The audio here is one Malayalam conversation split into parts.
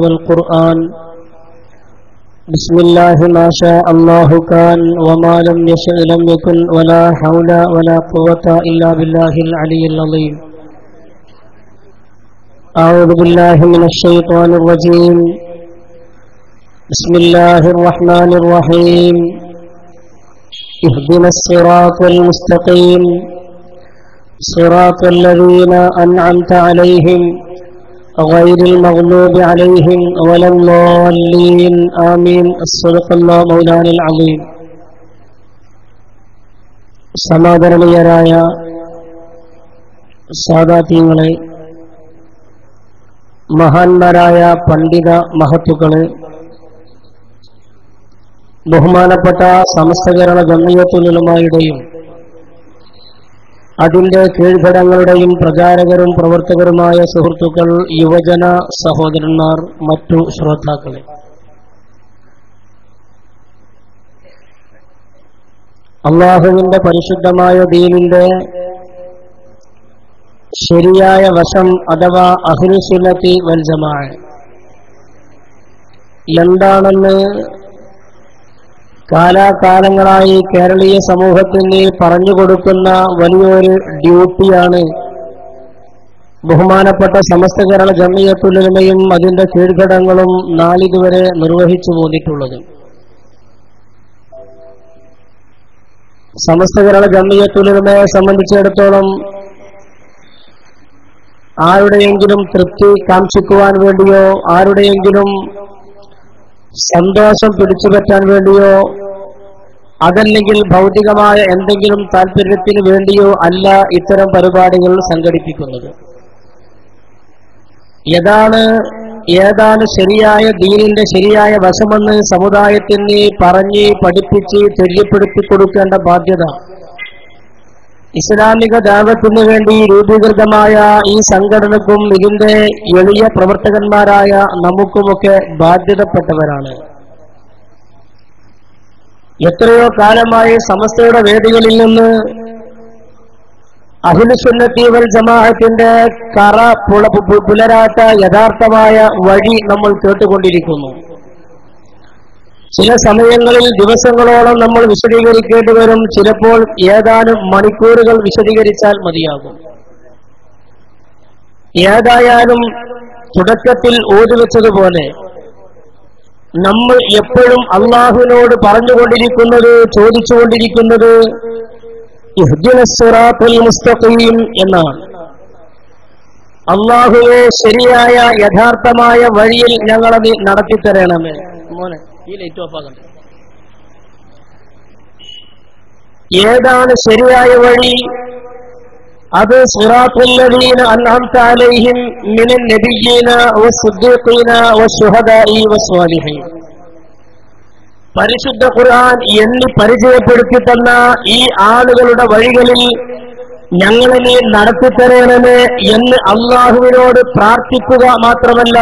والقرآن بسم الله ما شاء الله كان وما لم يشأ لم يكن ولا حول ولا قوة إلا بالله العلي العظيم. أعوذ بالله من الشيطان الرجيم. بسم الله الرحمن الرحيم. اهدنا الصراط المستقيم صراط الذين أنعمت عليهم غير المغضوب عليهم ولا الضالين آمين. صدق الله مولانا العظيم. സമാദരണീയരായ സാദാത്യങ്ങളെ, മഹാന്മാരായ പണ്ഡിത മഹത്തുക്കളെ, ബഹുമാനപ്പെട്ട സമസ്ത കേരള ജംഇയ്യത്തുൽ ഉലമായുടെയും അതിന്റെ കീഴ്ഘടകങ്ങളുടെയും പ്രചാരകരും പ്രവർത്തകരുമായ സുഹൃത്തുക്കൾ, യുവജന സഹോദരന്മാർ, മറ്റു ശ്രോതാക്കളെ, അല്ലാഹുവിന്റെ പരിശുദ്ധമായ ദീനിന്റെ ശരിയായ വശം അഥവാ അഹ്ലുസുന്നത്തി വൽ ജമാഅ എന്താണെന്ന് കാലാകാലങ്ങളായി കേരളീയ സമൂഹത്തിന് പറഞ്ഞുകൊടുക്കുന്ന വലിയൊരു ഡ്യൂട്ടിയാണ് ബഹുമാനപ്പെട്ട സമസ്ത കേരള ജംഇയ്യത്തുൽ ഉലമയും അതിന്റെ കീഴ്ഘടകങ്ങളും നാളിതുവരെ നിർവഹിച്ചു പോന്നിട്ടുള്ളത്. സമസ്ത കേരള ജംഇയ്യത്തുൽ ഉലമയെ സംബന്ധിച്ചിടത്തോളം ആരുടെയെങ്കിലും തൃപ്തി കാംക്ഷിക്കുവാൻ വേണ്ടിയോ ആരുടെയെങ്കിലും സന്തോഷം പിടിച്ചുപറ്റാൻ വേണ്ടിയോ അതല്ലെങ്കിൽ ഭൗതികമായ എന്തെങ്കിലും താല്പര്യത്തിന് വേണ്ടിയോ അല്ല ഇത്തരം പരിപാടികൾ സംഘടിപ്പിക്കുന്നത്. ഏതാണ് ശരിയായ ദീനിന്റെ ശരിയായ വശമെന്ന് സമുദായത്തിന് പറഞ്ഞ് പഠിപ്പിച്ച് തെര്യപ്പെടുത്തി കൊടുക്കേണ്ട ബാധ്യത ഇസ്ലാമിക ദഅവത്തിന് വേണ്ടി രൂപീകൃതമായ ഈ സംഘടനക്കും ഇതിന്റെ എളിയ പ്രവർത്തകന്മാരായ നമുക്കുമൊക്കെ ബാധ്യതപ്പെട്ടവരാണ്. എത്രയോ കാലമായി സമസ്തയുടെ വേദികളിൽ നിന്ന് അഹ്ലുസുന്നത്തി വൽ ജമാഅത്തിന്റെ കറ പുലരാത്ത യഥാർത്ഥമായ വഴി നമ്മൾ കേട്ടുകൊണ്ടിരിക്കുന്നു. ചില സമയങ്ങളിൽ ദിവസങ്ങളോളം നമ്മൾ വിശദീകരിക്കേണ്ടി വരും, ചിലപ്പോൾ ഏതാനും മണിക്കൂറുകൾ വിശദീകരിച്ചാൽ മതിയാകും. ഏതായാലും തുടക്കത്തിൽ ഓതിവെച്ചതുപോലെ നമ്മൾ എപ്പോഴും അല്ലാഹുവിനോട് പറഞ്ഞുകൊണ്ടിരിക്കുന്നത്, ചോദിച്ചുകൊണ്ടിരിക്കുന്നത് ഇഹ്ദിനസ് സിറാത്തുൽ മുസ്തഖീം എന്നാണ്. അല്ലാഹുവേ, ശരിയായ യഥാർത്ഥമായ വഴിയിൽ ഞങ്ങളെ നടത്തിത്തരണമേ. മോനെ, ഈ ലൈറ്റ് ഓഫ് ആകണ്ട. ഏതാണ് ശരിയായ വഴി? അത് സിറാത്തുൽ ലദീന അൻഅംത അലൈഹിം മിനൻ നബിയ്യീന വസ്സിദ്ദീഖീന വശുഹദാഇ വസ്സാലിഹീൻ. പരിശുദ്ധ ഖുർആൻ എണ്ണി പരിചയപ്പെടുത്തി തന്ന ഈ ആളുകളുടെ വഴികളിൽ ഞങ്ങളെ നീ നടത്തിത്തരണമേ എന്ന് അല്ലാഹുവിനോട് പ്രാർത്ഥിക്കുക മാത്രമല്ല,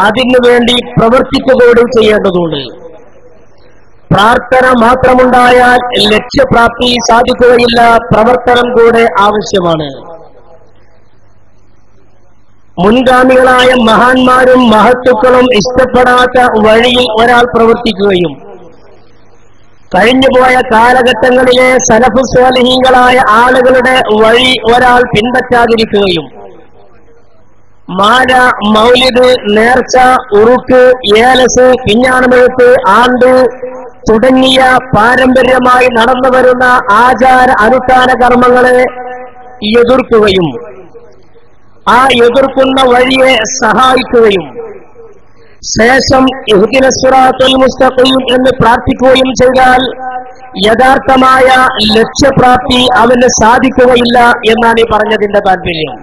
അതിനു വേണ്ടി പ്രവർത്തിക്കുക കൂടി ചെയ്യേണ്ടതുണ്ട്. പ്രാർത്ഥന മാത്രമുണ്ടായാൽ ലക്ഷ്യപ്രാപ്തി സാധിക്കുകയില്ല, പ്രവർത്തനം കൂടെ ആവശ്യമാണ്. മുൻഗാമികളായ മഹാന്മാരും മഹത്തുക്കളും ഇഷ്ടപ്പെടാത്ത വഴിയിൽ ഒരാൾ പ്രവർത്തിക്കുകയും കഴിഞ്ഞുപോയ കാലഘട്ടങ്ങളിലെ സലഫു സ്വാലിഹീങ്ങളായ ആളുകളുടെ വഴി ഒരാൾ പിൻപറ്റാതിരിക്കുകയും മാല, മൗലിദ്, നേർച്ച, ഉറുക്ക്, ഏലസ്, പിഞ്ഞാണമെഴുത്ത്, ആണ്ട് തുടങ്ങിയ പാരമ്പര്യമായി നടന്നു വരുന്ന ആചാര അനുഷ്ഠാന കർമ്മങ്ങളെ എതിർക്കുകയും ആ എതിർക്കുന്ന വഴിയെ സഹായിക്കുകയും ശേഷം ഇഹ്ദിനസ് സിറാത്തുൽ മുസ്തഖീം എന്ന് പ്രാർത്ഥിക്കുകയും ചെയ്താൽ യഥാർത്ഥമായ ലക്ഷ്യപ്രാപ്തി അവന് സാധിക്കുകയില്ല എന്നാണ് ഈ പറഞ്ഞതിന്റെ താല്പര്യം.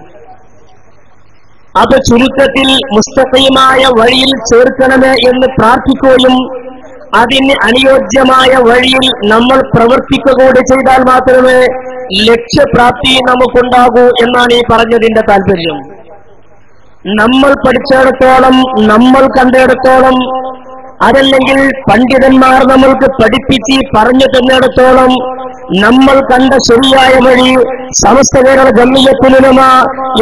അത് ചുരുക്കത്തിൽ മുസ്തഖീമായ വഴിയിൽ ചേർക്കണമേ എന്ന് പ്രാർത്ഥിക്കുകയും അതിന് അനുയോജ്യമായ വഴിയിൽ നമ്മൾ പ്രവർത്തിക്കുക കൂടി ചെയ്താൽ മാത്രമേ ലക്ഷ്യപ്രാപ്തി നമുക്കുണ്ടാകൂ എന്നാണ് ഈ പറഞ്ഞതിന്റെ താല്പര്യം. നമ്മൾ പഠിച്ചിടത്തോളം, നമ്മൾ കണ്ടിടത്തോളം അതല്ലെങ്കിൽ പണ്ഡിതന്മാർ നമ്മൾക്ക് പഠിപ്പിച്ച് പറഞ്ഞു തന്നിടത്തോളം നമ്മൾ കണ്ട ശരിയായ വഴി സമസ്ത കേരള ജംഇയ്യത്തുൽ ഉലമ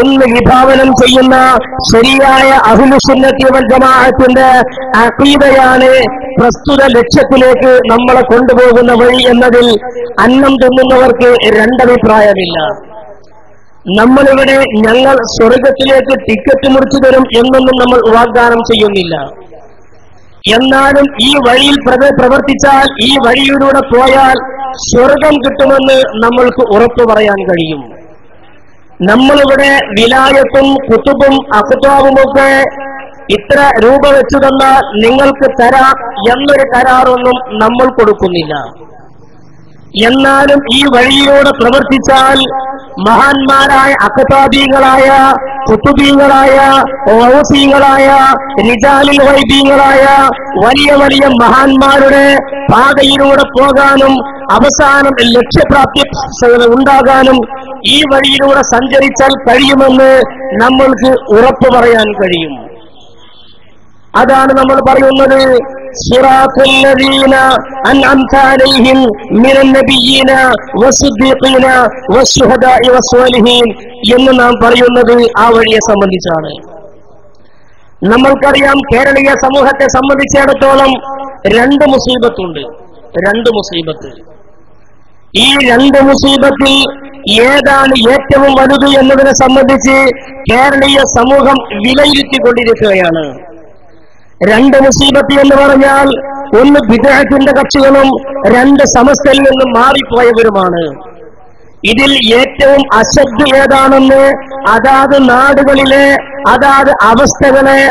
ഇന്ന് വിഭാവനം ചെയ്യുന്ന ശരിയായ അഹ്ലുസുന്നത്തി വൽ ജമാഅത്തിന്റെ അഖീദയാണ് പ്രസ്തുത ലക്ഷ്യത്തിലേക്ക് നമ്മളെ കൊണ്ടുപോകുന്ന വഴി എന്നതിൽ അന്നം തിന്നുന്നവർക്ക് രണ്ടഭിപ്രായമില്ല. നമ്മളിവിടെ ഞങ്ങൾ സ്വർഗത്തിലേക്ക് ടിക്കറ്റ് മുറിച്ചു തരും എന്നൊന്നും നമ്മൾ വാഗ്ദാനം ചെയ്യുന്നില്ല. എന്നാലും ഈ വഴിയിൽ പ്രവർത്തിച്ചാൽ, ഈ വഴിയിലൂടെ പോയാൽ സ്വർഗം കിട്ടുമെന്ന് നമ്മൾക്ക് ഉറപ്പു പറയാൻ കഴിയും. നമ്മളിവിടെ വിലായത്തും കുത്തുബും അഖ്താബുമൊക്കെ ഇത്ര രൂപ വെച്ചു തന്നാൽ നിങ്ങൾക്ക് തരാം എന്നൊരു കരാറൊന്നും നമ്മൾ കൊടുക്കുന്നില്ല. എന്നാലും ഈ വഴിയിലൂടെ പ്രവർത്തിച്ചാൽ മഹാന്മാരായ അഖ്താബീങ്ങളായ കുത്തുബീങ്ങളായ ഔസീങ്ങളായ റിജാലുൽ ഗൈബീങ്ങളായ വലിയ വലിയ മഹാന്മാരുടെ പാതയിലൂടെ പോകാനും അവസാനം ലക്ഷ്യപ്രാപ്തി ഉണ്ടാകാനും ഈ വഴിയിലൂടെ സഞ്ചരിച്ചാൽ കഴിയുമെന്ന് നമ്മൾക്ക് ഉറപ്പു പറയാൻ കഴിയും. അതാണ് നമ്മൾ പറയുന്നത് സിറാത്തുൽ ലദീന അൻഅംത അലൈഹിം മിനൻ നബിയ്യീന വസ്സിദ്ദീഖീന വശുഹദാഇ വസ്സാലിഹീൻ എന്ന് നാം പറയുന്നത് ആ വഴിയെ സംബന്ധിച്ചാണ്. നമ്മൾക്കറിയാം, കേരളീയ സമൂഹത്തെ സംബന്ധിച്ചിടത്തോളം രണ്ട് മുസീബത്തുണ്ട്. ഈ രണ്ട് മുസീബത്തിൽ ഏതാണ് ഏറ്റവും വലുത് എന്നതിനെ സംബന്ധിച്ച് കേരളീയ സമൂഹം വിലയിരുത്തിക്കൊണ്ടിരിക്കുകയാണ്. രണ്ട് മുസീബത്ത് എന്ന് പറഞ്ഞാൽ ഒന്ന് ബിദ്അത്തിന്റെ കക്ഷികളും രണ്ട് സമസ്തയിൽ നിന്നും മാറിപ്പോയവരുമാണ്. ഇതിൽ ഏറ്റവും അശദ്ധ ഏതാണെന്ന് അതാത് നാടുകളിലെ അതാത് അവസ്ഥകളെ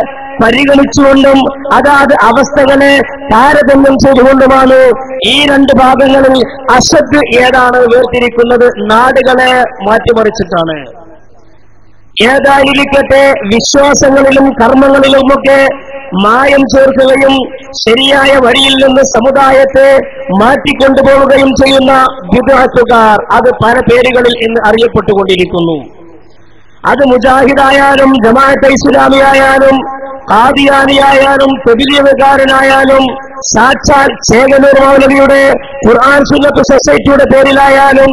പരിഗണിച്ചുകൊണ്ടും അതാത് അവസ്ഥകളെ താരതമ്യം ചെയ്തുകൊണ്ടുമാണ് ഈ രണ്ട് ഭാഗങ്ങളിൽ അശദ്ധ ഏതാണ് വേർതിരിക്കുന്നത്. നാടുകളെ മാറ്റിമറിച്ചിട്ടാണ്. ഏതായിരിക്കട്ടെ, വിശ്വാസങ്ങളിലും കർമ്മങ്ങളിലുമൊക്കെ മായം ചേർക്കുകയും ശരിയായ വഴിയിൽ നിന്ന് സമുദായത്തെ മാറ്റിക്കൊണ്ടുപോവുകയും ചെയ്യുന്ന ബിദ്അത്തുകാർ, അത് പല പേരുകളിൽ ഇന്ന് അറിയപ്പെട്ടുകൊണ്ടിരിക്കുന്നു. അത് മുജാഹിദായാലും ജമാഅത്തെ ഇസ്ലാമിയായാലും ഖാദിയാനിയായാലും തബ്ലീഗുകാരനായാലും സാക്ഷാൽ ചേകനൂർ മൗലവിയുടെ ഖുർആൻ സുന്നത്ത് സൊസൈറ്റിയുടെ പേരിലായാലും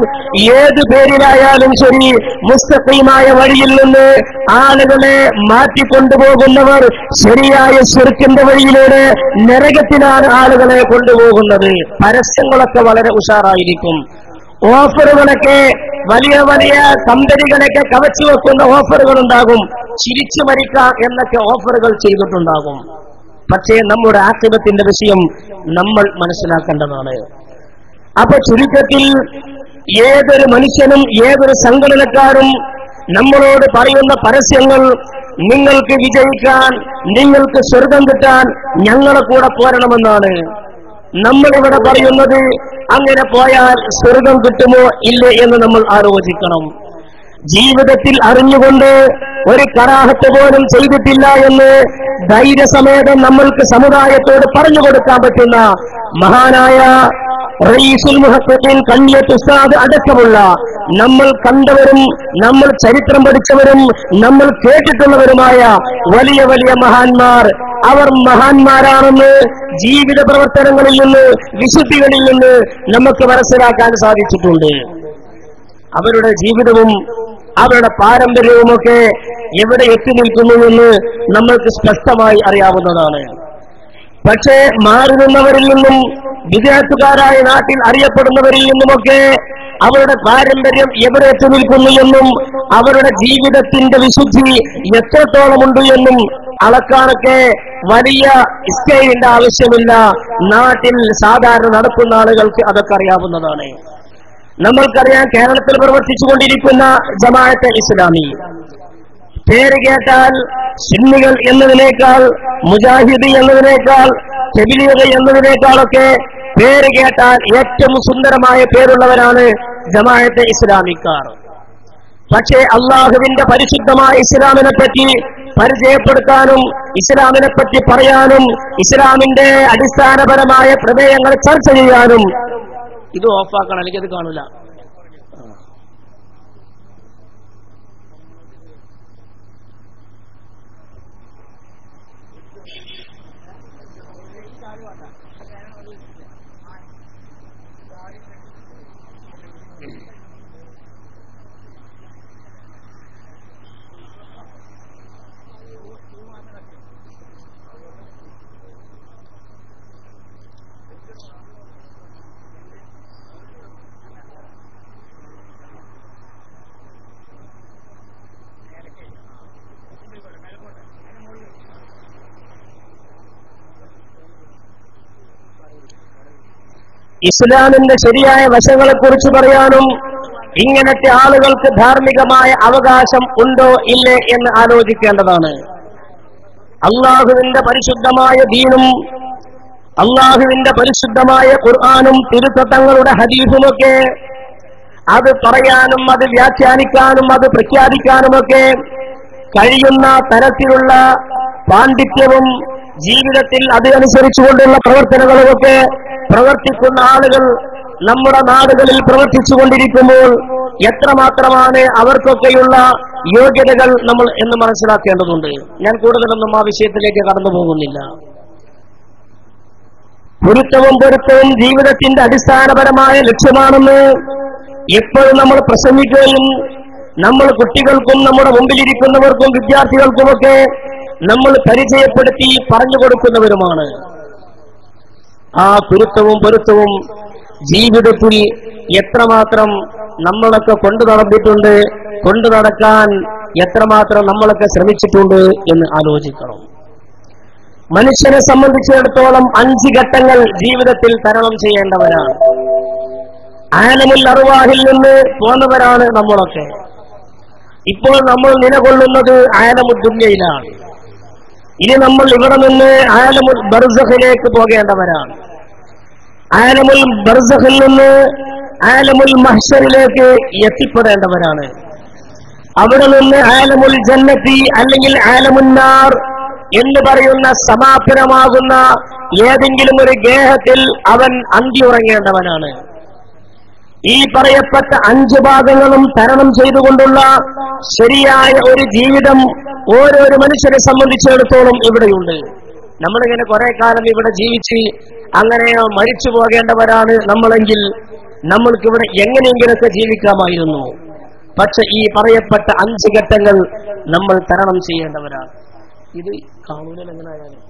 ഏത് പേരിലായാലും ശരി, മുസ്തഖീമായ വഴിയിൽ നിന്ന് ആളുകളെ മാറ്റിക്കൊണ്ടുപോകുന്നവർ ശരിയായ ശിർക്കിന്റെ വഴിയിലൂടെ നരകത്തിലാണ് ആളുകളെ കൊണ്ടുപോകുന്നത്. പരസ്യങ്ങളൊക്കെ വളരെ ഉഷാറായിരിക്കും. ഓഫറുകളൊക്കെ വലിയ വലിയ കമ്പനികളൊക്കെ കവച്ചു വെക്കുന്ന ഓഫറുകൾ ഉണ്ടാകും. ചിരിച്ചു മരിക്കാം എന്നൊക്കെ ഓഫറുകൾ ചെയ്തിട്ടുണ്ടാകും. പക്ഷേ നമ്മുടെ ആഖിബത്തിന്റെ വിഷയം നമ്മൾ മനസ്സിലാക്കേണ്ടതാണ്. അപ്പൊ ചുരുക്കത്തിൽ ഏതൊരു മനുഷ്യനും ഏതൊരു സംഘടനക്കാരും നമ്മളോട് പറയുന്ന പരസ്യങ്ങൾ, നിങ്ങൾക്ക് വിജയിക്കാൻ, നിങ്ങൾക്ക് സ്വർഗം കിട്ടാൻ ഞങ്ങളെ കൂടെ പോരണമെന്നാണ്. നമ്മളിവിടെ പറയുന്നത് അങ്ങനെ പോയാൽ സ്വർഗം കിട്ടുമോ ഇല്ലേ എന്ന് നമ്മൾ ആലോചിക്കണം. ജീവിതത്തിൽ അറിഞ്ഞുകൊണ്ട് ഒരു കറാഹത്ത് പോലും ചെയ്തിട്ടില്ല എന്ന് ധൈര്യസമേതം നമ്മൾക്ക് സമുദായത്തോട് പറഞ്ഞു കൊടുക്കാൻ പറ്റുന്ന മഹാനായ റഈസുൽ മുഹഖഖീൻ കണ്ണിയത്ത് ഉസ്താദ് അടക്കമുള്ള നമ്മൾ കണ്ടവരും നമ്മൾ ചരിത്രം പഠിച്ചവരും നമ്മൾ കേട്ടിട്ടുള്ളവരുമായ വലിയ വലിയ മഹാന്മാർ, അവർ മഹാന്മാരാണെന്ന് ജീവിത പ്രവർത്തനങ്ങളിൽ നിന്ന് വിശുദ്ധികളിൽ നിന്ന് നമുക്ക് മനസ്സിലാക്കാൻ സാധിച്ചിട്ടുണ്ട്. അവരുടെ ജീവിതവും അവരുടെ പാരമ്പര്യവുമൊക്കെ എവിടെ എത്തി നിൽക്കുന്നു എന്ന് നമ്മൾക്ക് സ്പഷ്ടമായി അറിയാവുന്നതാണ്. പക്ഷേ മാറി നിന്നവരിൽ നിന്നും വിദേഹത്തുകാരായ നാട്ടിൽ അറിയപ്പെടുന്നവരിൽ നിന്നുമൊക്കെ അവരുടെ പാരമ്പര്യം എവിടെ എത്തി നിൽക്കുന്നു എന്നും അവരുടെ ജീവിതത്തിന്റെ വിശുദ്ധി എത്രത്തോളമുണ്ട് എന്നും അളക്കാനൊക്കെ വലിയ സ്കെയിലിന്റെ ആവശ്യമില്ല. നാട്ടിൽ സാധാരണ നടക്കുന്ന ആളുകൾക്ക് അതൊക്കെ അറിയാവുന്നതാണ്. നമ്മൾക്കറിയാം, കേരളത്തിൽ പ്രവർത്തിച്ചുകൊണ്ടിരിക്കുന്ന ജമാഅത്തെ ഇസ്ലാമി പേര് കേട്ടാൽ സുന്നികൾ എന്നതിനേക്കാൾ, മുജാഹിദ് എന്നതിനേക്കാൾ, തബ്ലീഗ് എന്നതിനേക്കാളൊക്കെ പേര് കേട്ടാൽ ഏറ്റവും സുന്ദരമായ പേരുള്ളവരാണ് ജമാഅത്തെ ഇസ്ലാമിക്കാർ. പക്ഷേ അള്ളാഹുവിന്റെ പരിശുദ്ധമായ ഇസ്ലാമിനെ പറ്റി പരിചയപ്പെടുത്താനും ഇസ്ലാമിനെ പറ്റി പറയാനും ഇസ്ലാമിന്റെ അടിസ്ഥാനപരമായ പ്രമേയങ്ങൾ ചർച്ച ചെയ്യാനും ഇത് ഓഫാക്കണം, അല്ലെങ്കിൽ അത് കാണൂല. ഇസ്ലാമിന്റെ ശരിയായ വശങ്ങളെ കുറിച്ച് പറയാനും ഇങ്ങനത്തെ ആളുകൾക്ക് ധാർമ്മികമായ അവകാശം ഉണ്ടോ ഇല്ലേ എന്ന് ആലോചിക്കേണ്ടതാണ്. അള്ളാഹുവിന്റെ പരിശുദ്ധമായ ദീനും അള്ളാഹുവിന്റെ പരിശുദ്ധമായ ഖുർആനും തിരുത്തങ്ങളുടെ ഹദീസുമൊക്കെ അത് പറയാനും അത് വ്യാഖ്യാനിക്കാനും അത് പ്രഖ്യാപിക്കാനുമൊക്കെ കഴിയുന്ന തരത്തിലുള്ള പാണ്ഡിത്യവും ജീവിതത്തിൽ അതനുസരിച്ചുകൊണ്ടുള്ള പ്രവർത്തനങ്ങളുമൊക്കെ പ്രവർത്തിക്കുന്ന ആളുകൾ നമ്മുടെ നാടുകളിൽ പ്രവർത്തിച്ചുകൊണ്ടിരിക്കുമ്പോൾ എത്രമാത്രമാണ് അവർക്കൊക്കെയുള്ള യോഗ്യതകൾ നമ്മൾ എന്ന് മനസ്സിലാക്കേണ്ടതുണ്ട്. ഞാൻ കൂടുതലൊന്നും ആ വിഷയത്തിലേക്ക് കടന്നു പോകുന്നില്ല. പൊരുത്തവും ജീവിതത്തിന്റെ അടിസ്ഥാനപരമായ ലക്ഷ്യമാണെന്ന് എപ്പോഴും നമ്മൾ പ്രസംഗിക്കുകയും നമ്മൾ കുട്ടികൾക്കും നമ്മുടെ മുമ്പിലിരിക്കുന്നവർക്കും വിദ്യാർത്ഥികൾക്കുമൊക്കെ നമ്മൾ പരിചയപ്പെടുത്തി പറഞ്ഞു കൊടുക്കുന്നവരുമാണ്. ആ പൊരുത്തവും ജീവിതത്തിൽ എത്രമാത്രം നമ്മളൊക്കെ കൊണ്ടു നടന്നിട്ടുണ്ട്, കൊണ്ടു നടക്കാൻ എത്രമാത്രം നമ്മളൊക്കെ ശ്രമിച്ചിട്ടുണ്ട് എന്ന് ആലോചിക്കണം. മനുഷ്യനെ സംബന്ധിച്ചിടത്തോളം 5 ഘട്ടങ്ങൾ ജീവിതത്തിൽ തരണം ചെയ്യേണ്ടവരാണ്. ആലമുൽ അർവാഹിൽ നിന്ന് പോന്നവരാണ് നമ്മളൊക്കെ. ഇപ്പോൾ നമ്മൾ നിലകൊള്ളുന്നത് ആലമുൽ ദുനിയയിലാണ്. ഇനി നമ്മൾ ഇവിടെ നിന്ന് ആലമുൽ ബർസഖിലേക്ക് പോകേണ്ടവരാണ്. ആലമുൽ ബർസഖിൽ നിന്ന് ആലമുൽ മഹ്ശറിലേക്ക് എത്തിപ്പെടേണ്ടവരാണ്. അവിടെ നിന്ന് ആലമുൽ ജന്നത്തി അല്ലെങ്കിൽ ആലമുന്നാർ എന്ന് പറയുന്ന സമാപനമാകുന്ന ഏതെങ്കിലും ഒരു ഗേഹത്തിൽ അവൻ അന്തിയുറങ്ങേണ്ടവനാണ്. ഈ പറയപ്പെട്ട 5 ഭാഗങ്ങളും തരണം ചെയ്തുകൊണ്ടുള്ള ശരിയായ ഒരു ജീവിതം ഓരോരോ മനുഷ്യരെ സംബന്ധിച്ചിടത്തോളം ഇവിടെയുണ്ട്. നമ്മളിങ്ങനെ കുറെ കാലം ഇവിടെ ജീവിച്ച് അങ്ങനെ മരിച്ചു പോകേണ്ടവരാണ് നമ്മളെങ്കിൽ നമ്മൾക്കിവിടെ എങ്ങനെയെങ്കിലൊക്കെ ജീവിക്കാമായിരുന്നു. പക്ഷെ ഈ പറയപ്പെട്ട 5 ഘട്ടങ്ങൾ നമ്മൾ തരണം ചെയ്യേണ്ടവരാണ്. ഇത് കാണൂല എങ്ങനെയായാലും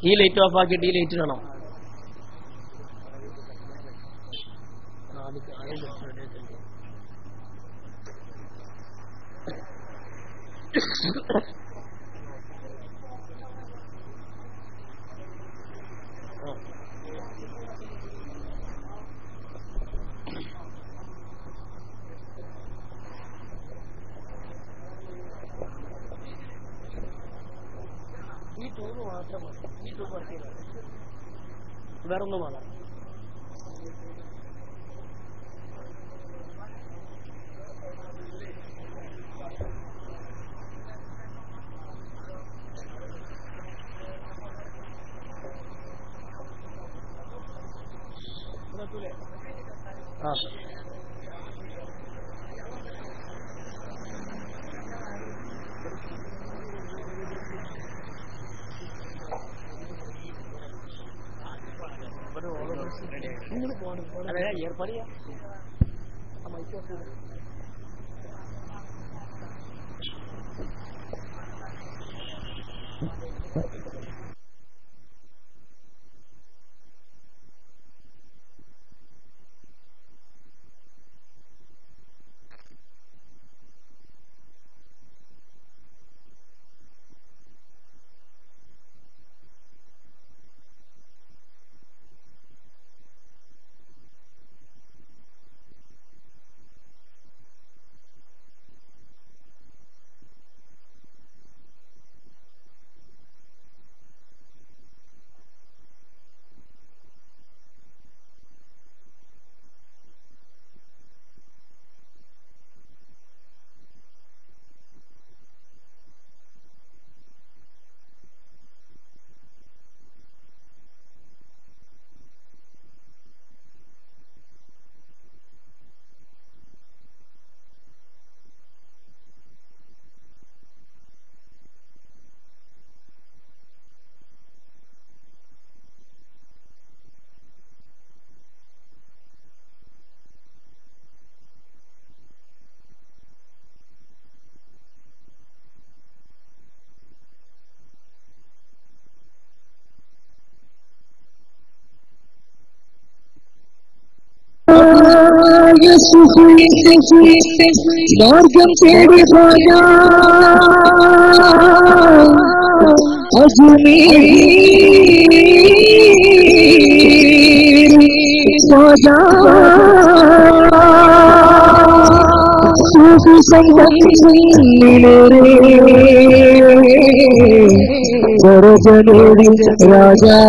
ഈ ലൈറ്റ് ഓഫ് ആക്കിയിട്ട് ഈ ലൈറ്റ് കാണാം. ഈ ട്യൂബ് മാത്രം മതി. ഈ ട്യൂബ് വർക്ക് ചെയ്താൽ വേറൊന്നും വേണം. അതെ ഏർപ്പാട് ചെയ്യാം. മാർഗം തേടി ഖ്വാജാ അജ്മീർ ഖ്വാജാ സൂഫി സംഘത്തിലേറെ ദരജനേടി രാജാ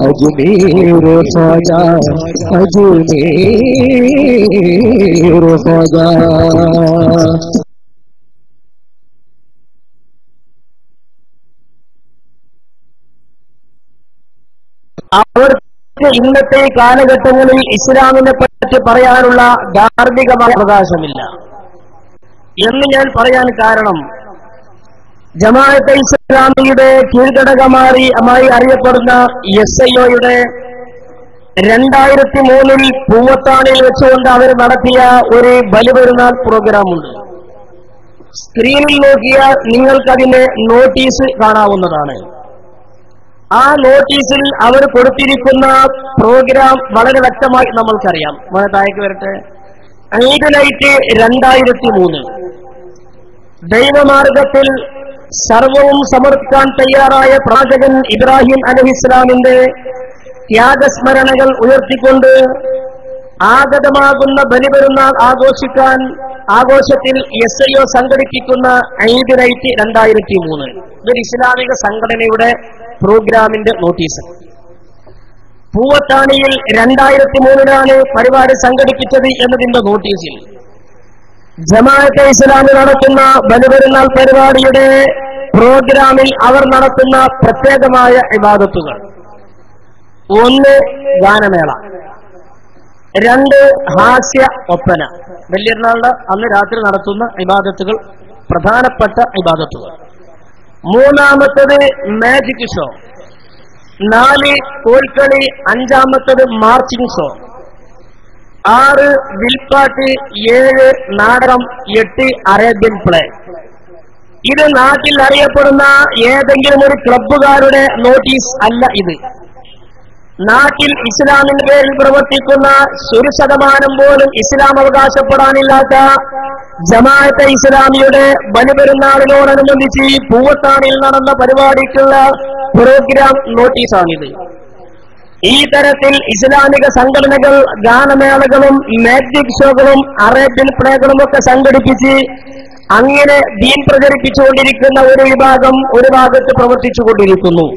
അജ്മീർ ഖ്വാജാ അജ്മീർ ഖ്വാജാ. അവർക്ക് ഇന്നത്തെ കാലഘട്ടങ്ങളിൽ ഇസ്ലാമിനെ പറ്റി പറയാനുള്ള ധാർമ്മികമായ അവകാശമില്ല എന്ന് ഞാൻ പറയാൻ കാരണം, ജമാഅത്തെ ഇസ്ലാമിയുടെ കീഴ്ഘടകമായി അറിയപ്പെടുന്ന SIOയുടെ 2003 പൂവത്താണിൽ വെച്ചുകൊണ്ട് അവർ നടത്തിയ ഒരു ബലിപെരുന്നാൾ പ്രോഗ്രാമുണ്ട്. സ്ക്രീനിൽ നോക്കിയാൽ നിങ്ങൾക്കതിന്റെ നോട്ടീസ് കാണാവുന്നതാണ്. ആ നോട്ടീസിൽ അവർ കൊടുത്തിരിക്കുന്ന പ്രോഗ്രാം വളരെ വ്യക്തമായി നമ്മൾക്കറിയാം. വളരെ താഴേക്ക് വരട്ടെ. ഈദ് നൈറ്റ് 2003. ദൈവമാർഗത്തിൽ സർവവും സമർപ്പിക്കാൻ തയ്യാറായ പ്രവാചകൻ ഇബ്രാഹിം അലൈഹിസ്സലാമിന്റെ ത്യാഗസ്മരണകൾ ഉയർത്തിക്കൊണ്ട് ആഗതമാകുന്ന ബലിപെരുന്നാൾ ആഘോഷത്തിൽ SIO സംഘടിപ്പിക്കുന്ന ഈദ് നൈറ്റ് 2003 ഇതൊരു ഇസ്ലാമിക സംഘടനയുടെ പ്രോഗ്രാമിന്റെ നോട്ടീസ്. പൂവത്താണിയിൽ 2003 പരിപാടി സംഘടിപ്പിച്ചത് എന്നതിന്റെ നോട്ടീസിൽ ജമാഅത്തെ ഇസ്ലാമി നടത്തുന്ന ബലിപെരുന്നാൾ പരിപാടിയുടെ പ്രോഗ്രാമിൽ അവർ നടത്തുന്ന പ്രത്യേകമായ ഇബാദത്തുകൾ: 1 ഗാനമേള, 2 ഹാസ്യ ഒപ്പന. ബലിപെരുന്നാളിന്റെ അന്ന് രാത്രി നടത്തുന്ന ഇബാദത്തുകൾ, പ്രധാനപ്പെട്ട ഇബാദത്തുകൾ. 3ാമത്തേത് മാജിക് ഷോ, 4 കോൽക്കളി, 5ാമത്തേത് മാർച്ചിങ് ഷോ, 6 വിൽപ്പാട്ട്, 7 നാടകം, 8 അറേബ്യൻ പ്ലേ. ഇത് നാട്ടിൽ അറിയപ്പെടുന്ന ഏതെങ്കിലും ഒരു ക്ലബ്ബുകാരുടെ നോട്ടീസ് അല്ല. ഇത് നാട്ടിൽ ഇസ്ലാമിന്റെ പേരിൽ പ്രവർത്തിക്കുന്ന 1% പോലും ഇസ്ലാം അവകാശപ്പെടാനില്ലാത്ത ജമാഅത്തെ ഇസ്ലാമിയുടെ ബലിപെരുന്നാളിനോടനുബന്ധിച്ച് പൂവത്താണിൽ നടന്ന പരിപാടിക്കുള്ള പ്രോഗ്രാം നോട്ടീസാണിത്. ഈ തരത്തിൽ ഇസ്ലാമിക സംഘടനകൾ ഗാനമേളകളും മാജിക് ഷോകളും അറേബ്യൻ പ്ലേകളും ഒക്കെ സംഘടിപ്പിച്ച് അങ്ങനെ ദീൻ പ്രചരിപ്പിച്ചുകൊണ്ടിരിക്കുന്ന ഒരു വിഭാഗം ഒരു ഭാഗത്ത് പ്രവർത്തിച്ചുകൊണ്ടിരിക്കുന്നു.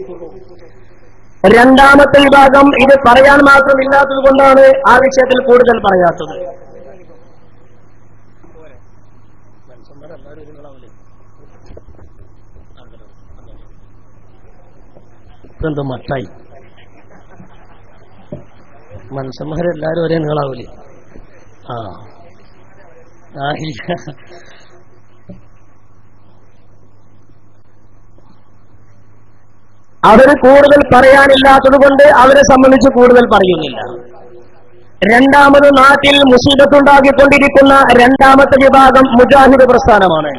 2ാമത്തെ വിഭാഗം ഇത് പറയാൻ മാത്രമില്ലാത്തത് കൊണ്ടാണ് ആ വിഷയത്തിൽ കൂടുതൽ പറയാത്തത്. എന്ത് മട്ടായി മനുഷ്യന്മാരെല്ലാരും ഒരേ നീളാവൂലേ? അവര് കൂടുതൽ പറയാനില്ലാത്തത് കൊണ്ട് അവരെ സംബന്ധിച്ച് കൂടുതൽ പറയുന്നില്ല. 2ാമത് നാട്ടിൽ മുസീബത്തുണ്ടാക്കിക്കൊണ്ടിരിക്കുന്ന 2ാമത്തെ വിഭാഗം മുജാഹിദ് പ്രസ്ഥാനമാണ്.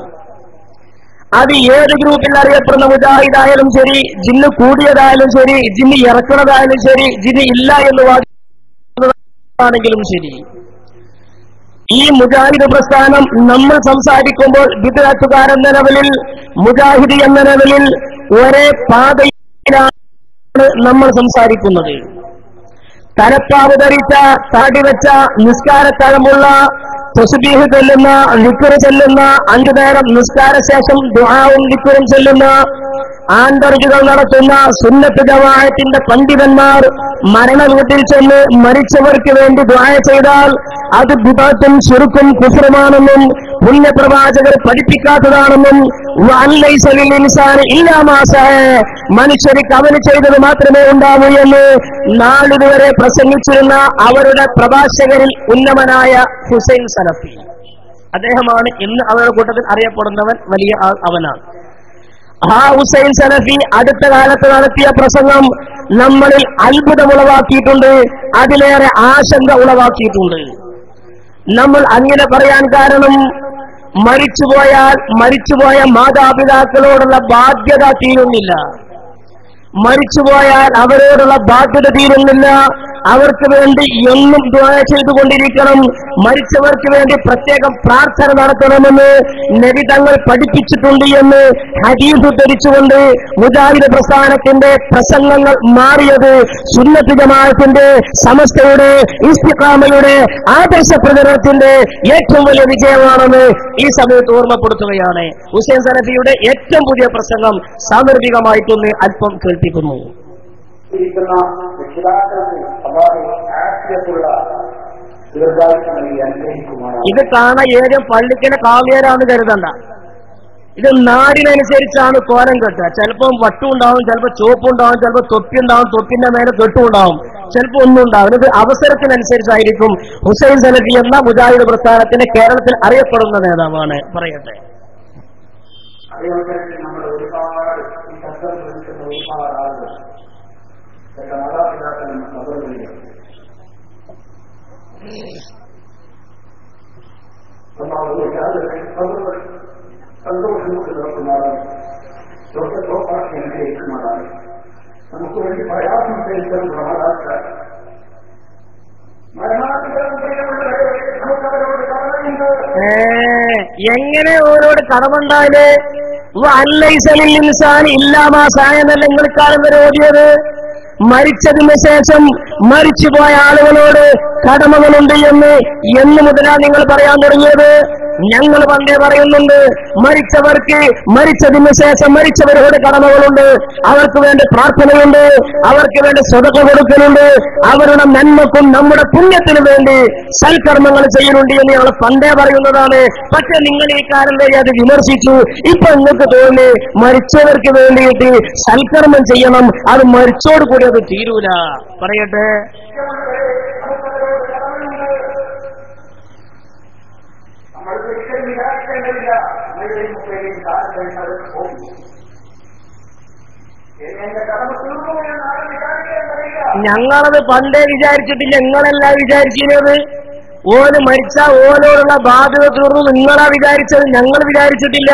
അത് ഏത് ഗ്രൂപ്പിൽ അറിയപ്പെടുന്ന മുജാഹിദായാലും ശരി, ജിന്ന് കൂടിയതായാലും ശരി, ജിന്ന് ഇറക്കുന്നതായാലും ശരി, ജിന്ന് ഇല്ല എന്ന് വാദിക്കുന്നതാണെങ്കിലും ശരി, ഈ മുജാഹിദ് പ്രസ്ഥാനം നമ്മൾ സംസാരിക്കുമ്പോൾ ബിദ്അത്തുകാരെന്ന ലെവലിൽ, മുജാഹിദ് എന്ന ലെവലിൽ ഒരേ പാതയിലാണ് നമ്മൾ സംസാരിക്കുന്നത്. തലപ്പാവ് ധരിച്ച, താടി വെച്ച, നിസ്കാരത്തഴമുള്ള, തസ്ബീഹ് ചൊല്ലുന്ന, ദിക്ർ ചൊല്ലുന്ന, 5 നേരം നിസ്കാര ശേഷം ദുആവും ദിക്റും ചൊല്ലുന്ന, ആന്തർജുകൾ നടത്തുന്ന സുന്നത്ത് ജമാഅത്തിന്റെ പണ്ഡിതന്മാർ മരണ വീട്ടിൽ ചെന്ന് മരിച്ചവർക്ക് വേണ്ടി ദുആ ചെയ്താൽ അത് ബിദ്അത്തും ശിർക്കും കുഫ്റുമാണെന്നും പുണ്യപ്രവാചകർ പഠിപ്പിക്കാത്തതാണെന്നും മനുഷ്യർക്ക് അവന് ചെയ്തത് മാത്രമേ ഉണ്ടാവൂ എന്ന് നാളിതുവരെ പ്രസംഗിച്ചിരുന്ന അവരുടെ പ്രഭാഷകരിൽ ഉന്നതനായ ഹുസൈൻ സലഫി, അദ്ദേഹമാണ് ഇന്ന് അവരുടെ കൂട്ടത്തിൽ അറിയപ്പെടുന്നവൻ. വലിയ ആൾ അവനാണ്. ആ ഹുസൈൻ സലഫി അടുത്ത കാലത്ത് നടത്തിയ പ്രസംഗം നമ്മളിൽ അത്ഭുതമുളവാക്കിയിട്ടുണ്ട്, അതിലേറെ ആശങ്ക ഉളവാക്കിയിട്ടുണ്ട്. നമ്മൾ അങ്ങനെ പറയാൻ കാരണം, മരിച്ചുപോയ മാതാപിതാക്കളോടുള്ള ബാധ്യത തീരുന്നില്ല. മരിച്ചുപോയാൽ അവരോടുള്ള ബാധ്യത തീരുന്നില്ല. അവർക്ക് വേണ്ടി എന്നും ദുആ ചെയ്തുകൊണ്ടിരിക്കണം. മരിച്ചവർക്ക് വേണ്ടി പ്രത്യേകം പ്രാർത്ഥന നടത്തണമെന്ന് നബി തങ്ങൾ പഠിപ്പിച്ചിട്ടുണ്ട് എന്ന് ഹദീസ് ഉദ്ധരിച്ചുകൊണ്ട് മുജാഹിദ് പ്രസ്ഥാനത്തിന്റെ പ്രസംഗങ്ങൾ മാറിയത് സുന്നത്ത് ജമാഅത്തിന്റെ സമസ്തയുടെ ഇസ്തിഖാമയുടെ ആദർശ പ്രചരണത്തിന്റെ ഏറ്റവും വലിയ വിജയമാണെന്ന് ഈ സമയത്ത് ഓർമ്മപ്പെടുത്തുകയാണ്. ഹുസൈൻ സലഫിയുടെ ഏറ്റവും പുതിയ പ്രസംഗം സാന്ദർഭികമായിട്ടൊന്ന് അല്പം കേൾപ്പിക്കുന്നു. ഇത് കാണാൻ ഏതും പള്ളിക്കലെ കാവ്യരാന്ന് കരുതണ്ട. ഇത് നാടിനനുസരിച്ചാണ് കോലം കെട്ടുക. ചിലപ്പം വട്ടുണ്ടാവും, ചിലപ്പോൾ ചോപ്പുണ്ടാവും, ചിലപ്പോൾ തൊപ്പി ഉണ്ടാവും, തൊപ്പിന്റെ മേലെ കെട്ടുണ്ടാവും, ചിലപ്പോൾ ഒന്നും ഉണ്ടാവും. ഇത് അവസരത്തിനനുസരിച്ചായിരിക്കും. ഹുസൈൻ സലഫി എന്ന മുജാഹിദ് പ്രസ്ഥാനത്തിന്റെ കേരളത്തിൽ അറിയപ്പെടുന്ന നേതാവാണ്. പറയട്ടെ, നമ്മൾ ഒരുപാട് ഈ ശബ്ദം ശ്രമിക്കുന്ന ഒരുപാട് ആളുകൾ മാതാപിതാക്കളും സഹോദരികളും സന്തോഷമുക്ക് നോക്കുമാറാണ്, രോഗത്തോപ്പാക്കിയേക്കുമാറാണ്, നമുക്ക് വേണ്ടി പ്രയാസം സഹിക്കാൻ പ്രമാതാക്കൾ എങ്ങനെ ഓരോട് കടമുണ്ടായാല് അല്ലൈസലിൽ ഇൻസാൻ ഇല്ലാമാസായെന്നല്ല നിങ്ങൾ കാലം വരെ ഓടിയത്. മരിച്ചതിന് ശേഷം മരിച്ചുപോയ ആളുകളോട് കടമകളുണ്ട് എന്ന് മുതലാ നിങ്ങൾ പറയാൻ തുടങ്ങിയത്? ഞങ്ങൾ പണ്ടേ പറയുന്നുണ്ട്, മരിച്ചവർക്ക് മരിച്ചതിന് ശേഷം മരിച്ചവരോട് കടമകളുണ്ട്, അവർക്ക് വേണ്ടി പ്രാർത്ഥനയുണ്ട്, അവർക്ക് വേണ്ടി സ്വതക്ക കൊടുക്കലുണ്ട്, അവരുടെ നന്മക്കും നമ്മുടെ പുണ്യത്തിനു വേണ്ടി സൽക്കർമ്മങ്ങൾ ചെയ്യുന്നുണ്ട് എന്ന് ഞങ്ങൾ പണ്ടേ പറയുന്നതാണ്. പക്ഷെ നിങ്ങൾ ഈ കാലം വരെ അത് വിമർശിച്ചു. ഇപ്പൊ നിങ്ങൾക്ക് തോന്നി മരിച്ചവർക്ക് വേണ്ടിയിട്ട് സൽക്കർമ്മം ചെയ്യണം, അത് മരിച്ചോട് കൂടി അത് തീരൂല. പറയട്ടെ, ഞങ്ങളത് പണ്ടേ വിചാരിച്ചിട്ടില്ല, നിങ്ങളല്ല വിചാരിച്ചിരുന്നത്. ഓന് മരിച്ച ഓനോടുള്ള ബാധ്യത തീർന്നു നിങ്ങളാ വിചാരിച്ചത്, ഞങ്ങൾ വിചാരിച്ചിട്ടില്ല.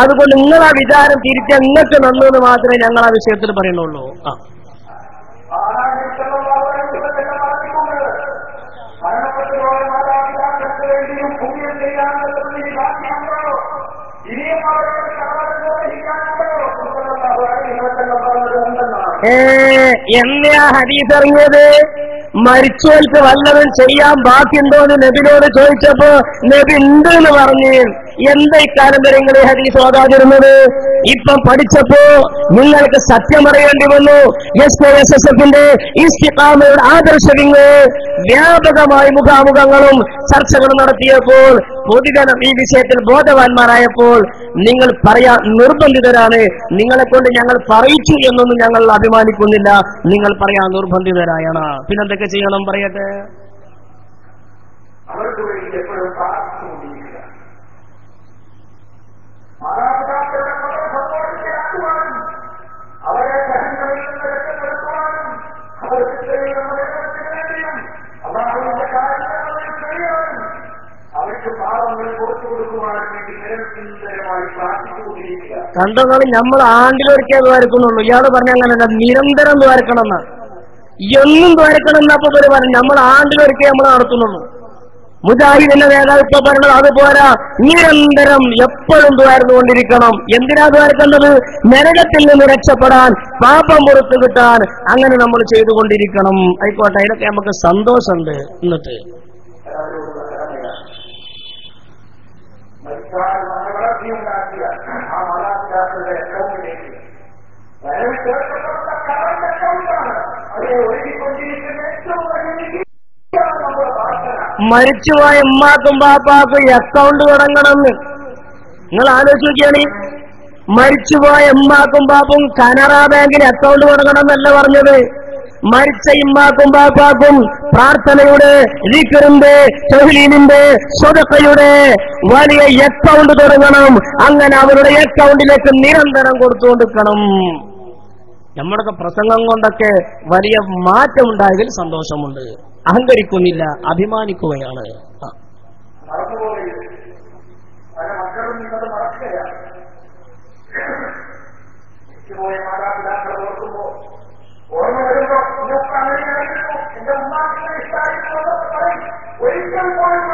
അതുകൊണ്ട് നിങ്ങളാ വിചാരം തിരിച്ചാൽ നിങ്ങൾക്ക് നന്നെന്ന് മാത്രമേ ഞങ്ങൾ ആ വിഷയത്തിൽ പറയുന്നുള്ളൂ. എന്നെയാ ഹദീസ് ഇറങ്ങിയത്? മരിച്ചവർക്ക് വല്ലതും ചെയ്യാൻ ബാക്കിയുണ്ടോന്ന് നബിനോട് ചോദിച്ചപ്പോ നബി ഉണ്ട് എന്ന് പറഞ്ഞ്. എന്താ ഇക്കാലം വരെ നിങ്ങൾ ഈ ഹദീസ് ഓതാതിരുന്നത്? ഇപ്പം പഠിച്ചപ്പോ നിങ്ങൾക്ക് സത്യം അറിയേണ്ടി വന്നു. SKSSFന്റെ ഇസ്തിഖാമയുടെ ആദർശവിങ് വ്യാപകമായി മുഖാമുഖങ്ങളും ചർച്ചകളും നടത്തിയപ്പോൾ പൊതുജനം ഈ വിഷയത്തിൽ ബോധവാന്മാരായപ്പോൾ നിങ്ങൾ പറയാൻ നിർബന്ധിതരാണ്. നിങ്ങളെ കൊണ്ട് ഞങ്ങൾ പറയിച്ചു എന്നൊന്നും ഞങ്ങൾ അഭിമാനിക്കുന്നില്ല, നിങ്ങൾ പറയാൻ നിർബന്ധിതരായാണ്. പിന്നെന്തൊക്കെ ചെയ്യണം പറയട്ടെ? അവർക്ക് വേണ്ടി എപ്പോഴും പ്രാർത്ഥിച്ചുകൊണ്ടിരിക്കുക, മാതാപിതാക്കളുടെ സന്തോഷത്തിലാക്കുവാനും അവരെ സഹനങ്ങളിൽ നിന്ന് രക്ഷപ്പെടുത്തുവാനും അവർക്ക് വേണ്ടിയും അള്ളാഹുവിന്റെ കാര്യങ്ങളിൽ കഴിയാനും അവർക്ക് പാപങ്ങൾ പുറത്തു കൊടുക്കുവാനും വേണ്ടി നിരന്തരമായി പ്രാർത്ഥിച്ചുകൊണ്ടിരിക്കുക. കണ്ടോളി, നമ്മൾ ആണ്ടിലൊരിക്കൽ ദ്വാരക്കുന്നുള്ളൂ. ഇയാൾ പറഞ്ഞ അങ്ങനെയല്ല, നിരന്തരം ദ്വാരക്കണം എന്നാണ്. എന്നും ദ്വാരക്കണം എന്നപ്പോ പറഞ്ഞു. നമ്മൾ ആണ്ടിലൊരിക്കൽ നമ്മൾ നടത്തുന്നുള്ളൂ. മുജാഹിദിന്റെ നേതാവ് ഇപ്പൊ പറഞ്ഞത് അതുപോരാ, നിരന്തരം എപ്പോഴും ദ്വാരന്നുകൊണ്ടിരിക്കണം. എന്തിനാ ദ്വാരക്കേണ്ടത്? നരകത്തിൽ നിന്ന് രക്ഷപ്പെടാൻ, പാപം പുറത്തു കിട്ടാൻ. അങ്ങനെ നമ്മൾ ചെയ്തുകൊണ്ടിരിക്കണം. ആയിക്കോട്ടെ, ഇതൊക്കെ നമുക്ക് സന്തോഷമുണ്ട്. എന്നിട്ട് വളർത്തിയുണ്ടാക്കിയ ആ മാതാപിതാക്കളുടെ അക്കൗണ്ടിലേക്ക് അവരെ ഒരുക്കിക്കൊണ്ടിരിക്കുന്ന ഏറ്റവും വലിയ മരിച്ചുപോയ ഉമ്മാക്കും ബാപ്പാക്കും അക്കൗണ്ട് തുടങ്ങണമെന്ന് നിങ്ങൾ ആലോചിച്ച് നോക്കിയാണ്. മരിച്ചുപോയ ഉമ്മാക്കും ബാപ്പും കനറ ബാങ്കിന് അക്കൗണ്ട് തുടങ്ങണം എന്നല്ല പറഞ്ഞത്. മരിച്ച ഇമ്മാക്കും ബാപ്പാക്കും പ്രാർത്ഥനയുടെ, ദിക്റിന്റെ, തഹ്ലീലിന്റെ, സ്വതക്കയുടെ വലിയ അക്കൗണ്ട് തുടങ്ങണം. അങ്ങനെ അവരുടെ അക്കൗണ്ടിലേക്ക് നിരന്തരം കൊടുത്തുകൊണ്ടിരിക്കണം. നമ്മുടെയൊക്കെ പ്രസംഗം കൊണ്ടൊക്കെ വലിയ മാറ്റം ഉണ്ടായതിൽ സന്തോഷമുണ്ട്. അഹങ്കരിക്കുന്നില്ല, അഭിമാനിക്കുകയാണ്. മാതാപിതാക്കളെ ഓർക്കുമ്പോ ഒരിക്കൽ പോലും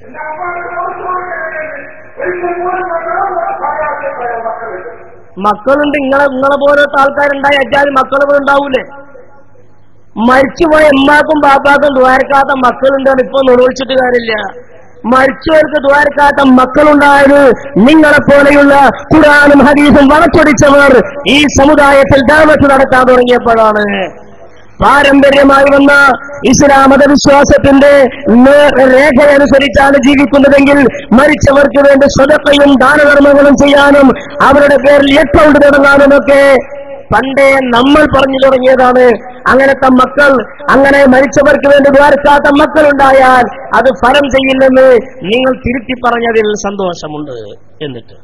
എന്റെ അമ്മയുടെ ഒരിക്കൽ പോലും മക്കളുണ്ട്. നിങ്ങളെ പോലത്തെ ആൾക്കാരുണ്ടായി അജാതി മക്കളും ഉണ്ടാവൂലേ? മരിച്ചുപോയ ഉമ്മാക്കും ബാപ്പാക്കും ദ്വാരക്കാത്ത മക്കളുണ്ടാണ്. ഇപ്പൊ നിർവഹിച്ചിട്ട് കാര്യമില്ല. മരിച്ചവർക്ക് ദ്വാരക്കാത്ത മക്കളുണ്ടായത് നിങ്ങളെപ്പോലെയുള്ള ഖുർആനും ഹദീസും വളച്ചൊടിച്ചവർ ഈ സമുദായത്തിൽ ദഅവത്ത് നടത്താൻ തുടങ്ങിയപ്പോഴാണ്. പാരമ്പര്യമായി വന്ന ഇസ്ലാം മതവിശ്വാസത്തിന്റെ രേഖയനുസരിച്ചാണ് ജീവിക്കുന്നതെങ്കിൽ മരിച്ചവർക്ക് വേണ്ടി സ്വതക്കയും ദാനധർമ്മങ്ങളും ചെയ്യാനും അവരുടെ പേരിൽ അക്കൗണ്ട് തുടങ്ങാനുമൊക്കെ പണ്ടേ നമ്മൾ പറഞ്ഞു തുടങ്ങിയതാണ്. അങ്ങനത്തെ മക്കൾ, അങ്ങനെ മരിച്ചവർക്ക് വേണ്ടി ദ്വാരക്കാത്ത മക്കളുണ്ടായാൽ അത് ഫലം ചെയ്യില്ലെന്ന് നിങ്ങൾ തിരുത്തി പറഞ്ഞതിൽ സന്തോഷമുണ്ട്. എന്നിട്ട്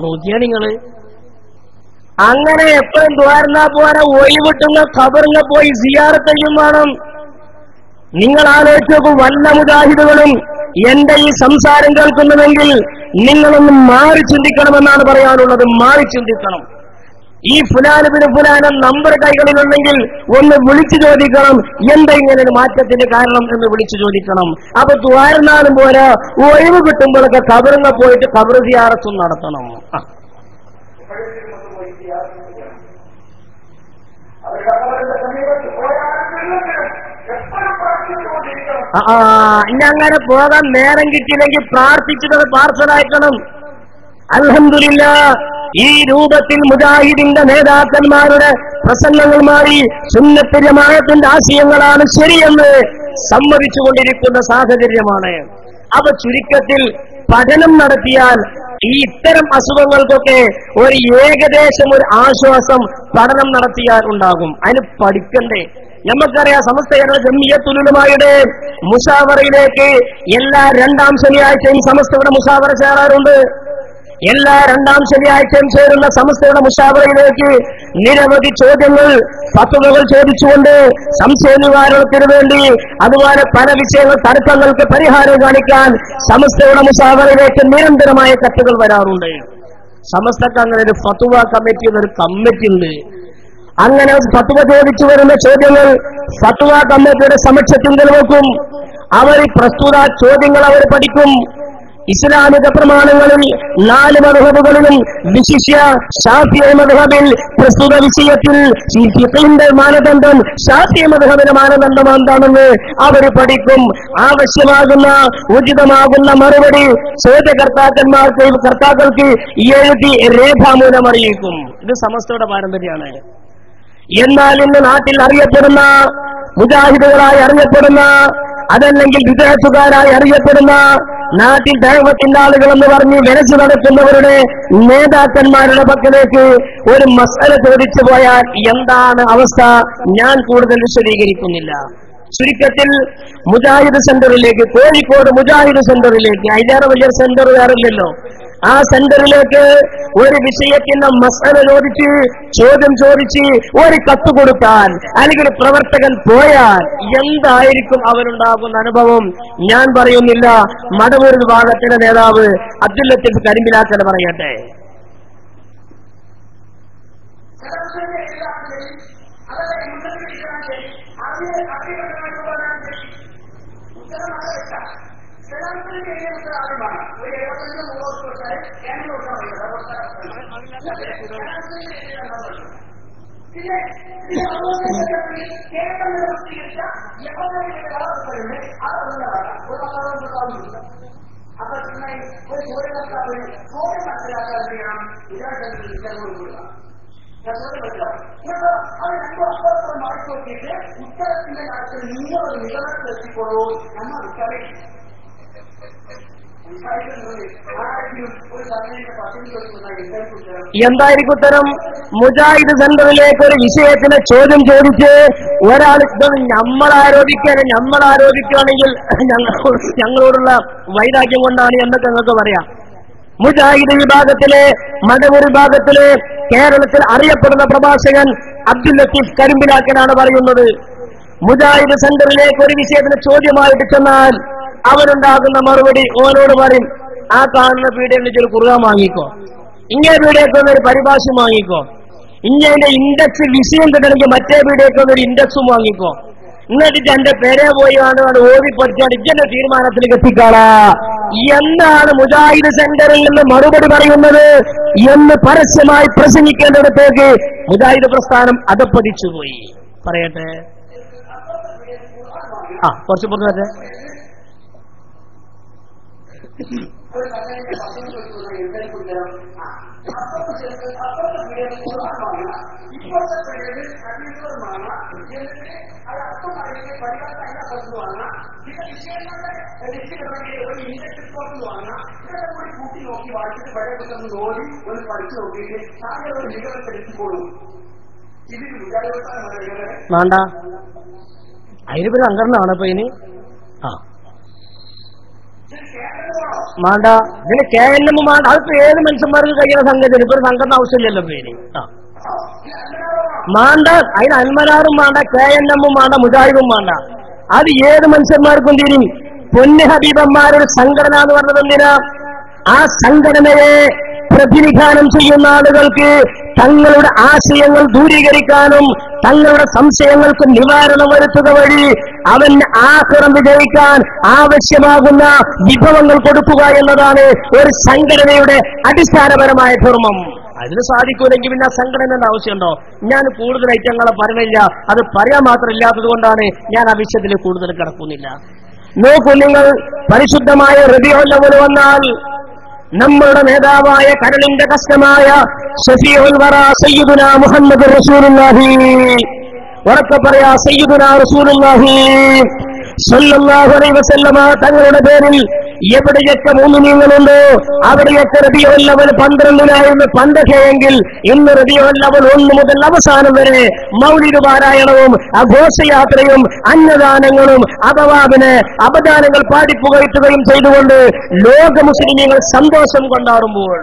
നോക്കിയാ നിങ്ങള് അങ്ങനെ എപ്പോഴും ദ്വാരന്നാ പോരാ, ഒഴിവിട്ടുന്ന ഖബറിനെ പോയി സിയാറത്ത് ചെയ്യും വേണം. നിങ്ങൾ ആലോചിച്ച് നോക്കും, വല്ല മുജാഹിദുകളും എന്റെ ഈ സംസാരം കേൾക്കുന്നുവെങ്കിൽ നിങ്ങളൊന്ന് മാറി ചിന്തിക്കണമെന്നാണ് പറയാനുള്ളത്. മാറി ചിന്തിക്കണം. ഈ ഫുലാനുബിന് ഫുലാന നമ്പർ കൈകളിലുണ്ടെങ്കിൽ ഒന്ന് വിളിച്ചു ചോദിക്കണം, എന്താ ഇങ്ങനെ ഒരു മാറ്റത്തിന്റെ കാരണം എന്ന് വിളിച്ചു ചോദിക്കണം. അപ്പൊ ദ്വാരനാളും പോരാ, ഒഴിവ് കിട്ടുമ്പോഴൊക്കെ ഖബറിനെ പോയിട്ട് ഖബർ സിയാറത്തും നടത്തണം. ഇന്നങ്ങനെ പോകാൻ നേരം കിട്ടിയില്ലെങ്കിൽ പ്രാർത്ഥിച്ചത് പാർസലാക്കണം. അൽഹംദുലില്ലാഹ് ഈ രൂപത്തിൽ മുജാഹിദിന്റെ നേതാക്കന്മാരുടെ പ്രസംഗങ്ങൾ മാറി സുന്നത്ത് ജമാഅത്തിന്റെ ആശയങ്ങളാണ് ശരിയെന്ന് സമ്മതിച്ചുകൊണ്ടിരിക്കുന്ന സാഹചര്യമാണ്. അവ ചുരുക്കത്തിൽ പഠനം നടത്തിയാൽ ഈ ഇത്തരം അസുഖങ്ങൾക്കൊക്കെ ഒരു ഏകദേശം ഒരു ആശ്വാസം പഠനം നടത്തിയാൽ ഉണ്ടാകും. അതിന് പഠിക്കണ്ടേ? നമുക്കറിയാം, സമസ്ത ജംഇയ്യത്തുൽ ഉലമായുടെ മുശാവറയിലേക്ക് എല്ലാ രണ്ടാം ശനിയാഴ്ചയും സമസ്തയുടെ മുശാവറ ചേരാറുണ്ട്. എല്ലാ രണ്ടാം ശനിയാഴ്ചയും ചേരുന്ന സമസ്തയുടെ മുശാവറയിലേക്ക് നിരവധി ചോദ്യങ്ങൾ, ഫത്വകൾ ചോദിച്ചുകൊണ്ട് സംശയ നിവാരണത്തിന് വേണ്ടി, അതുപോലെ പല വിഷയങ്ങൾ തർക്കങ്ങൾക്ക് പരിഹാരം കാണിക്കാൻ സമസ്തയുടെ മുശാവറയിലേക്ക് നിരന്തരമായ കത്തുകൾ വരാറുണ്ട്. സമസ്തക്ക് അങ്ങനെ ഒരു ഫത്വ കമ്മിറ്റി എന്നൊരു കമ്മിറ്റി ഉണ്ട്. അങ്ങനെ ഫത്വ ചോദിച്ചു വരുന്ന ചോദ്യങ്ങൾ ഫത്വ കമ്മിറ്റിയുടെ സമക്ഷത്തിൽ വെക്കും. അവർ പ്രസ്തുത ചോദ്യങ്ങൾ അവർ പഠിക്കും. ഇസ്ലാമിക പ്രമാണങ്ങളിൽ 4 മദ്ഹബുകളിലും വിശിഷ്യ ശാഫിഈ മദ്ഹബിൽ പ്രസ്തുത വിഷയത്തിൽ ഫിഖ്ഹിന്റെ മാനദണ്ഡം ശാഫിഈ മദ്ഹബിന്റെ മാനദണ്ഡം എന്താണെന്ന് അവർ പഠിക്കും. ആവശ്യമാകുന്ന ഉചിതമാകുന്ന മറുപടി ചോദ്യകർത്താക്കൾക്ക് എഴുതി രേഖാമൂലം അറിയിക്കും. ഇത് സമസ്തയുടെ പാരമ്പര്യമാണ്. എന്നാൽ ഇന്ന് നാട്ടിൽ അറിയപ്പെടുന്ന മുജാഹിദുകളായി അറിയപ്പെടുന്ന, അതല്ലെങ്കിൽ വിദേഹത്തുകാരായി അറിയപ്പെടുന്ന, നാട്ടിൽ ദൈവത്തിന്റെ ആളുകൾ എന്ന് പറഞ്ഞ് വെനച്ചു നടക്കുന്നവരുടെ നേതാക്കന്മാരുടെ പക്കലേക്ക് ഒരു മസല ചോദിച്ചു പോയാൽ എന്താണ് അവസ്ഥ? ഞാൻ കൂടുതൽ വിശദീകരിക്കുന്നില്ല. ചുരുക്കത്തിൽ മുജാഹിദ് സെന്ററിലേക്ക്, കോഴിക്കോട് മുജാഹിദ് സെന്ററിലേക്ക്, അതിലേറെ വലിയ സെന്റർ വേറില്ലല്ലോ, ആ സെന്ററിലേക്ക് ഒരു വിഷയത്തിന്റെ മസല ചോദ്യം ചോദിച്ച് ഒരു കത്ത് കൊടുത്താൽ, അല്ലെങ്കിൽ പ്രവർത്തകൻ പോയാൽ എന്തായിരിക്കും അവനുണ്ടാകുന്ന അനുഭവം? ഞാൻ പറയുന്നില്ല. മടവൂർ വിഭാഗത്തിന്റെ നേതാവ് അബ്ദുൽ ലത്തീഫ് കരിമ്പിലാക്കൽ പറയട്ടെ. എന്തായിരിക്കും ഉത്തരം? മുജാഹിദ് സെന്ററിലേക്ക് ഒരു വിഷയത്തിന് ചോദ്യം ചോദിച്ച് ഒരാൾ നമ്മൾ ആരോപിക്കുകയാണെങ്കിൽ ഞങ്ങളോടുള്ള വൈരാഗ്യം കൊണ്ടാണ് എന്നൊക്കെ നിങ്ങൾക്ക് പറയാം. മുജാഹിദ് വിഭാഗത്തിലെ, മടവൂർ വിഭാഗത്തിലെ കേരളത്തിൽ അറിയപ്പെടുന്ന പ്രഭാഷകൻ അബ്ദുൽ ലത്തീഫ് കരിമ്പിലാക്കനാണ് പറയുന്നത്. മുജാഹിദ് സെന്ററിലേക്ക് ഒരു വിഷയത്തിന് ചോദ്യമായിട്ട് ചെന്നാൽ അവനുണ്ടാകുന്ന മറുപടി ഓനോട് പറയും, ആ കാണുന്ന പീഡിയയിൽ ഒരു ഖുർആൻ വാങ്ങിക്കോ, ഇങ്ങനെ പീഡിയൊക്കെ ഒരു പരിഭാഷ വാങ്ങിക്കോ, ഇങ്ങനെ ഇൻഡെക്സ് വിഷയം കിട്ടണമെങ്കിൽ മറ്റേ പീഡിയൊക്കെ ഒരു ഇൻഡെക്സും വാങ്ങിക്കോ, എന്നിട്ട് എന്റെ പേരെ പോയി ആണ് ഓടി പഠിച്ചാണ് ഇജന്റെ തീരുമാനത്തിലേക്ക് എത്തിക്കാളാ എന്നാണ് മുജാഹിദ് സെന്ററിൽ നിന്ന് മറുപടി പറയുന്നത് എന്ന് പരസ്യമായി പ്രസംഗിക്കേണ്ടിടത്തേക്ക് മുജാഹിദ് പ്രസ്ഥാനം അധപ്പതിച്ചുപോയി. പറയട്ടെ, കുറച്ച് പുറത്ത് വേണ്ട അതിനിപ്പോ സംഘടനയാണ് ഇപ്പൊ ഇനി വേണ്ട ഇതിന് KNM വേണ്ട. അതിപ്പോ ഏത് മനുഷ്യന്മാർക്ക് കഴിയുന്ന സംഘടന, ഇപ്പൊ ഒരു സംഘടന ആവശ്യമില്ലല്ലോ പേര് വേണ്ട. അതിന് അൽമനാറും വേണ്ട, KNM വേണ്ട, മുജാഹിദും വേണ്ട. അത് ഏത് മനുഷ്യന്മാർക്കും തീരും. പൊന്ന് ഹബീബന്മാരുടെ സംഘടന എന്ന് പറഞ്ഞത് എന്തിനാ? ആ സംഘടനയെ പ്രതിനിധാനം ചെയ്യുന്ന ആളുകൾക്ക് തങ്ങളുടെ ആശയങ്ങൾ ദൂരീകരിക്കാനും തങ്ങളുടെ സംശയങ്ങൾക്ക് നിവാരണം വരുത്തുക വഴി അവന് ആഖിറം വിജയിക്കാൻ ആവശ്യമാകുന്ന വിഭവങ്ങൾ കൊടുക്കുക എന്നതാണ് ഒരു സംഘടനയുടെ അടിസ്ഥാനപരമായ ധർമ്മം. അതിന് സാധിക്കൂലെങ്കിൽ പിന്നെ സംഘടനയുടെ ആവശ്യമുണ്ടോ? ഞാൻ കൂടുതൽ ഐറ്റങ്ങളെ പറഞ്ഞില്ല, അത് പറയാൻ മാത്രം ഇല്ലാത്തത് കൊണ്ടാണ് ഞാൻ ആ വിഷയത്തിൽ കൂടുതൽ കിടക്കുന്നില്ല. നോക്കൂ നിങ്ങൾ, പരിശുദ്ധമായ റബീഉൽ അവ്വൽ വന്നാൽ നമ്മളുടെ നേതാവായ കരളിന്റെ കഷ്ടമായ ശഫീഉൽ വറ സയ്യിദുനാ മുഹമ്മദ് റസൂലുള്ളാഹി, ഉറക്കെ പറയാ സയ്യിദുനാ റസൂലുള്ളാഹി സ്വല്ലല്ലാഹു അലൈഹി വസല്ലമ തങ്ങളുടെ പേരിൽ എവിടെയൊക്കെ മുഅ്മിനീങ്ങളുണ്ടോ അവിടെയൊക്കെ റബീഉൽ അവ്വൽ 12-നായിരുന്നു പണ്ടൊക്കെയെങ്കിൽ ഇന്ന് റബീഉൽ അവ്വൽ 1 മുതൽ അവസാനം വരെ മൗലിദ് പാരായണവും ഘോഷയാത്രയും അന്നദാനങ്ങളും അപദാനങ്ങൾ പാടിപ്പുകയറ്റുകയും ചെയ്തുകൊണ്ട് ലോക മുസ്ലിമീങ്ങൾ സന്തോഷം കൊണ്ടാടുമ്പോൾ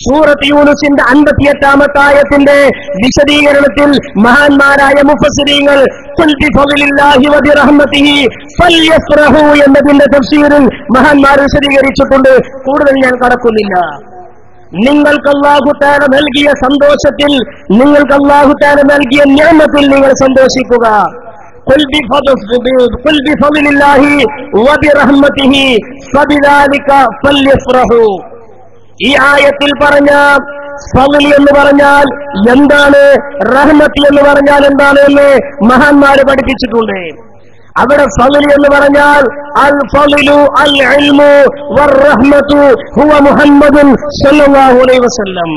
സൂറത്ത് യൂനുസിന്റെ 58-ാമത്തെ ആയത്തിന്റെ വിശദീകരണത്തിൽ മഹാന്മാരായ മുഫസ്സിരീങ്ങൾ ഖുൽ ബിഫളില്ലാഹി വബിറഹ്മതിഹി ഫൽയഫ്റഹു എന്നതിന്റെ തഫ്സീറിൽ മഹാന്മാർ വിശദീകരിച്ചിട്ടുണ്ട്. കൂടുതൽ ഞാൻ കടക്കുന്നില്ല. നിങ്ങൾക്ക് അല്ലാഹു തആല നൽകിയ സന്തോഷത്തിൽ, നിങ്ങൾക്ക് അല്ലാഹു തആല നൽകിയ നിഅമത്തിൽ നിങ്ങൾ സന്തോഷിക്കുക. ഖുൽ ബിഫളില്ലാഹി വബിറഹ്മതിഹി ഫബിദാലിക ഫൽയഫ്റഹു. ഈ ആയത്തിൽ പറഞ്ഞ ഫള് എന്ന് പറഞ്ഞാൽ എന്താണ്, റഹ്മത്ത് എന്ന് പറഞ്ഞാൽ എന്താണ് എന്ന് മഹാന്മാര് പഠിപ്പിച്ചിട്ടുണ്ട്. അവിടെ ഫള് എന്ന് പറഞ്ഞാൽ അൽ ഫളു അൽ ഇൽമു വർ-റഹ്മതു ഹുവ മുഹമ്മദുൻ സ്വല്ലല്ലാഹു അലൈഹി വസല്ലം.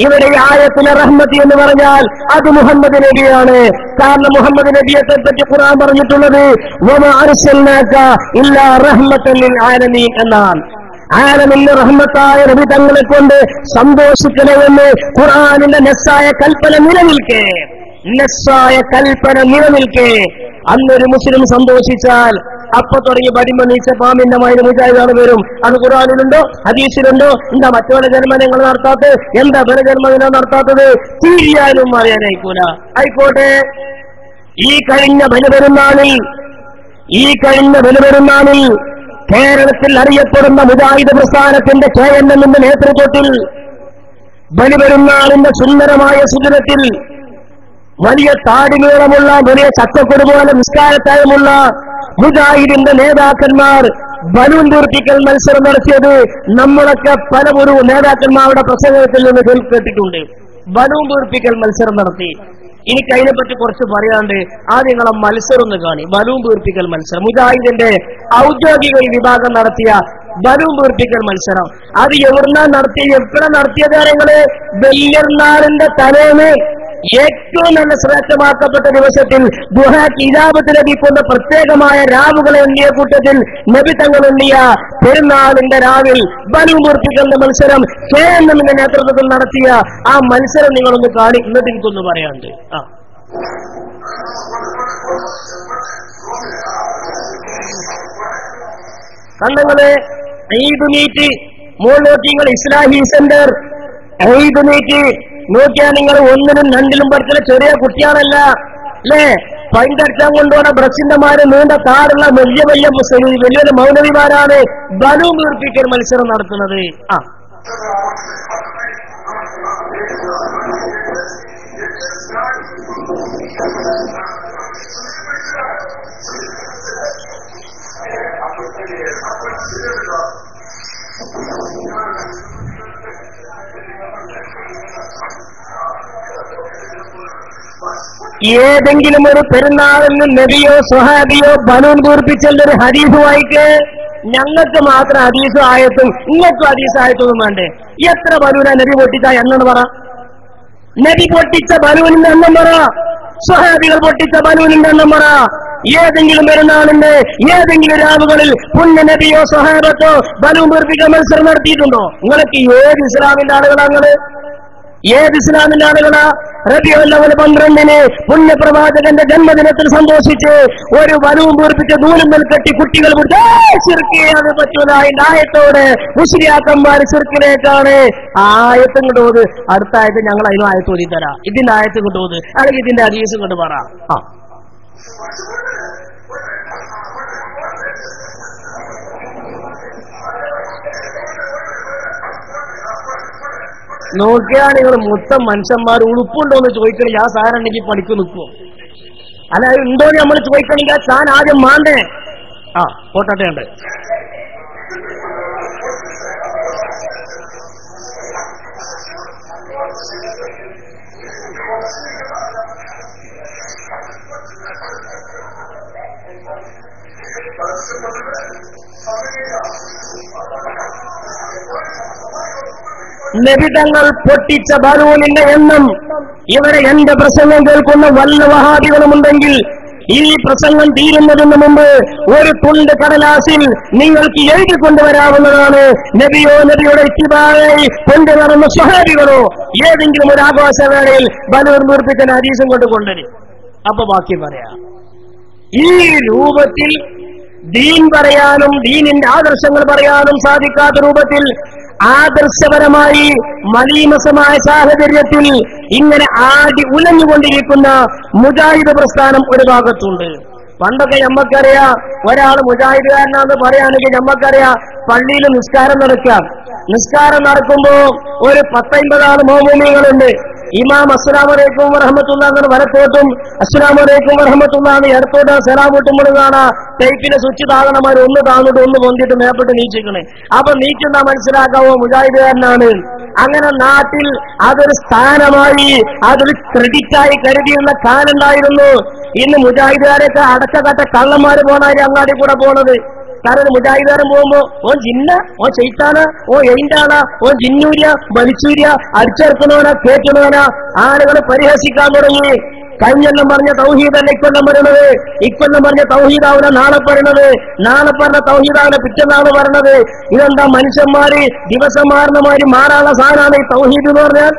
ഇവിടെ ഈ ആയത്തിലെ റഹ്മത്ത് എന്ന് പറഞ്ഞാൽ അത് മുഹമ്മദ് നബിയാണ്. കാരണം മുഹമ്മദ് നബിയെ പറ്റി ഖുർആൻ പറഞ്ഞിട്ടുള്ളത് വമാ അർസൽനാക ഇല്ലാ റഹ്മത്തൻ ലിൽ ആലമീൻ എന്നാണ്. ആലമിന്റെ റഹ്മത്തായ നബി തങ്ങളെ കൊണ്ട് സന്തോഷിക്കണമെന്ന് ഖുർആനിന്റെ നസ്സായ കൽപ്പന നിലനിൽക്കെ അന്നൊരു മുസ്ലിം സന്തോഷിച്ചാൽ അപ്പൊ തുടങ്ങി ബടിമണീച്ച പാമിന്റെ മൈന് മുജാഹിദാണ് വരും. അത് ഖുർആനിലുണ്ടോ ഹദീസിലുണ്ടോ? എന്താ മറ്റവരുടെ ജന്മദിനങ്ങൾ നടത്താത്തത്? എന്താ ഇവരുടെ ജന്മദിനം നടത്താത്തത്? തീയാനും അറിയാനായിക്കൂല. ആയിക്കോട്ടെ, ഈ കഴിഞ്ഞ ബലിപെരുന്നാളിൽ കേരളത്തിൽ അറിയപ്പെടുന്ന മുജാഹിദ് പ്രസ്ഥാനത്തിന്റെ KNM നേതൃത്വത്തിൽ ബലിപെരുന്നാളിന്റെ സുന്ദരമായ സുദിനത്തിൽ വലിയ താടിനീളമുള്ള വലിയ ചക്കക്കൊടി പോലെ നിസ്കാരത്തായമുള്ള മുജാഹിദിന്റെ നേതാക്കന്മാർ ബലൂൺ പൂർത്തിക്കൽ മത്സരം നടത്തിയത് നമ്മളൊക്കെ പല ഒരു നേതാക്കന്മാരുടെ പ്രസംഗത്തിൽ നിന്ന് കേട്ടിട്ടുണ്ട്. ബലൂൺ പൂർത്തിക്കൽ മത്സരം നടത്തി. എനിക്ക് അതിനെപ്പറ്റി കുറച്ച് പറയാണ്ട് ആദ്യം നിങ്ങളെ മത്സരം ഒന്ന് കാണി. ബലൂൺ പൂർത്തിക്കൽ മത്സരം മുജാഹിദിന്റെ ഔദ്യോഗിക വിഭാഗം നടത്തിയ ബലൂൺ പൂർത്തിക്കൽ മത്സരം അത് എവിടെ നടത്തിയത് നിങ്ങള്? വെല്ലിരുന്നാളിന്റെ തലേന്ന് ഏറ്റവും നല്ല ശ്രേഷ്ഠമാക്കപ്പെട്ട ദിവസത്തിൽ ദുഹാക്ക് ഇജാബത്ത് ലഭിക്കുന്ന പ്രത്യേകമായ രാവുകളെ എണ്ണിയ കൂട്ടത്തിൽ നബി തങ്ങൾ എണ്ണിയ പെരുന്നാളിന്റെ രാവിൽ ബലൂൺ പൂർത്തിക്കലിന്റെ മത്സരം KNM നേതൃത്വത്തിൽ നടത്തിയ ആ മത്സരം നിങ്ങളൊന്ന് കാണി. എന്നിട്ട് എനിക്കൊന്ന് പറയാണ്ട്. കണ്ണങ്ങളെ ഈദ് മീറ്റ് മോളോട്ടിങ്ങൾ ഇസ്ലാഹി സെന്റർ ഈദ് മീറ്റ് നോക്കിയാൽ നിങ്ങൾ 1-ലും 2-ലും പഠിക്കുന്ന ചെറിയ കുട്ടിയാണല്ല അല്ലേ? പൈൻ്റടിച്ചാൻ കൊണ്ടുപോണ ബ്രഷിന്റെമാര് നീണ്ട കാടുള്ള വലിയ വലിയ വലിയ മൗലവിമാരാണ് ബലൂൺ വീർപ്പിക്കൽ മത്സരം നടത്തുന്നത്. ഏതെങ്കിലും ഒരു പെരുന്നാളിന് നബിയോ സ്വഹാബിയോ ബലൂൺ കൂർപ്പിച്ചൊരു ഹദീസ് വായിക്ക്. ഞങ്ങൾക്ക് മാത്രം ഹദീസ് ആയത്തും ഇങ്ങൾക്കും ഹദീസ് ആയത്തൊന്നും വേണ്ടേ? എത്ര ബലൂനാ നബി പൊട്ടിച്ച എന്നു പറ. നബി പൊട്ടിച്ച ബലൂനിന്റെ എണ്ണം പറ, സ്വഹാബികൾ പൊട്ടിച്ച ബലൂനിന്റെ എണ്ണം പറ. ഏതെങ്കിലും പെരുന്നാളിന്റെ ഏതെങ്കിലും രാവുകളിൽ പുണ്യ നബിയോ സ്വഹാബത്തോ ബലൂൺ വീർപ്പിക്കാൻ മത്സരം നടത്തിയിട്ടുണ്ടോ? നിങ്ങൾക്ക് ഏത് ഇസ്ലാമിന്റെ ആളുകളാണ്? ഏത് ഇസ്ലാമിന്റെ ആളുകളാ? റബീഉൽ അവ്വൽ 12 പുണ്യപ്രവാചകന്റെ ജന്മദിനത്തിൽ സന്തോഷിച്ച് ഒരു ബലൂൺ വീർപ്പിച്ച് ദൂരം കെട്ടി കുട്ടികൾ അത് പറ്റൂല. അതിന്റെ ആയത്തോട് മുസ്ലിയാക്കന്മാർ ശിർക്കിലേക്കാണ്. ആയത്തും കിട്ടുന്നത് അടുത്ത ആയത്ത് ഞങ്ങൾ അതിനും ആയത്ത് ഓതി തരാം. ഇതിന്റെ ആയത്ത് കിട്ടുന്നത് അല്ലെങ്കിൽ ഇതിന്റെ ഹദീസ് കൊണ്ട് പറ. നോക്കിയാ നിങ്ങൾ മൊത്തം മനുഷ്യന്മാർ ഉളുപ്പുണ്ടോ എന്ന് ചോദിക്കണെങ്കിൽ ആ സാധനം ഉണ്ടെങ്കിൽ പഠിക്കു നിൽക്കുമോ? അല്ല ഉണ്ടോ നമ്മൾ ചോദിക്കണമെങ്കിൽ ആ സാധനം ആദ്യം മാണ്ടേ. പോട്ടെ ഉണ്ട്. നബി തങ്ങൾ പൊട്ടിച്ച ബലൂണിന്റെ എണ്ണം ഇവിടെ എന്റെ പ്രസംഗം കേൾക്കുന്ന വല്ല വഹാബികളുമുണ്ടെങ്കിൽ ഈ പ്രസംഗം തീരുന്നതിന് മുമ്പ് ഒരു തുണ്ട് കടലാസിൽ നിങ്ങൾക്ക് എഴുതിക്കൊണ്ടുവരാവുന്നതാണ്. നബിയോ നബിയുടെ ഇത്തിബായി കൊണ്ടു നടന്ന സ്വഹാബികളോ ഏതെങ്കിലും ഒരു ആഘോഷവേളയിൽ ബലൂൺ വീർപ്പിച്ച ഹദീസും കൊണ്ട് കൊണ്ടുവരും. അപ്പൊ ബാക്കി പറയാം. ഈ രൂപത്തിൽ ദീൻ പറയാനും ദീനിന്റെ ആദർശങ്ങൾ പറയാനും സാധിക്കാത്ത രൂപത്തിൽ ആദർശപരമായി മലീമസമായ സാഹചര്യത്തിൽ ഇങ്ങനെ ആടി ഉലഞ്ഞുകൊണ്ടിരിക്കുന്ന മുജാഹിദ് പ്രസ്ഥാനം ഒരു ഭാഗത്തുണ്ട്. പണ്ടൊക്കെ നമ്മക്കറിയാം ഒരാൾ മുജാഹിദുകാരനാന്ന് പറയുകയാണെങ്കിൽ നമ്മക്കറിയാം പള്ളിയിൽ നിസ്കാരം നടക്കാം. നിസ്കാരം നടക്കുമ്പോ ഒരു 10-50 ആൾ മോമൂമികളുണ്ട്. ഇമാം അസ്സലാമു അലൈക്കും വറഹ്മത്തുള്ളാഹി എന്ന് വലത്തോട്ടും അസ്സലാമു അലൈക്കും വറഹ്മത്തുള്ളാഹി എന്ന് ഇടത്തോട്ടും സലാം വിട്ടുമ്പോൾ കാണാ ടൈപ്പിന്റെ സ്വിച്ച് താകണമാര് ഒന്ന് താന്നിട്ട് ഒന്ന് പൊന്തിട്ട് മേപ്പെട്ട് നീച്ചിക്കണേ. അപ്പൊ നീക്കുന്ന മനസ്സിലാക്കാവോ മുജാഹിദുകാരനാണ്. അങ്ങനെ നാട്ടിൽ അതൊരു സ്ഥാനമായി അതൊരു ക്രെഡിറ്റായി കരുതിയുള്ള കാലുണ്ടായിരുന്നു. ഇന്ന് മുജാഹിദുകാരൊക്കെ അടക്കക്കട്ട കള്ളന്മാര് പോണാര് അങ്ങാടി കൂടെ പോണത്. കാരണം മുജാഹിദുകാരൻ പോകുമ്പോ ഓൻ ജിന്ന, ഓൻ ചെയ്ത്താന, ഓ എയിന്റാണ്, ഓൻ ജിന്നൂര്യ, വലിച്ചൂര്യ, അടിച്ചെടുക്കണവനാ, കേറ്റുന്നവനാ, ആളുകൾ പരിഹസിക്കാൻ തുടങ്ങി. കഴിഞ്ഞെല്ലാം പറഞ്ഞ തൗഹീദല്ല ഇക്കൊല്ലം വരുന്നത്, ഇക്കൊല്ലം പറഞ്ഞ തൗഹീദാവിനെ നാളെ പറയണത്, നാളെ പറഞ്ഞ തൗഹീദാവിനെ പിറ്റന്നാണ് പറഞ്ഞത്. ഇതെന്താ മനുഷ്യന്മാര് ദിവസം മാറുന്നമാര് മാറാനുള്ള സാധനമാണ് ഈ തൗഹീദ് എന്ന് പറഞ്ഞാൽ.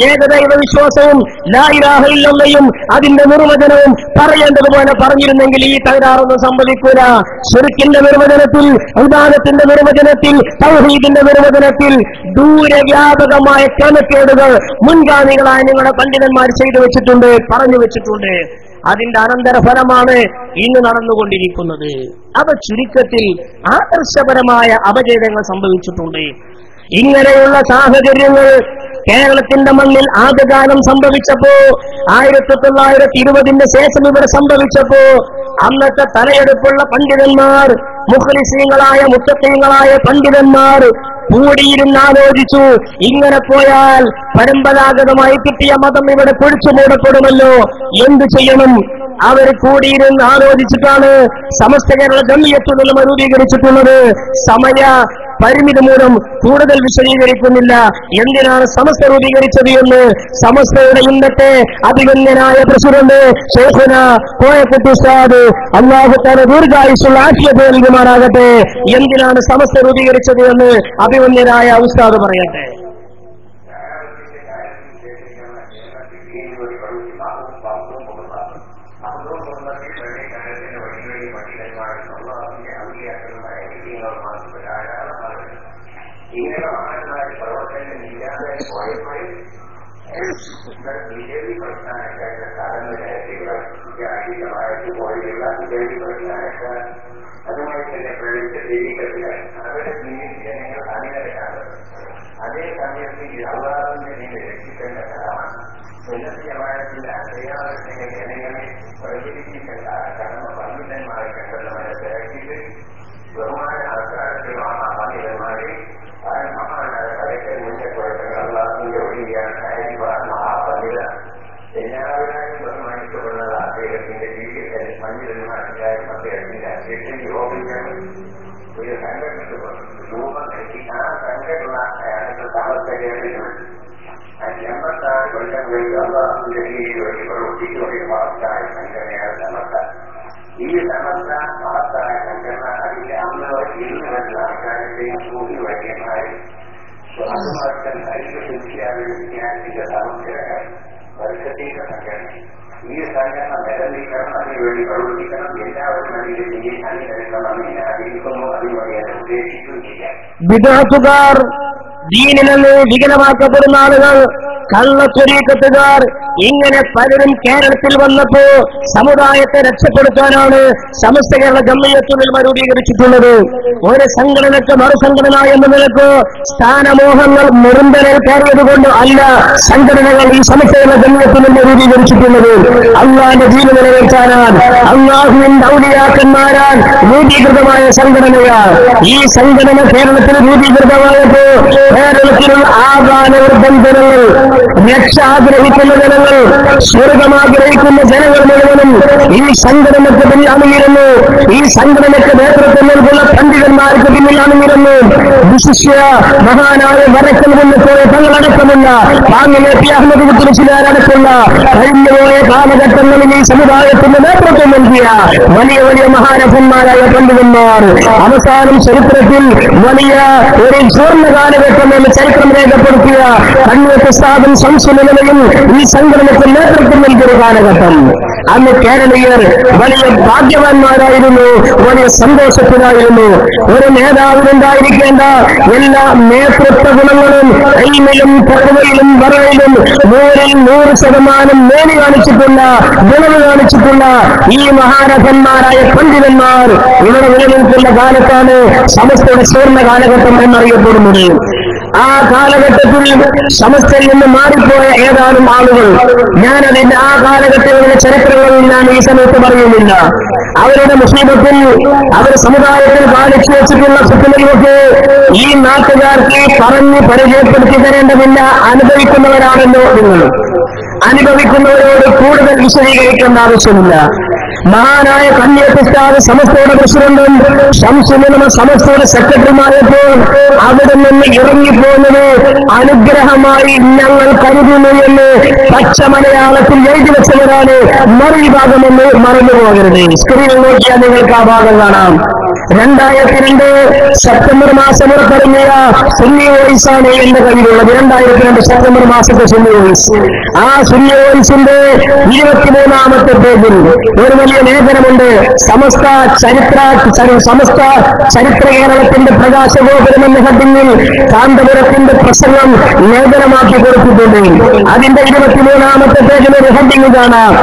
ഏകദൈവ വിശ്വാസവും ലാ ഇലാഹ ഇല്ലല്ലയും അതിന്റെ നിർവചനവും പറയേണ്ടതുപോലെ പറഞ്ഞിരുന്നെങ്കിൽ ഈ തകരാറൊന്നും സംഭവിക്കൂല. ശിർക്കിന്റെ നിർവചനത്തിൽ, ഇബാദത്തിന്റെ നിർവചനത്തിൽ, തൗഹീദിന്റെ നിർവചനത്തിൽ ദൂരവ്യാപകമായ ക്രമക്കേടുകൾ മുൻഗാമികളായ നിങ്ങളുടെ പണ്ഡിതന്മാർ ചെയ്തു വെച്ചിട്ടുണ്ട്, പറഞ്ഞു വെച്ചിട്ടുണ്ട്. അതിന്റെ അനന്തരഫലമാണ് ഇന്ന് നടന്നുകൊണ്ടിരിക്കുന്നത്. അവ ചുരുക്കത്തിൽ ആദർശപരമായ അപജയങ്ങൾ സംഭവിച്ചിട്ടുണ്ട്. ഇങ്ങനെയുള്ള സാഹചര്യങ്ങൾ കേരളത്തിന്റെ മണ്ണിൽ ആദ്യകാലം സംഭവിച്ചപ്പോ 1920 ശേഷം ഇവിടെ സംഭവിച്ചപ്പോ അന്നത്തെ തലയെടുപ്പുള്ള പണ്ഡിതന്മാർ, മുഖ്ലിസീങ്ങളായ മുത്തഖീങ്ങളായ പണ്ഡിതന്മാർ കൂടിയിരുന്ന് ആലോചിച്ചു, ഇങ്ങനെ പോയാൽ പരമ്പരാഗതമായി കിട്ടിയ മതം ഇവിടെ പിടിച്ചു മൂടപ്പെടുമല്ലോ, എന്തു ചെയ്യണം? അവർ കൂടിയിരുന്ന് ആലോചിച്ചിട്ടാണ് സമസ്ത കേരള ജംഇയ്യത്തുൽ ഉലമ രൂപീകരിച്ചിട്ടുള്ളത്. സമയ പരിമിതി മൂലം കൂടുതൽ വിശദീകരിക്കുന്നില്ല എന്തിനാണ് സമസ്ത രൂപീകരിച്ചത് എന്ന്. സമസ്തയുടെ ഇന്നത്തെ അഭിഗമ്യനായ പ്രസിഡന്റ് ശൈഖുന കോയക്കുട്ടി ഉസ്താദ് അല്ലാഹു തആല ദീർഘായുസ്സുള്ള ആഫിയത്ത് നൽകുമാറാകട്ടെ, എന്തിനാണ് സമസ്ത രൂപീകരിച്ചത് എന്ന് അഭിഗമ്യനായ ഉസ്താദ് പറയട്ടെ. ബിജെപി പ്രസ്ഥാനക്കാരുടെ കാലം ജാഹികമായിട്ട് പോലെയുള്ള വിജയികളായിട്ട് അതുമായി തന്നെ പ്രവേശിച്ച ദൈവികത്തിലാണ് അവരുടെ കീഴിൽ ജനങ്ങൾ അണിനിരക്കാറ്. അതേ സമയത്ത് ഈ അള്ളാഹുവിന്റെ കീഴിൽ രക്ഷിക്കേണ്ട കടമാണ്. സുന്നത്തിയമായിട്ടുള്ള അടയാളത്തിന്റെ ജനങ്ങളെ പ്രചരിപ്പിക്കേണ്ട കടമ പണ്ഡിതന്മാരെ കണ്ടവരെ തിരക്കിയിട്ട് ബഹുമാന ആൾക്കാരത്തിലാണ് പണ്ഡിതന്മാരെ മഹാനായ കലയ്ക്ക് മുന്നേറ്റപ്പെടുത്തുന്ന അള്ളാഹുവിന്റെ ഒഴിയാണ് മഹാപണ്ഡിത എല്ലാവരും ബഹുമാനിക്കപ്പെടുന്നത് അദ്ദേഹത്തിന്റെ ജീവിതത്തിൽ പണ്ഡിതന്മാരുണ്ടായും അദ്ദേഹത്തിന്റെ അധ്യക്ഷൻ യോഗങ്ങൾ ഒരു സംഘടനയ്ക്ക് രൂപം നൽകി ആ സംഘടന അയാൾക്ക് താമസകേണ്ടതുണ്ട്. 86 കൊല്ലങ്ങളിൽ അള്ളാഹുവിന്റെ കീഴിൽ വഴി പ്രവർത്തിച്ച ഒരു മഹത്തായ സംഘടനയാണ് സമസ്ത. ഈ സമസ്ത മഹത്തായ സംഘടന അതിന്റെ അന്നവർ ഇന്ന് വരുന്ന ആൾക്കാരുടെയും കൂടി വൈദ്യന്മാരെ സ്വാതന്ത്ര്യം ഐക്യ വിദ്യാർത്ഥിയുടെ സമഗ്രഹം പരിശീലന സംഘടന. ഈ സംഘടന നിലനിൽക്കണം, അതിനുവേണ്ടി പ്രവർത്തിക്കണം, എല്ലാവരും അതിന്റെ കീഴിൽ അണിനിരക്കണം എന്ന് ആഗ്രഹിക്കുന്നു. അതിനുവേണ്ടി അത് ഉദ്ദേശിക്കുകയും ചെയ്യാം. വിദഗ്ധർ, ദീനിൽ നിന്ന് വികലമാക്കപ്പെടുന്ന ആളുകൾ, കള്ളത്വരീക്കത്തുകാർ, ഇങ്ങനെ പലരും കേരളത്തിൽ വന്നപ്പോ സമുദായത്തെ രക്ഷപ്പെടുത്താനാണ് സമസ്ത കേരള ജംഇയ്യത്തുൽ രൂപീകരിച്ചിട്ടുള്ളത്. ഒരു സംഘടനയ്ക്ക് മറുസംഘടന എന്ന നിലക്ക് സ്ഥാനമോഹങ്ങൾ മുറുന്തലിൽ കയറിയത് കൊണ്ട് അല്ല സംഘടനകൾ ഈ സമസ്ത കേരള ജംഇയ്യത്തുൽ രൂപീകരിച്ചിട്ടുള്ളത്. അള്ളാന്റെ ദീൻ നിലനിർത്താനാണ്, അള്ളാഹുവിന്റെ ഔലിയാക്കന്മാരാൽ രൂപീകൃതമായ സംഘടനയാണ്. ഈ സംഘടന കേരളത്തിൽ രൂപീകൃതമായപ്പോ കേരളത്തിലുള്ള ആഗാനവൃദ്ധം ജനങ്ങൾ, രക്ഷ ആഗ്രഹിക്കുന്ന ജനങ്ങൾ, സ്വർഗമാഗ്രഹിക്കുന്ന ജനങ്ങൾ മുഴുവനും ഈ സംഘടനയ്ക്ക് പിന്നിൽ അണിനിരുന്നു. ഈ സംഘടനയ്ക്ക് നേതൃത്വം നൽകുന്ന പണ്ഡിതന്മാർക്ക് പിന്നിൽ അണിനിരുന്നു. വിശിഷ്യ മഹാനായ വരക്കൽ നിന്ന് പോയ തങ്ങളടക്കമുള്ള പാങ്ങിലെ പി അഹമ്മദ് കുത്തുബിശിലാരടക്കമുള്ള കഴിഞ്ഞുപോയ കാലഘട്ടങ്ങളിൽ ഈ സമുദായത്തിന് നേതൃത്വം നൽകിയ വലിയ വലിയ മഹാരഥന്മാരായ പണ്ഡിതന്മാർ അവസാനം ചരിത്രത്തിൽ വലിയ ഒരു സുവർണ്ണ കാലഘട്ടം എന്ന് ചരിത്രം രേഖപ്പെടുത്തിയ കണ്ണൂർ ഉസ്താദും ശംസുലയും ഈ സംഘടനയ്ക്ക് നേതൃത്വം നൽകിയ കാലഘട്ടം. അന്ന് കേരളീയർ വലിയ ഭാഗ്യവാന്മാരായിരുന്നു, വലിയ സന്തോഷത്തിലായിരുന്നു. ഒരു നേതാവിനുണ്ടായിരിക്കേണ്ട എല്ലാ നേതൃത്വ ഗുണങ്ങളും ഇൽമിലും തഖ്വയിലും വറയിലും 100% മേനി കാണിച്ചിട്ടുള്ള, ഗുണവ് കാണിച്ചിട്ടുള്ള ഈ മഹാരഥന്മാരായ പണ്ഡിതന്മാർ ഇവിടെ നിലനിൽക്കുന്ന കാലത്താണ് സമസ്തയുടെ സുവർണ്ണ കാലഘട്ടം എന്നറിയപ്പെടുന്നത്. ആ കാലഘട്ടത്തിൽ സമസ്തയിൽ നിന്ന് മാറിപ്പോയ ഏതാനും ആളുകൾ, ഞാനതിന്റെ ആ കാലഘട്ടങ്ങളിലെ ചരിത്രങ്ങളിൽ ഞാൻ ഈ സമയത്ത് പറയുന്നില്ല. അവരുടെ മുസീബത്തിൽ അവർ സമുദായത്തിൽ കാണിച്ചു വെച്ചിട്ടുള്ള ഫിത്നയൊക്കെ ഈ നാട്ടുകാർക്ക് പറഞ്ഞ് പരിചയപ്പെടുത്തി തരേണ്ടതില്ല. അനുഭവിക്കുന്നവരാണല്ലോ നിങ്ങൾ. അനുഭവിക്കുന്നവരോട് കൂടുതൽ വിശദീകരിക്കേണ്ട ആവശ്യമില്ല. മഹാനായ കണ്ണിയത്ത് ഉസ്താദ് സമസ്തയുടെ പ്രസിഡന്റും ശംസുലമ സമസ്തയുടെ സെക്രട്ടറിമാരപ്പോൾ അവിടെ നിന്ന് ഇറങ്ങിപ്പോകുന്നത് അനുഗ്രഹമായി ഞങ്ങൾ കരുതുന്നു എന്ന് പച്ച മലയാളത്തിൽ എഴുതി വെച്ചവരാണ്. മറുവിഭാഗമെന്ന് മറന്നുപോകരുത്. സ്ക്രീനിൽ നോക്കിയാൽ നിങ്ങൾക്ക് ആ ഭാഗം കാണാം. 2002 സെപ്റ്റംബർ മാസം പുറത്തിറങ്ങിയ സുന്നി വോയിസാണ് എന്റെ കയ്യിലുള്ളത്. 2002 സെപ്റ്റംബർ മാസത്തെ സുന്നി വോയിസ്. ആ സുന്നി വോയിസിന്റെ 23ാമത്തെ പേജിൽ ഒരു വലിയ ലേഖനമുണ്ട്. സമസ്ത ചരിത്ര കേരളത്തിന്റെ പ്രകാശഗോപുരം എന്ന ഹെഡിങ്ങിൽ കാന്തപുരത്തിന്റെ പ്രസംഗം ലേഖനമാക്കി കൊടുത്തിട്ടുണ്ട്. അതിന്റെ 23ാമത്തെ പേജിൽ ഒരു ഹെഡിങ് കാണാം.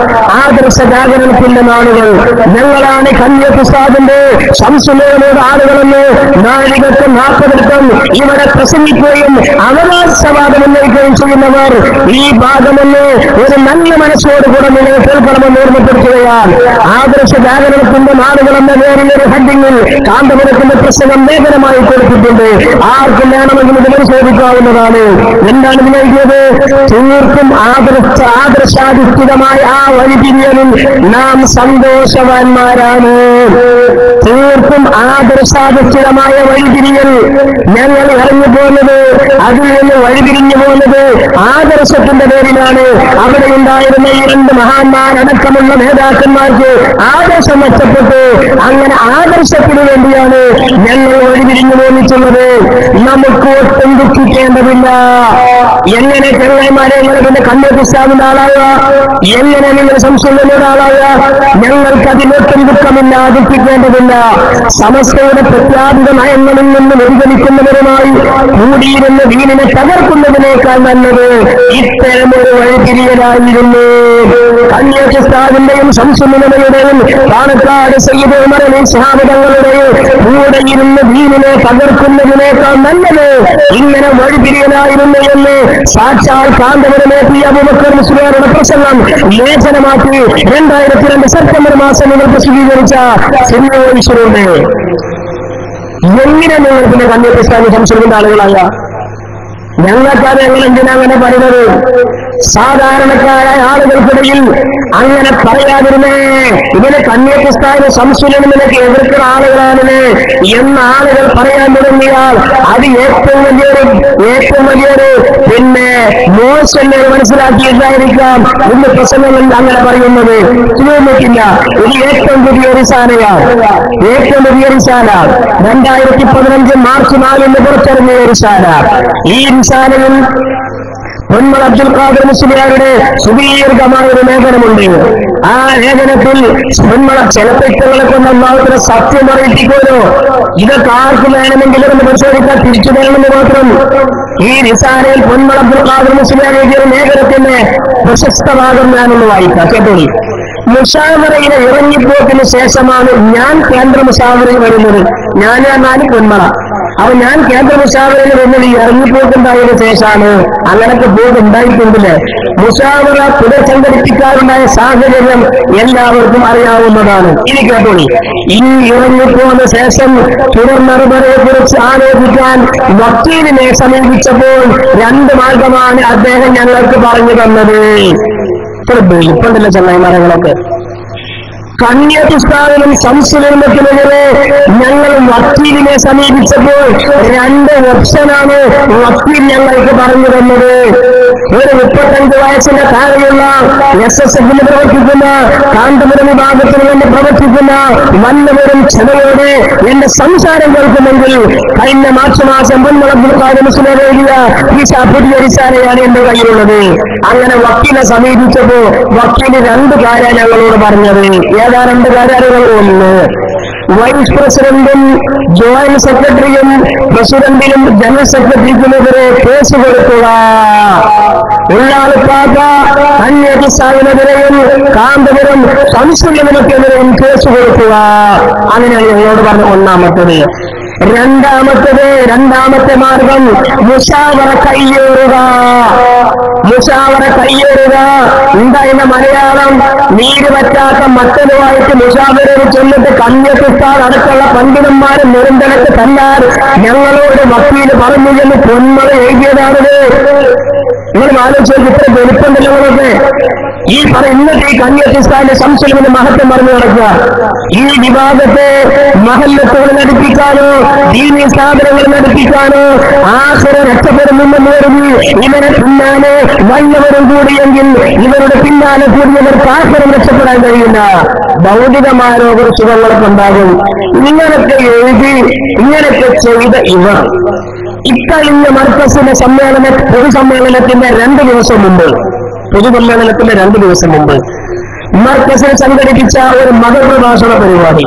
ആദർശ ജാഗരണത്തിന്റെ നാളുകൾ. ഞങ്ങളാണ് കണ്ണിയത്ത് ഉസ്താദിന്റെ ശംസുലയുടെ ആളുകളെന്ന് നാഴികത്ത് 40 ഇവിടെ പ്രസംഗിക്കുകയും അവകാശവാദം ഉന്നയിക്കുകയും ചെയ്യുന്നവർ ഈ ഭാഗമെന്ന് ഒരു നല്ല മനസ്സോടുകൂടെ നിങ്ങൾ കേൾക്കണമെന്ന് ഓർമ്മപ്പെടുത്തുകയാണ്. ആദർശ ജാഗരണത്തിന്റെ നാടുകൾ എന്ന പേരിലൊരു ഹെഡിങ്ങിൽ കാന്തപുരത്തിന്റെ പ്രസംഗം ലേഖനമായി കൊടുത്തിട്ടുണ്ട്. ആർക്കും വേണമെങ്കിൽ ഇത് പരിശോധിക്കാവുന്നതാണ്. എന്താണ് ഇത് നൽകിയത്? തീർത്തും ആദർശാധിഷ്ഠിതമായ ആ വഴിതിരിയലിൽ നാം സന്തോഷവാന്മാരാണ്. തീർത്തും ആദർശാധിഷ്ഠിതമായ വഴിതിരിയൽ ഞങ്ങൾ ഇറങ്ങി പോകുന്നത്, അതിൽ നിന്ന് വഴിതിരിഞ്ഞു പോകുന്നത് ആദർശത്തിന്റെ പേരിലാണ്. അവിടെ ഉണ്ടായിരുന്ന ഈ 2 മഹാന്മാരടക്കമുള്ള നേതാക്കന്മാർക്ക് ആദർശം നഷ്ടപ്പെട്ടു. അങ്ങനെ ആദർശത്തിന് വേണ്ടിയാണ് ഞങ്ങൾ വഴിതിരിഞ്ഞു പോന്നിട്ടുള്ളത്. നമുക്ക് ഒട്ടും ദുഃഖിക്കേണ്ടതില്ല. എങ്ങനെ ചെങ്ങന്മാരെ നിങ്ങൾ പിന്നെ കണ്ണൂർസ്താദിന്റെ ആളാവുക? എങ്ങനെ നിങ്ങൾ സംശയങ്ങളുടെ ആളാവുക? ഞങ്ങൾക്ക് അതിനൊട്ടും ദുഃഖമില്ലാതിരിക്കേണ്ടതില്ല. സമസ്തയുടെ പ്രഖ്യാപിത നയങ്ങളിൽ നിന്ന് വ്യതിചലിക്കുന്നവരുമായി കൂടിയിരുന്ന ദീനിനെ തകർക്കുന്നതിനേക്കാൾ നല്ലത് ഇത്തരമൊരു വഴിതിരിയലായിരുന്നു. കന്യാസ്താദിന്റെയും സംസുലതയുടെയും പാണക്കാട് സയ്യിദ് ഉമർ അലി ശിഹാബ് തങ്ങളുടെയും കൂടെ ഇരുന്ന് ദീനിനെ തകർക്കുന്നതിനേക്കാൾ നല്ലത് ഇങ്ങനെ വഴിതിരിയലായിരുന്നു എന്ന് സാക്ഷാൽ കാന്തപുരമെ പി അബൂബക്കർ മുസ്ലിയാരുടെ പ്രസംഗം ലേഖനമാക്കി 2002 സെപ്റ്റംബർ മാസം നിങ്ങൾ പ്രസിദ്ധീകരിച്ച സിനിമ. എങ്ങനെ നിങ്ങൾ പിന്നെ കന്യാസ്താദിന് സംശയത്തിന്റെ ആളുകളായ? ഞങ്ങൾക്കത് ഞങ്ങൾ എന്തിനാ അങ്ങനെ പറയുന്നത്? സാധാരണക്കാരായ ആളുകൾക്കിടയിൽ അങ്ങനെ പറയാതിരുന്നേ. ഇതിന് കന്യാസ്താദിന് സംശയം നിനക്ക് എതിർക്കുന്ന ആളുകളാണ് എന്ന ആളുകൾ പറയാൻ തുടങ്ങിയാൽ അത് ഏറ്റവും വലിയൊരു പിന്നെ മോശം മനസ്സിലാക്കിയിട്ടായിരിക്കാം ഇന്ന് പ്രസംഗങ്ങളിൽ അങ്ങനെ പറയുന്നത്. ചോദിക്കില്ല, ഇത് ഏറ്റവും പുതിയൊരു സാനയാണ്. 2015 മാർച്ച് 4 പുറത്തിറങ്ങിയ ഒരു സാന. ഈ റിസാലയിൽ പൊന്മള അബ്ദുൽ ഖാദർ മുസ്ലിയാരുടെ സുദീർഘമായ ഒരു ലേഖനമുണ്ട്. ആ ലേഖനത്തിൽ പൊന്മള ചിലപ്പറ്റങ്ങളെ കൊണ്ട് ഒന്നാമത്തിന് സത്യം അറിയിപ്പിക്കുമല്ലോ. ഇതൊക്കെ ആർക്കും വേണമെങ്കിലും ഒന്ന് പരിശോധിക്കാൻ തിരിച്ചു തരണമെന്ന് മാത്രം. ഈ റിസാലയിൽ പൊന്മള അബ്ദുൽ ഖാദർ മുസ്ലിയാർ എഴുതിയ ലേഖനത്തിന്റെ പ്രശസ്ത ഭാഗം ഞാനൊന്ന് വായിക്കാം, കേട്ടോളി. മുഷാവറയിലെ ഇറങ്ങിപ്പോക്കിന് ശേഷമാണ് ഞാൻ കേന്ദ്ര മുഷാവറയിൽ വരുന്നത്. ഞാൻ പറഞ്ഞാൽ പൊന്മള. അപ്പൊ ഞാൻ കേന്ദ്ര മുഷാവറയിൽ വരുന്നത് ഇറങ്ങിപ്പോക്കുണ്ടായതിനു ശേഷമാണ്. അങ്ങനൊക്കെ പോക്കുണ്ടായിട്ടുണ്ടല്ലേ. മുഷാവറ പുനഃസംഘടിപ്പിക്കാറുണ്ടായ സാഹചര്യം എല്ലാവർക്കും അറിയാവുന്നതാണ്. ഇനി കേട്ടോളി. ഇനി ഇറങ്ങിപ്പോന്ന ശേഷം തുടർനടപടിയെ കുറിച്ച് ആലോചിക്കാൻ വക്കീലിനെ സമീപിച്ചപ്പോൾ 2 മാർഗമാണ് അദ്ദേഹം ഞങ്ങൾക്ക് പറഞ്ഞു തന്നത്. ഇപ്പണ്ടല്ലോ ചങ്ങായിമാരങ്ങളൊക്കെ. കന്യാസ്താദിനും സംശയത്തിനെതിരെ ഞങ്ങൾ വക്കീലിനെ സമീപിച്ചപ്പോൾ 2 ഓപ്ഷനാണ് വക്കീൽ ഞങ്ങൾക്ക് പറഞ്ഞു തന്നത്. ഒരു 35 വയസ്സിന്റെ താഴെയുള്ള SSFിൽ പ്രവർത്തിക്കുന്ന കാന്തപുരം വിഭാഗത്തിൽ നിന്ന് പ്രവർത്തിക്കുന്ന വല്ലവരും ക്ഷമയോടെ എന്റെ സംസാരം കേൾക്കുമെങ്കിൽ കഴിഞ്ഞ മാർച്ച് മാസം പൊന്മള അബ്ദുൽ ഖാദർ മുസ്ലിയാർ എഴുതിയ ഈ പുതിയ റിസാലയാണ് എന്റെ കയ്യിലുള്ളത്. അങ്ങനെ വക്കീലിനെ സമീപിച്ചപ്പോ വക്കീല് 2 കാര്യം ഞങ്ങളോട് പറഞ്ഞത്. ഏതാ 2 കാര്യങ്ങൾ? ഒന്ന്, വൈസ് പ്രസിഡന്റും ജോയിന്റ് സെക്രട്ടറിയും പ്രസിഡന്റിനും ജനറൽ സെക്രട്ടറിക്കുമെതിരെ കേസ് കൊടുക്കുക. ഉള്ളാളിപ്പാക്ക കന്യാസ്താദിനെതിരെയും കാന്തപുരം സംസ്കൃതത്തിനെതിരെയും കേസ് കൊടുക്കുക. അങ്ങനെയാണ് ഞങ്ങളോട് പറഞ്ഞ ഒന്നാമത്തത്. രണ്ടാമത്തെ മാർഗം മുഷാവറ കയ്യേറുക. എന്തായാലും മലയാളം നീര് പറ്റാത്ത മക്കളുമായിട്ട് മുഷാവറയിൽ ചെന്നിട്ട് കന്യാസ്താദ് അടക്കമുള്ള പണ്ഡിതന്മാരെ നിരന്തരത്ത് തല്ലാൻ ഞങ്ങളോട് വക്കീല് പറഞ്ഞു എന്ന് പൊന്മള എഴുതിയതാണത്. നിങ്ങൾ ആലോചിച്ച് ഇത്ര വെളുപ്പുണ്ടല്ലോ നിങ്ങളൊക്കെ. ഈ ഇന്നത്തെ ഈ കന്യാസ്താദിന്റെ സംശയത്തിന് മഹത്വം പറഞ്ഞു നടക്കുക. ഈ വിവാദത്തെ മഹല്ലത്തുകൾ നടപ്പിക്കാനോ ദീനീ സ്ഥാപനങ്ങൾ നടപ്പിക്കാനോ ആഖിറ രക്ഷപ്പെടുമെന്ന് കരുതി ഇവരെ പിന്നാലെ വല്ലവരും കൂടിയെങ്കിൽ ഇവരുടെ പിന്നാലെ കൂടിയവർക്ക് ആഖിറ രക്ഷപ്പെടാൻ കഴിയില്ല. ഭൗതികമായ രോഗസുഖങ്ങളൊക്കെ ഉണ്ടാകും. ഇങ്ങനൊക്കെ എഴുതി ഇങ്ങനൊക്കെ ചെയ്ത ഇവർ ഇക്കഴിഞ്ഞ മർക്കസിന്റെ പൊതുസമ്മേളനത്തിന്റെ 2 ദിവസം മുമ്പ് മർക്കസിൽ സംഘടിപ്പിച്ച ഒരു മതപ്രഭാഷണ പരിപാടി.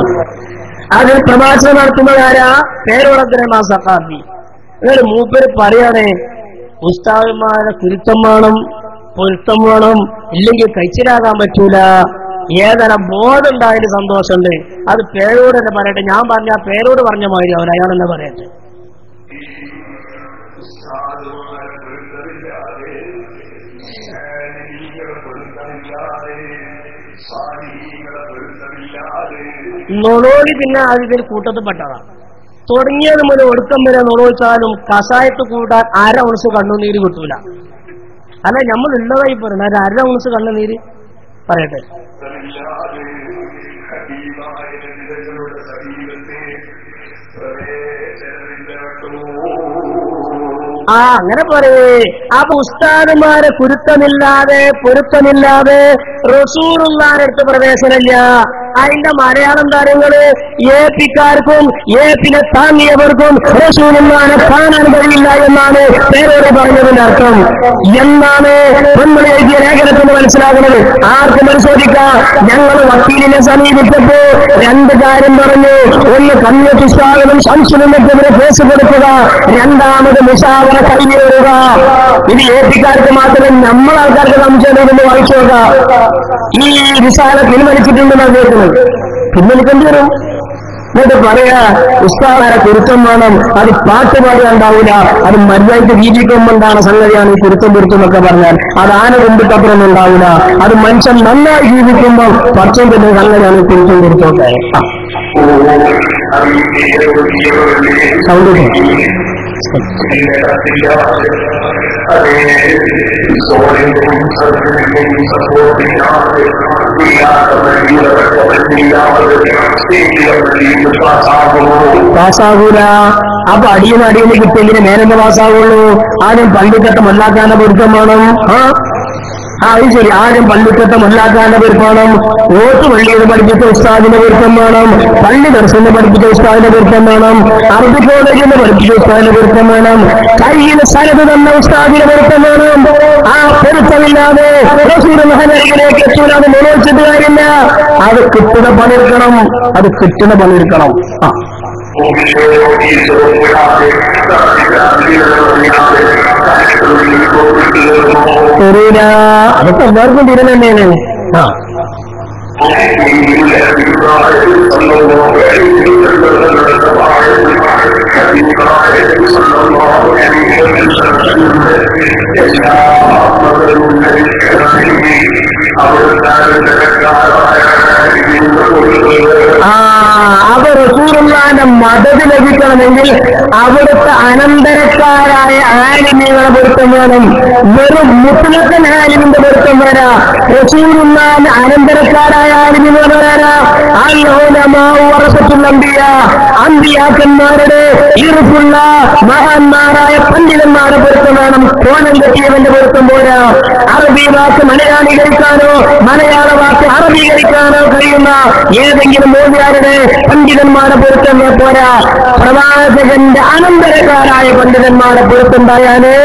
അതിൽ പ്രഭാഷണം നടത്തുന്നതാരാ? പേരോടത്തിന് മാസക്കാർത്തി. മൂപ്പര് പറയണേ, ഉസ്താദന്മാരെ പൊരുത്തം വേണം, ഇല്ലെങ്കിൽ കഴിച്ചിലാകാൻ പറ്റൂല. ഏതരം ബോധം ഉണ്ടായതിന് സന്തോഷമുണ്ട്. അത് പേരോട് തന്നെ പറയട്ടെ. ഞാൻ പറഞ്ഞ പേരോട് പറഞ്ഞ മാതിരി അയാളെന്നെ പറയട്ടെ. നൊളോളി പിന്നെ അതിൽ കൂട്ടത്തിൽപ്പെട്ടതാണ്. തുടങ്ങിയത് മുതൽ ഒടുക്കം വരെ നൊളോളിച്ചാലും കഷായത്ത് കൂട്ടാൻ 1/2 ഔൺസ് കണ്ണുനീര് കിട്ടൂല. അല്ല, നമ്മൾ ഉള്ളതായി പറയണ 1/2 ഔൺസ് കണ്ണുനീര് പറയട്ടെ. അങ്ങനെ പറയേ. അപ്പൊ ഉസ്താദുമാരെ പൊരുത്തമില്ലാതെ റസൂലുള്ളാഹിന്റെ അടുത്ത് പ്രവേശനമില്ല. അതിന്റെ മലയാളം താരങ്ങള് ഏപ്പിക്കാർക്കും ഏപ്പിനെ താങ്ങിയവർക്കും റസൂലുള്ളാഹിനെ കാണാൻ കഴിയില്ല എന്ന എന്നാണ് പേരോട് പറഞ്ഞതിന്റെ അർത്ഥം. എന്നാണ് നമ്മൾ എഴുതിയ ലേഖനത്തിന് മനസ്സിലാകുന്നത്. ആർക്കും പരിശോധിക്കാം. ഞങ്ങൾ വക്കീലിനെ സമീപിച്ചപ്പോ രണ്ട് കാര്യം പറഞ്ഞു. ഒന്ന് കമ്മ്യൂണിസ്റ്റ് സ്വാഗതം സംശയമെതിരെ കേസ് കൊടുക്കുക, രണ്ടാമത് മുഷാവറ കൈയേറുക. ഇത് ഏപ്പിക്കാർക്ക് മാത്രമേ നമ്മൾ ആൾക്കാർക്ക് സംശയം എന്ന് വായിച്ചു നോക്കാം. ഈ വിശാല പിൻവലിച്ചിട്ടുണ്ടെന്നാണ് കേൾക്കുന്നത്. പിൻവലിക്കേണ്ടി വരും. എന്നിട്ട് പറയാ ഉസ്താദാരെ കുരുത്തം വേണം, അത് പാട്ട് പാടുകയുണ്ടാവില്ല, അത് മര്യാദയ്ക്ക് ജീവിക്കുമ്പോണ്ടാണ് സംഗതിയാണ് ഈ കുരുത്തം എന്നൊക്കെ പറഞ്ഞാൽ അത് ആന കൊണ്ടിട്ടപ്പുറമൊന്നും ഉണ്ടാവില്ല. അത് മനുഷ്യൻ നന്നായി ജീവിക്കുമ്പോൾ പച്ചത്തിന്റെ സംഗതിയാണ് ഈ കുരുത്തൊക്കെ. സൗണ്ട് പാസ്സാകൂല. അപ്പൊ അടിയെന്ന് അടിയെന്ന് കിട്ടിയെങ്കിലേ മേലെന്ന് പാസ്സാവുള്ളൂ. ആദ്യം പള്ളിക്കട്ട മല്ലാക്കാന്റെ പൊരുത്തം വേണം. അത് ശരി. ആദ്യം പള്ളിക്കട്ട മല്ലാക്കാന്റെ പൊരുത്തം, ഓട്ട് പള്ളിയെന്ന് പഠിപ്പിച്ച ഉസ്താദിന്റെ പൊരുത്തം വേണം, പള്ളി ദർശനം പഠിപ്പിച്ച ഉസ്താദിന്റെ പൊരുത്തം വേണം, അറബി കോളേജിൽ നിന്ന് പഠിപ്പിച്ച ഉസ്താദിന്റെ പൊരുത്തം വേണം, കയ്യിൽ സ്ഥലത്ത് തന്ന ഉസ്താദിന്റെ പൊരുത്തം വേണം. ആ പൊരുത്തമില്ലാതെ റസൂലുള്ളാഹിലേക്ക് എത്തൂലാതെ നിലവിച്ചിട്ട് കാര്യമില്ല. അത് കിട്ടുന്ന പണിയെടുക്കണം, അത് കിട്ടുന്ന പണിയെടുക്കണം. തരൂല. അതൊക്കെ എല്ലാവർക്കും തീരുന്ന തന്നെയാണ്. അത് റസൂലുള്ളാഹിന്റെ മദദ് ലഭിക്കണമെങ്കിൽ അവിടുത്തെ അനന്തരക്കാരായ ആലിമീങ്ങളെ പൊരുത്തം വേണം. വെറും മുത്ലഖൻ ആലിമിന്റെ പൊരുത്തം വരാ. റസൂലുള്ളാഹിന്റെ അനന്തരക്കാരായ ആലിമീങ്ങൾ വരാ. അമ്പിയാക്കന്മാരുടെ ഇർഫുള്ള മഹാന്മാരായ പണ്ഡിതന്മാരെ പൊരുത്തം വേണം. കോണം കെട്ടിയവന്റെ പൊരുത്തം പോരാ. അറബി വാക്ക് മലയാളീകരിക്കാനോ മലയാള വാക്ക് അറബീകരിക്കാനോ കഴിയുന്ന ഏതെങ്കിലും മോദിയാരുടെ പണ്ഡിതന്മാരെ പൊരുത്തം പോരാ. പ്രവാചകന്റെ അനന്തരക്കാരായ പണ്ഡിതന്മാരെ പൊരുത്തുണ്ടായാലേ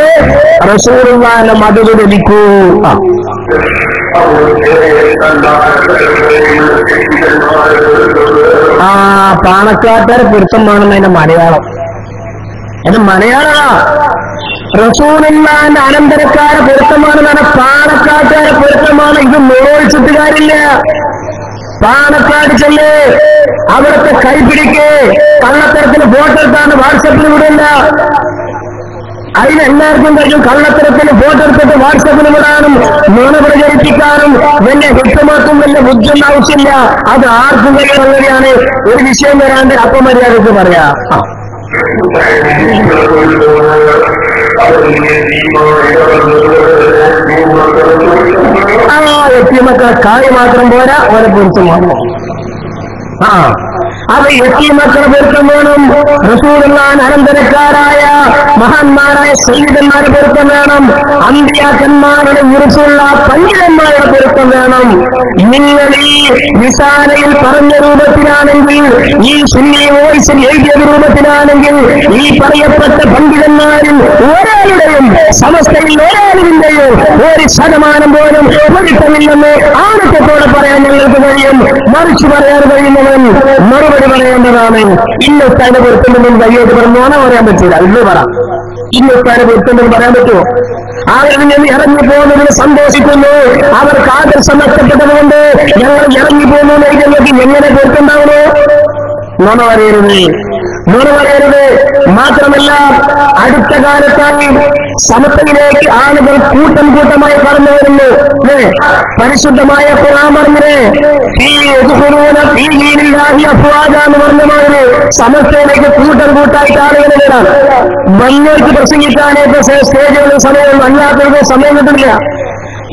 റസൂലുള്ളാഹിന്റെ മദദ് ലഭിക്കൂ. പാണക്കാട്ടുകാരെ പൊരുത്തം വേണമെന്നതിന്റെ മലയാളം. അത് മലയാളമാ. റസൂലുള്ളാഹിന്റെ അനന്തരക്കാരെ പൊരുത്തമാണെന്നാണ് പാണക്കാട്ടുകാരെ പൊരുത്തമാണ്. ഇത് നിരോധിച്ചിട്ട് കാര്യമില്ല. പാണക്കാട് ചെല്ല്, അവിടുത്തെ കൈപിടിക്ക്, കള്ളത്തരത്തിന് ഫോട്ടോ എടുത്താണ് വാട്സപ്പിൽ വിടില്ല. അതിനെല്ലാവർക്കും കഴിയും കള്ളത്തരത്തിന് ഫോട്ടോ എടുത്തിട്ട് വാട്സപ്പിൽ വിടാനും നുണ പ്രചരിപ്പിക്കാനും വലിയ വ്യക്തമാക്കും വലിയ ബുദ്ധിയൊന്നും ആവശ്യമില്ല. അത് ആർക്കും കഴിയുന്നതാണ്. ഒരു വിഷയം വരാണ്ട് അപ്പമര്യാദക്ക് പറയാ. എത്തിമക്കളെ കാര്യം മാത്രം പോരാ, ഓരെ പൊരുത്തം വേണം. അത് യതീമക്കളെ പൊരുത്തം വേണം. റസൂലുള്ളാഹിന്റെ അനന്തരക്കാരായ മഹാന്മാരായ സയ്യിദന്മാരെ പൊരുത്തം വേണം. അമ്പിയാക്കന്മാരുടെ ഉറപ്പുള്ള പണ്ഡിതന്മാരുടെ പൊരുത്തം വേണം. നിങ്ങൾ ഈ വിസാലയിൽ പറഞ്ഞ രൂപത്തിലാണെങ്കിൽ, ഈ സുന്നി വോയിസിൽ എഴുതിയ രൂപത്തിലാണെങ്കിൽ, ഈ പറയപ്പെട്ട പണ്ഡിതന്മാരിൽ ഒരാളുടെയും സമസ്തയിൽ ഒരാളിന്റെയും 1% പോലും പൊരുത്തമില്ലെന്ന് ആണത്തോടെ പറയാൻ ഞങ്ങൾക്ക് കഴിയും. മറിച്ച് പറയാൻ കഴിയുന്നവൻ മറുപടി പറയേണ്ടതാണ്. ഇന്ന ഉസ്താദിന്റെ പൊരുത്തം കയ്യോട്ട് പറഞ്ഞോണ പറയാൻ പറ്റൂല. ഇന്ന് പറ, ഇന്ന ഉസ്താദിന്റെ പൊരുത്തം പറയാൻ പറ്റുമോ? അവരിൽ നിന്ന് ഇറങ്ങി പോകുന്നതിന് സന്തോഷിക്കുന്നു. അവർക്ക് ആദർശം നഷ്ടപ്പെട്ടതുകൊണ്ട് ഞങ്ങൾ ഇറങ്ങി പോകുന്നു. ഞങ്ങൾക്ക് എങ്ങനെ പൊരുത്തുണ്ടാവുന്നു? നുണ പറയരുത്, നുണ പറയരുത്. മാത്രമല്ല, അടുത്ത കാലത്തായി സമത്വത്തിലേക്ക് ആളുകൾ കൂട്ടം കൂട്ടമായി കടന്നു വരുന്നു. പരിശുദ്ധമായ ഖുർആൻ പറഞ്ഞത് എന്ന് പറഞ്ഞ സമസ്തയിലേക്ക് കൂട്ടം കൂട്ടായിട്ട് ആളുകൾ വരാം. വലിയവർക്ക് പ്രസംഗിക്കാനായിട്ട് സ്റ്റേജുകളും സമയവും അല്ലാത്തവർക്ക് സമയം കിട്ടില്ല.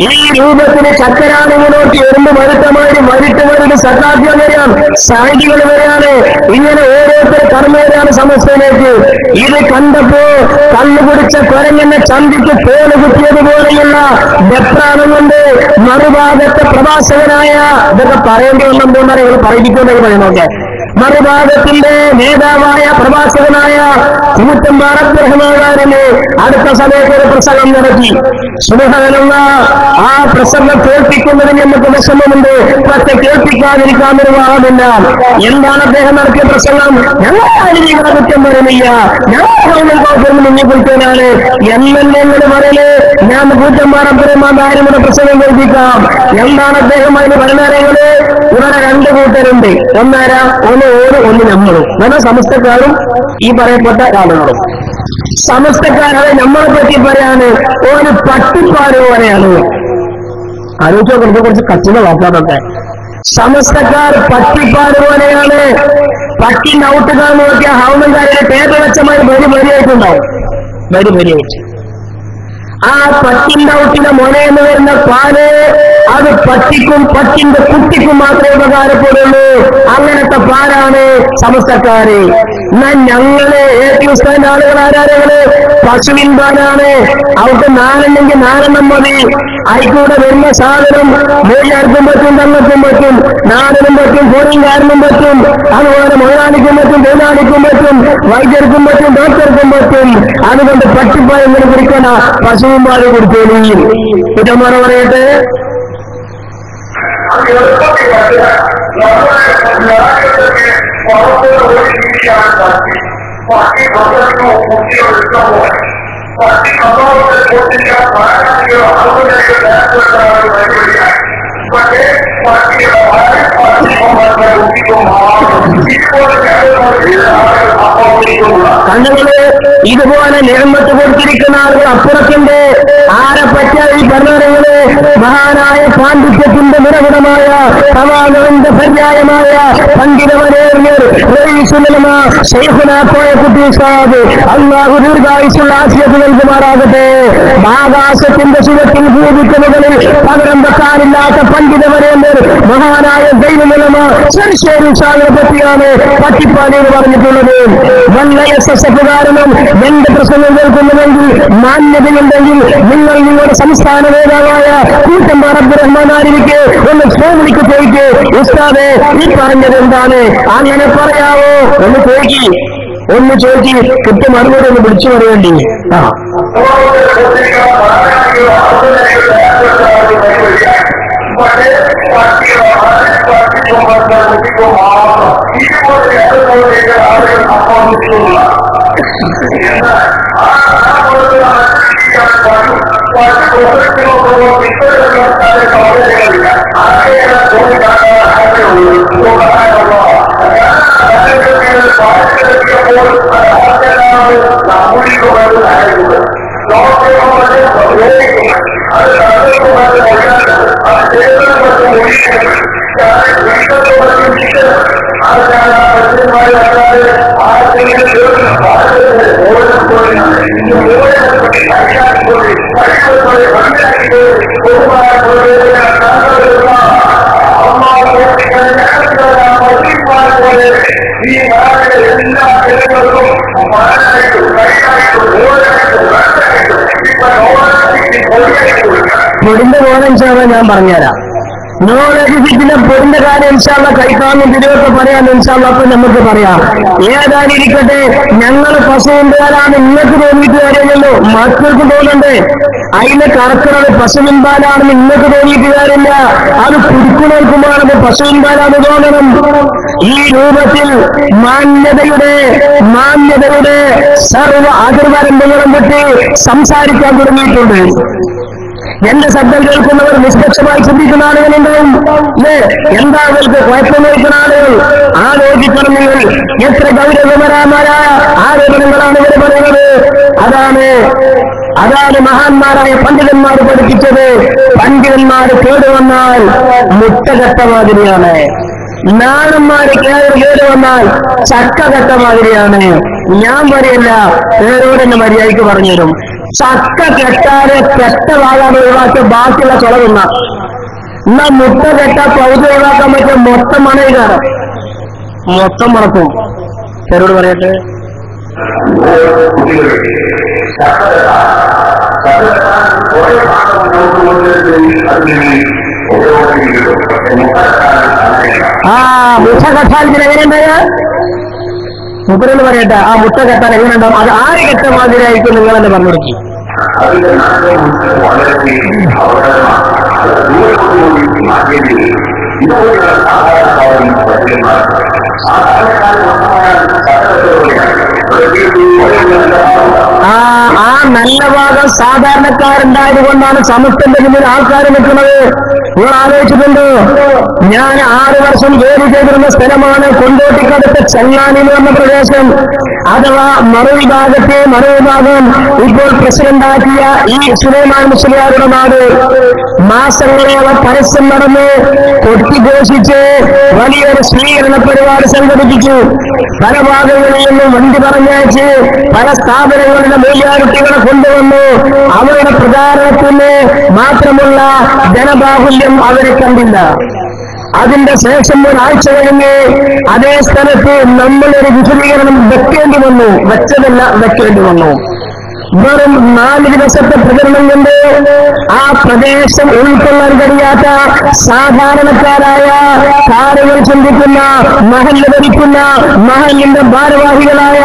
ഈ രൂപത്തിന് ചക്കരാണുകളോട്ട് എറുമ്പ് മരുത്തമാര് മരുട്ടുമാരുടെ സക്കാദ്യം വരാം, സാഹിതികൾ വരാണ്. ഇങ്ങനെ ഓരോരുത്തർ കടന്നു വരാണ് സമസ്തയിലേക്ക്. ഇത് കണ്ടപ്പോ കണ്ണുപിടിച്ച കുരങ്ങനെ ചന്തിക്ക് തോല് കുത്തിയതുപോലെയുള്ള വെപ്രാണം കൊണ്ട് മറുഭാഗത്തെ പ്രഭാഷകനായ, ഇതൊക്കെ പറയേണ്ടി വന്നു പോകുന്ന ഇവർ പറയിപ്പിക്കുമെന്നൊക്കെ പറയുന്നോക്കെ, മറുഭാഗത്തിന്റെ നേതാവായ പ്രഭാഷകനായ കൂറ്റമ്പാറ റഹ്മാനെ അടുത്ത സമയത്ത് ഒരു പ്രസംഗം നടത്തി. സുബ്ഹാനല്ലാഹ്, ആ പ്രസംഗം കേൾപ്പിക്കുന്നതിന് നമുക്ക് വിഷമമുണ്ട്, പക്ഷെ കേൾപ്പിക്കാതിരിക്കാൻ നിർവാഹമില്ല. എന്താണ് അദ്ദേഹം നടത്തിയ പ്രസംഗം? ഞങ്ങൾ നിങ്ങളെ കുറ്റം പറയുന്നില്ല, ഞങ്ങൾ മുന്നിപ്പിടിക്കാനാണ് എന്നെങ്ങൾ പറയല്. ഞാൻ കൂറ്റന്മാർ അബ്ദുറഹ്മാന്റെ പ്രസംഗം കേൾപ്പിക്കാം. എന്താണ് അദ്ദേഹം അതിന് പറഞ്ഞറിയുന്നത്? ഇവിടെ രണ്ട് കൂട്ടരുണ്ട്. ഒന്നാരാ? ഒന്ന് നമ്മളും, എന്നാൽ സമസ്തക്കാരും ഈ പറയപ്പെട്ട ആളുകളും. സമസ്തക്കാരെ നമ്മളെ പറ്റി പറയാണ് ഒരു പട്ടിപ്പാട് പോലെയാണ്. ആലോചിച്ചോ, കുറച്ച് കച്ചിന്റെ വാപ്പാടൊക്കെ. സമസ്തക്കാർ പട്ടിപ്പാട് പോലെയാണ്. പട്ടിന്റെ ഔട്ടുകാർ നോക്കിയ ഹൗമൻകാരുടെ പേപ്പർ വെച്ചമാര് വരിയായിട്ടുണ്ടാവും, വരിയായിട്ട്. ആ പട്ടിന്റെ ഔട്ടിന്റെ മുനയെന്ന് വരുന്ന പാല് അത് പട്ടിക്കും പട്ടിന്റെ കുട്ടിക്കും മാത്രമേ ഉപകാരപ്പെടുള്ളൂ. അങ്ങനത്തെ പാലാണ് സമസ്തക്കാര്. എന്നാൽ ഞങ്ങള് ഏറ്റുസ്ഥാന്റെ ആളുകൾ ആരാധകള് പശുവിൻ പാലാണ്. അവർക്ക് നാലെണ്ണെങ്കിൽ നാലെണ്ണം മതി. അതിക്കൂടെ വരുന്ന സാധനം മൂല്യാർക്കും പറ്റും, തങ്ങൾക്കും പറ്റും, നാടിനും പറ്റും, ഫോറിൻകാരനും പറ്റും, അതുപോലെ മുതലാളിക്കും പറ്റും, തൊഴിലാളിക്കും പറ്റും, വൈദ്യർക്കും പറ്റും, ഡോക്ടർക്കും പറ്റും. അതുകൊണ്ട് പട്ടിപ്പാൽ ഇങ്ങനെ കുടിക്കണ പശുവും പാല് കൊടുത്തോളൂ. കുറ്റന്മാർ പറയട്ടെ. കണ്ണുകള് ഇതുപോലെ നിരമ്പത്ത് കൊടുത്തിരിക്കുന്ന ആളുകൾ അപ്പുറത്തിന്റെ ആരെ പറ്റിയ ഈ പറഞ്ഞവരുകള് മഹാനായ പാണ്ഡിത്യത്തിന്റെ നിറകുടമായ സമാധാനന്റെ പര്യായമായ പണ്ഡിതവരേറിയർ അല്ലാഹു ദീർഘായുസ്സുള്ള ആഫിയത്ത് നൽകുമാറാകട്ടെ. ആകാശത്തിന്റെ സുഖത്തിൽ ഭൂമിക്ക് മുകളിൽ പകരം വെക്കാനില്ലാത്ത പണ്ഡിതവരേറിയർ മഹാനായ ദൈവനിലമ ശരിശേരി സാഹിബിനെ പറ്റിയാണ് പട്ടിപ്പാടി എന്ന് പറഞ്ഞിട്ടുള്ളത്. വല്ല SSF കാരണം എന്റെ പ്രശ്നങ്ങൾ കേൾക്കുന്നുവെങ്കിൽ മാന്യതയുണ്ടെങ്കിൽ നിങ്ങൾ നിങ്ങളുടെ സംസ്ഥാന നേതാവായ കൂറ്റന്മാർ അബ്ദുറഹ്മാൻ ആരിക്ക് ഒന്ന് ഫോണിലേക്ക് ചോദിക്ക്, ഉസ്താദേ ഈ പറഞ്ഞത് എന്താണ്, അങ്ങനെ പറയാവോ ഒന്ന് ചോദിക്കി കൃത്യം മറുപടി ഒന്ന് വിളിച്ചു പറയേണ്ടി. പൊടിന്റെ പോലെ ഞാൻ പറഞ്ഞുതരാം. നോളജിന്റെ പൊടിന്റെ കാര്യം ഇൻഷാള്ള കൈത്താന്നും തിരുവൊക്കെ പറയാൻ ഇൻഷാള്ള അപ്പൊ നമുക്ക് പറയാം. ഏതായിരിക്കട്ടെ, ഞങ്ങൾ പശുവിൻപാലാണ് നിങ്ങൾക്ക് തോന്നിയിട്ട് കാര്യമല്ലോ, മക്കൾക്ക് തോന്നണ്ടേ. അതിനെ കറക്കുന്നത് പശുവിൻപാലാണെന്ന് നിങ്ങൾക്ക് തോന്നിയിട്ട് കാര്യമില്ല. അത് കുടിക്കുന്നവർക്കുമാണെന്ന് പശുവിൻപാലാണെന്ന് തോന്നണം. ഈ രൂപത്തിൽ മാന്യതയുടെ സർവ അതിർവരമ്പുകളും വിട്ട് സംസാരിക്കാൻ തുടങ്ങിയിട്ടുണ്ട്. എന്റെ ശബ്ദം കേൾക്കുന്നവർ നിഷ്പക്ഷമായി ചിന്തിക്കുന്ന ആളുകളുണ്ടാവും. എന്താ അവർക്ക് കുഴപ്പം നോക്കുന്ന ആളുകൾ ആലോചിക്കണം. നിങ്ങൾ എത്ര ഗൗരവപരമായ ആരോപണങ്ങളാണ് ഇവർ പറയുന്നത്. അതാണ് മഹാന്മാരായ പണ്ഡിതന്മാർ പഠിപ്പിച്ചത്. പണ്ഡിതന്മാർ കേടുവന്നാൽ മുട്ടകെട്ട മാതിരിയാണ്, നാണന്മാര് കേട് വന്നാൽ ചക്കകെട്ട മാതിരിയാണ്. ഞാൻ പറയില്ല, പേരോടെന്നെ മര്യാദയ്ക്ക് പറഞ്ഞുതരും. ചക്ക കെട്ടാതെ കെട്ട ഭാഗം ഒഴിവാക്കിയ ബാക്കിയുള്ള ചുളകുന്ന എന്നാ മുട്ട കെട്ടാ പൗതി ഒഴിവാക്കാൻ പറ്റിയ മൊത്തം മണയിലാണ്, മൊത്തം മുടക്കും. പേരോട് പറയട്ടെ. മുട്ട കെട്ടാൽ എങ്ങനെയുണ്ടായ മുപ്പരെന്ന് പറയട്ടെ, ആ മുട്ട കെട്ടാൻ എങ്ങനെ ഉണ്ടാവും? അത് ആര് കെട്ട മാതിരിയായിരിക്കും നിങ്ങൾ തന്നെ പറഞ്ഞു കൊടുക്കി. ആ നല്ല ഭാഗം സാധാരണക്കാരുണ്ടായത് കൊണ്ടാണ് സമസ്തന്റെ മുന്നിൽ ആൾക്കാർ നിൽക്കുന്നത്. നിങ്ങൾ ആലോചിച്ചിട്ടുണ്ടോ? ഞാൻ 6 വർഷം ജോലി ചെയ്തിരുന്ന സ്ഥലമാണ് കൊണ്ടോട്ടിക്കടുത്ത് ചെങ്ങാനി എന്ന് പറഞ്ഞ പ്രദേശം, അഥവാ മറുവിഭാഗത്തെ മറുവിഭാഗം ഇപ്പോൾ പ്രസിഡന്റാക്കിയ ഈ സുലൈമാൻ മുസ്ലിയാരുടെ നാട്. മാസങ്ങളോളം പരസ്യം നടന്ന് കൊട്ടിഘോഷിച്ച് വലിയൊരു സ്വീകരണ പരിപാടി സംഘടിപ്പിച്ചു. പല ഭാഗങ്ങളിൽ നിന്നും വണ്ടി പറഞ്ഞയച്ച് പല സ്ഥാപനങ്ങളിലെ മൂല്യാരുട്ടികളെ കൊണ്ടുവന്നു. അവരുടെ പ്രചാരണത്തിന് മാത്രമുള്ള ജനബാഹുല്യം അവരെ കണ്ടില്ല. അതിന്റെ ശേഷം ഒരാഴ്ച കഴിഞ്ഞ് അതേ സ്ഥലത്ത് നമ്മളൊരു വിശദീകരണം വെക്കേണ്ടി വന്നു. വെച്ചതല്ല, വെക്കേണ്ടി വന്നു. വെറും 4 ദിവസത്തെ പ്രചരണം കൊണ്ട് ആ പ്രദേശം ഉൾക്കൊള്ളാൻ കഴിയാത്ത സാധാരണക്കാരായ കാര്യങ്ങൾ ചിന്തിക്കുന്ന, മഹല്ല് ഭരിക്കുന്ന മഹല്ലിന്റെ ഭാരവാഹികളായ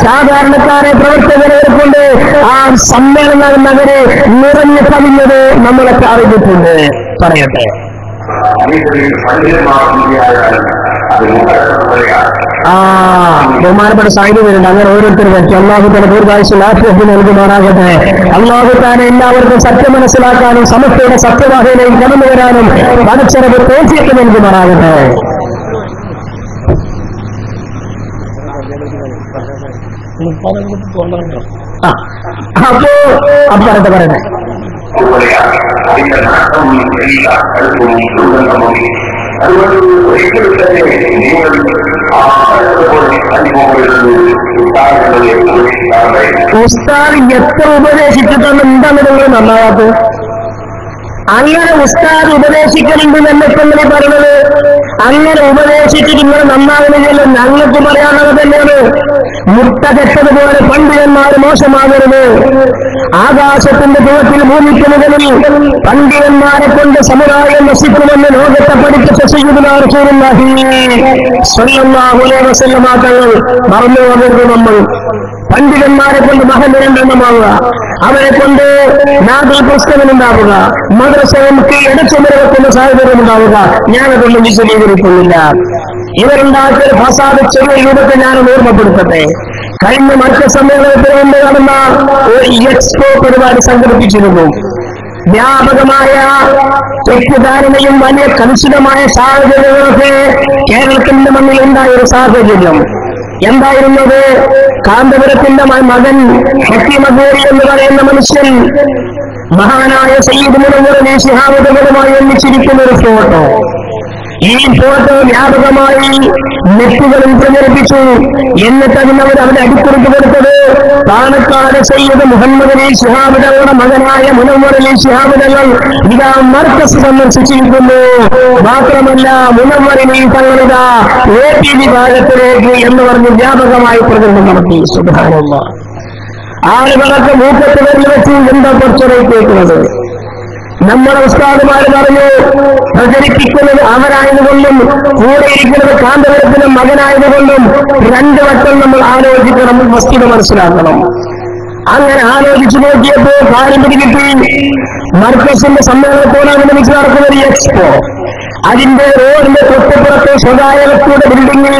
സാധാരണക്കാരെ പ്രവർത്തകരെ കൊണ്ട് ആ സമ്മേളനം നഗരെ നിറഞ്ഞു കവിഞ്ഞത് നമ്മളൊക്കെ അറിഞ്ഞിട്ടുണ്ട്. പറയട്ടെ, ബഹുമാനപ്പെട്ട സാഹിബ് വരുന്നുണ്ട്. അങ്ങനെ ഓരോരുത്തരും വെച്ച് അള്ളാഹു തല ദീർഘായുസ്സും ആഫിയത്തും നൽകുമാറാകട്ടെ. അള്ളാഹു താനെ എല്ലാവർക്കും സത്യം മനസ്സിലാക്കാനും സമസ്തയുടെ സത്യവാഹിനിയിൽ കടന്നു വരാനും പടച്ചറവ് തോഫീക്ക് നൽകുമാറാകട്ടെ. അപ്പൊ പറയട്ടെ അതുകൊണ്ട് ഒരിക്കലും തന്നെ നിങ്ങൾ ഉസ്താദ് എത്ര ഉപദേശിച്ചിട്ടാണ് എന്താണ് നിങ്ങൾ നന്നാകാത്തത്? അങ്ങനെ ഉസ്താദ് ഉപദേശിക്കലുണ്ട് എന്നൊക്കെ പറയുന്നത്. അങ്ങനെ ഉപദേശിച്ച് നിങ്ങൾ നന്നാകുന്നില്ല. ഞങ്ങൾക്ക് പറയാനുള്ളത് തന്നെയാണ്, മുട്ട കെട്ടതുപോലെ പണ്ഡിതന്മാർ മോശമാകരുത്. ആകാശത്തിന്റെ ദൂരത്തിൽ ഭൂമിക്ക് മുകളിൽ പണ്ഡിതന്മാരെ കൊണ്ട് സമുദായം നശിക്കുമെന്ന് ലോകത്തെ പഠിപ്പിച്ച സയ്യിദുനാ റസൂലുള്ളാഹി സ്വല്ലല്ലാഹു അലൈഹി വസല്ലം തങ്ങൾ മറന്നു പോകരുത്. നമ്മൾ പണ്ഡിതന്മാരെ കൊണ്ട് മഹല്ല് രണ്ടെണ്ണമാവുക, അവരെ കൊണ്ട് നാട്ടിൽ പുസ്തകമുണ്ടാവുക, മദ്രസകൾക്ക് ഇടച്ചുമര വെക്കുന്ന സാഹചര്യം ഉണ്ടാവുക. ഞാനതൊന്നും വിശദീകരിക്കുന്നില്ല. ഇവരുണ്ടാക്കിയ ഫസാദ് ചെറിയ രൂപത്തിൽ ഞാൻ ഓർമ്മപ്പെടുത്തട്ടെ. കഴിഞ്ഞ മർക്കസ് സമ്മേളനത്തിന് മുമ്പ് നടന്ന ഒരു എക്സ്പോ പരിപാടി സംഘടിപ്പിച്ചിരുന്നു. വ്യാപകമായ തെറ്റിദ്ധാരണയും വലിയ കലുഷിതമായ സാഹചര്യങ്ങളൊക്കെ കേരളത്തിന്റെ മണ്ണിൽ ഉണ്ടായൊരു സാഹചര്യം എന്തായിരുന്നത്? കാന്തപുരത്തിന്റെ മകൻ ഹക്കീം അഗോരി എന്ന് പറയുന്ന മനുഷ്യൻ മഹാനായ സയ്യിദ് മുനവ്വർ അലി ശിഹാബ് തങ്ങളുമായി ഒന്നിച്ചിരിക്കുന്ന ഒരു ഫോട്ടോ. ഈ ഫോട്ടോ വ്യാപകമായി നെറ്റുകളിൽ പ്രചരിപ്പിച്ചു. എന്നിട്ട് അതിനവർ അവിടെ അടിക്കുറിപ്പ് കൊടുത്തത് പാണക്കാട് സയ്യിദ് മുഹമ്മദ് അലി ശിഹാബ് തങ്ങളുടെ മകനായ മുനവ്വർ അലി ശിഹാബ് തങ്ങൾ ഇതാ മർക്കസ് സന്ദർശിച്ചിരിക്കുന്നു. മാത്രമല്ല മുനവ്വർ അലി തങ്ങളിതാ AP വിഭാഗത്തിലേക്ക് എന്ന് പറഞ്ഞ് വ്യാപകമായി പ്രചരണം നടത്തി. സുബ്ഹാനല്ലാഹ്. ആളുകളൊക്കെ മൂക്കത്ത് വരിൽ വെച്ച് എന്താ കുറച്ചൊരേക്ക് കേൾക്കുന്നത്? നമ്മുടെ ഉസ്താദുമാര് പറഞ്ഞു, പ്രചരിപ്പിക്കുന്നത് അവരായതുകൊണ്ടും കൂടെയിരിക്കുന്നത് കാന്തപുരത്തിന്റെ മകനായതുകൊണ്ടും 2 വട്ടം നമ്മൾ ആലോചിക്കണം, വസ്തുത മനസ്സിലാക്കണം. അങ്ങനെ ആലോചിച്ചു നോക്കിയപ്പോ കാര്യം പിടികിട്ടി. മർക്കസിന്റെ സമ്മേളനത്തോടനുബന്ധിച്ച് നടക്കുന്ന ഒരു എക്സ്പോ, അതിന്റെ റോഡിന്റെ തൊട്ടുപുറത്തെ സ്വകാര്യ വ്യക്തിയുടെ ബിൽഡിംഗിൽ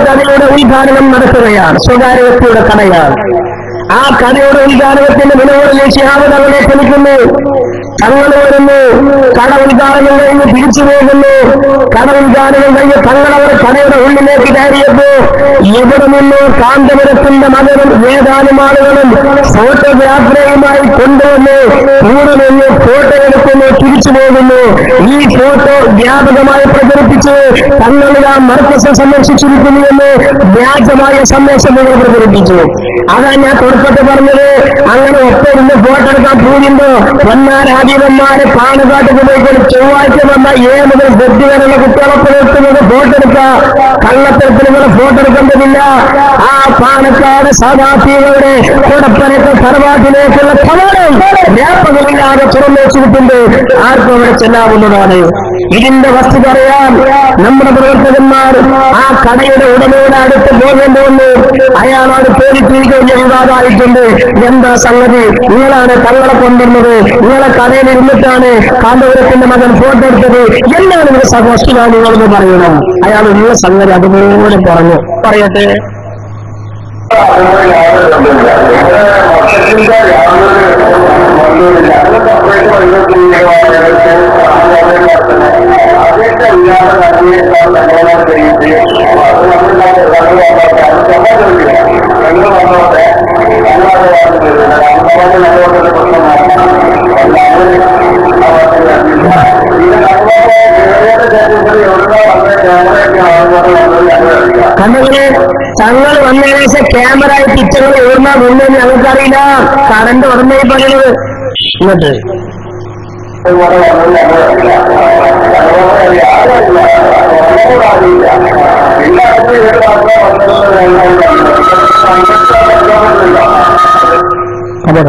കടയുടെ ഉദ്ഘാടനം നടത്തുകയാണ്. സ്വകാര്യ വ്യക്തിയുടെ കടയാണ്. ആ കടയുടെ ഉദ്ഘാടനത്തിന്റെ മുനവ്വർ ശിഹാബ് തങ്ങളെ ക്ഷണിക്കുന്നു. തങ്ങൾ വരുന്നു. കട ഉദ്ഘാടനം കഴിഞ്ഞ് തിരിച്ചു പോകുന്നു. കട ഉദ്ഘാടനം കഴിഞ്ഞ് തങ്ങൾ അവർ കടയുടെ ഉള്ളിലേക്ക് കയറിയപ്പോ എവിടെ നിന്നോ കാന്തപുരത്തിന്റെ മകനും ഏതാനും ആളുകളും ഫോട്ടോഗ്രാഫറയുമായി കൊണ്ടുവന്ന് കൂടെ നിന്ന് ഫോട്ടോ എടുക്കുന്നു, തിരിച്ചു പോകുന്നു. ഈ ഫോട്ടോ വ്യാപകമായി പ്രചരിപ്പിച്ച് തങ്ങളിതാ മർക്കസ് സന്ദർശിച്ചിരിക്കുന്നു എന്ന് വ്യാജമായ സന്ദേശങ്ങൾ പ്രചരിപ്പിച്ചു. അതാ ഞാൻ തുടക്കത്തിൽ പറഞ്ഞത്. അങ്ങനെ ഒപ്പം ഫോട്ടോ എടുക്കാൻ പൂരിണ്ടോ? വന്നാരാജീവന്മാരെ പാണക്കാട്ട് പോയിക്കൊണ്ട് ചൊവ്വാഴ്ച വന്ന 7 മുതൽ Z വരെയുള്ള കുട്ടികളൊക്കെ നിർത്തുന്നത് ഫോട്ടോ എടുക്കുക. കള്ളത്തരത്തിലുള്ള ഫോട്ടോ എടുക്കേണ്ടതില്ല. ആ പാണക്കാട് സാധാർത്ഥികളുടെ കുടപ്പനത്തെ തറവാട്ടിലേക്കുള്ള കവാടം വ്യാപകമില്ലാതെ ലോകമാകെ തുറന്നു വെച്ചിട്ടുണ്ട്. ആർക്കും അവിടെ ചെല്ലാവുന്നതാണ്. ഇതിന്റെ വസ്തുത അറിയാൻ നമ്മുടെ പ്രവർത്തകന്മാർ ആ കടയുടെ ഉടമയുടെ അടുത്ത് പോകേണ്ടി വന്നു. അയാളോട് പേടിച്ചിരിക്കുന്ന വിവാദമായിട്ടുണ്ട്. എന്താ സംഗതി? നിങ്ങളാണ് തങ്ങളെ കൊണ്ടുവന്നത്, നിങ്ങളെ കടയിൽ ഇരുന്നിട്ടാണ് കാന്തപുരത്തിന്റെ മകൻ ഫോട്ടോ എടുത്തത്, എന്താണ് നിങ്ങൾ വസ്തുത നിങ്ങളെന്ന് പറയണം. അയാൾ ഉള്ള സംഗതി അതുപോലെ പറഞ്ഞു. പറയട്ടെ. കണ്ണുകളെ തങ്ങൾ വന്നതിന് ശേഷം ക്യാമറ പിക്ചറുകൾ എവിടുന്നാ കൊണ്ടുവന്ന് ഞങ്ങൾക്കറിയില്ല. കറണ്ട് ഉടനെ പറയുന്നത് ഇങ്ങോട്ട് അതെ.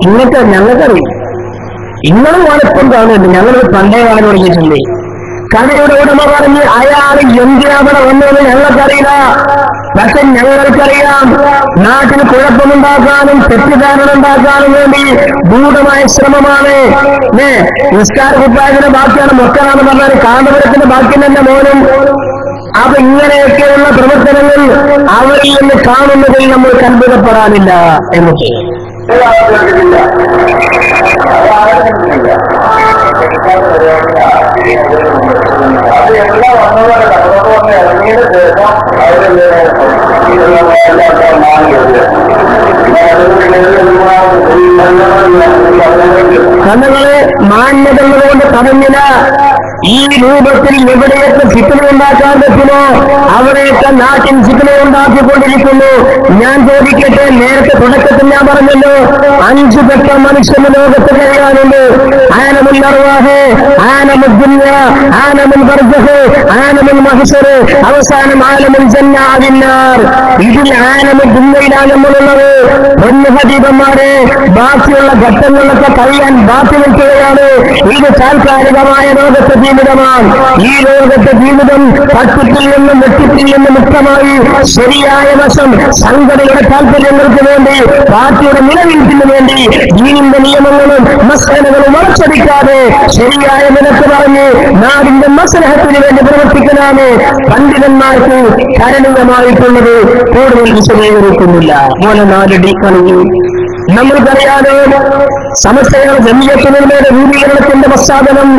ഇന്നത്തെ ഞങ്ങൾക്കറിയാം. ഇങ്ങളും വലപ്പം കാണുന്നുണ്ട്. ഞങ്ങൾ പണ്ടേ കാണാൻ തുടങ്ങിയിട്ടുണ്ട്. കടയുടെ ഉടമ പറഞ്ഞ് അയാൾ എന്തിനാവിടെ വന്നതെന്ന് ഞങ്ങൾക്കറിയില്ല. പക്ഷെ ഞങ്ങൾക്കറിയാം നാട്ടിൽ കുഴപ്പമുണ്ടാക്കാനും തെറ്റിദ്ധാരണ ഉണ്ടാക്കാനും വേണ്ടി ഗൂഢമായ ശ്രമമാണ്. നിസ്കാര കുപ്പായത്തിന്റെ ബാക്കിയാണ് മൊക്കനാന്ന് പറഞ്ഞാൽ കാന്തപുരത്തിന്റെ ബാക്കി തന്നെ മോനും. അപ്പൊ ഇങ്ങനെയൊക്കെയുള്ള പ്രവർത്തനങ്ങൾ അവരിൽ നിന്ന് കാണുന്നതിൽ നമ്മൾ അത്ഭുതപ്പെടാനില്ല എന്നൊക്കെ. കണ്ണുകളെ മാന്യതകളോട് തടഞ്ഞില്ല. ഈ രൂപത്തിൽ എവിടെയൊക്കെ ഫിത്ന ഉണ്ടാക്കാൻ പറ്റുമോ അവിടെയൊക്കെ നാട്ടിൽ ഫിത്ന ഉണ്ടാക്കിക്കൊണ്ടിരിക്കുന്നു. ഞാൻ ചോദിക്കട്ടെ, നേരത്തെ തുടക്കത്തിൽ ഞാൻ പറഞ്ഞല്ലോ 5 പെട്ട മനുഷ്യന് ലോകത്ത് കഴിയാനുണ്ട്. ആനമുൽ അർവാഹ്, ആനമുൽ ദുനിയ, ആനമുൽ ബർസഖ്, ആനമുൽ മഹ്ശർ, അവസാനം ആലമുൽ ജന്ന അവിന്നാർ. ഇതിൽ ആനമുൽ ദുനിയയിലാണ് നമ്മളുള്ളത്. പൊന്നു ഹബീബന്മാരെ, ബാക്കിയുള്ള ഘട്ടങ്ങളിലൊക്കെ കഴിയാൻ ബാക്കി നിൽക്കുകയാണ്. ഇത് താൽക്കാലികമായ ലോകത്തെ ജീവിതമാണ്. ഈ ലോകത്തെ ജീവിതം തട്ടിപ്പിൽ നിന്നും വെട്ടിപ്പിൽ നിന്നും മുക്തമായി ശരിയായ വശം സംഘടനയുടെ താല്പര്യങ്ങൾക്ക് വേണ്ടി, പാർട്ടിയുടെ നിലനിൽപ്പിന് വേണ്ടി ദീനിന്റെ നിയമങ്ങളും മസ്അലകളും വളച്ചൊടിക്കാതെ ശരിയായ നിലക്ക് പറഞ്ഞ് നാടിന്റെ മസ്ലഹത്തിന് വേണ്ടി പ്രവർത്തിക്കലാണ് പണ്ഡിതന്മാർക്ക് കരണീയമായിട്ടുള്ളത്. കൂടുതൽ വിശദീകരിക്കുന്നില്ല. പോലെ 4 ഡി കളഞ്ഞു. നമ്മൾക്കറിയാലോ സമസ്തയുടെ ജമിയത്തുലമയുടെ രൂപീകരണത്തിന്റെ പശ്ചാത്തലം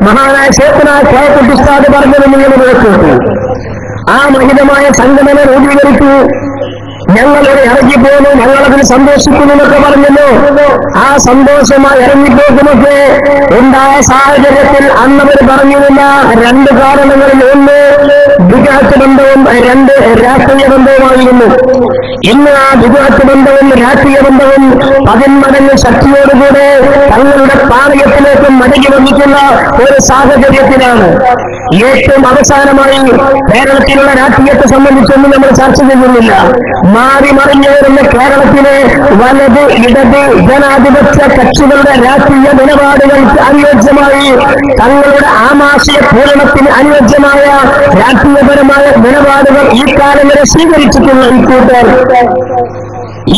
മഹാനായ ശേഖനായ കോയക്കുട്ടി ഉസ്താദ് പറഞ്ഞത് നിങ്ങൾ കേട്ടു. ആ മഹിതമായ സംഘടന രൂപീകരിച്ചു. ഞങ്ങളോട് ഇറങ്ങിപ്പോന്നു, ഞങ്ങളതിൽ സന്തോഷിക്കുന്നു എന്നൊക്കെ പറഞ്ഞല്ലോ. ആ സന്തോഷമായി ഇറങ്ങിപ്പോക്കുമൊക്കെ ഉണ്ടായ സാഹചര്യത്തിൽ അന്നവർ പറഞ്ഞിരുന്ന 2 കാരണങ്ങളിൽ 1 വികാസ് ബന്ധവും 2 രാഷ്ട്രീയ ബന്ധവുമായിരുന്നു. ഇന്ന് ആ വികാസ് ബന്ധവും രാഷ്ട്രീയ ബന്ധവും 10 മടങ്ങ് ശക്തിയോടുകൂടെ തങ്ങളുടെ പാളയത്തിലേക്ക് മടങ്ങി വന്നിട്ടുള്ള ഒരു സാഹചര്യത്തിലാണ്. ഏറ്റവും അവസാനമായി കേരളത്തിലുള്ള രാഷ്ട്രീയത്തെ സംബന്ധിച്ചൊന്നും നമ്മൾ ചർച്ച ചെയ്യുന്നില്ല. മാറി മറിഞ്ഞു വരുന്ന കേരളത്തിലെ വലത് ഇടത് ജനാധിപത്യ കക്ഷികളുടെ രാഷ്ട്രീയ നിലപാടുകൾക്ക് അനുയോജ്യമായി തങ്ങളുടെ ആമാശയ പൂരണത്തിന് അനുയോജ്യമായ രാഷ്ട്രീയപരമായ നിലപാടുകൾ ഈ കാലം വരെ സ്വീകരിച്ചിട്ടുള്ള ഈ കൂട്ടർ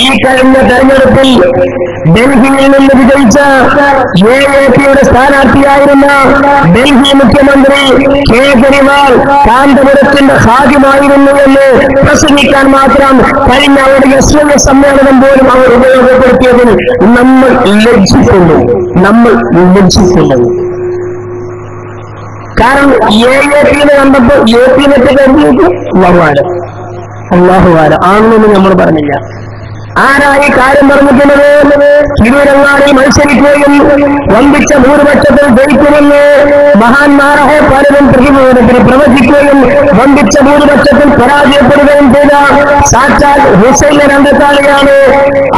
ഈ കഴിഞ്ഞ തെരഞ്ഞെടുപ്പിൽ ഡൽഹിയിൽ നിന്ന് വിജയിച്ച AAPയുടെ സ്ഥാനാർത്ഥിയായിരുന്ന ഡൽഹി മുഖ്യമന്ത്രി കേജ്രിവാൾ കാന്തപുരത്തിന്റെ ഹാദിമായിരുന്നു എന്ന് പ്രസംഗിക്കാൻ മാത്രം കഴിഞ്ഞ അവരുടെ SOS സമ്മേളനം പോലും അവർ ഉപയോഗപ്പെടുത്തിയതിൽ നമ്മൾ ലജ്ജിക്കുന്നു. കാരണം AAP കണ്ടപ്പോ AP നെറ്റ് കരുതിയിട്ട് അള്ളാഹുവാല ആണെന്നൊന്നും നമ്മൾ പറഞ്ഞില്ല. ആരായി കാര്യം പറഞ്ഞിട്ടുള്ളത്? തിരുവരങ്ങാടിൽ മത്സരിക്കുകയും വമ്പിച്ച ഭൂരിപക്ഷത്തിൽ ജയിക്കുമെന്ന് മഹാന്മാരായ പലരും പ്രവചിക്കുകയും വമ്പിച്ച ഭൂരിപക്ഷത്തിൽ പരാജയപ്പെടുകയും ചെയ്ത സാക്ഷാൽ ഹുസൈനെ രണ്ടത്താളിയാണ്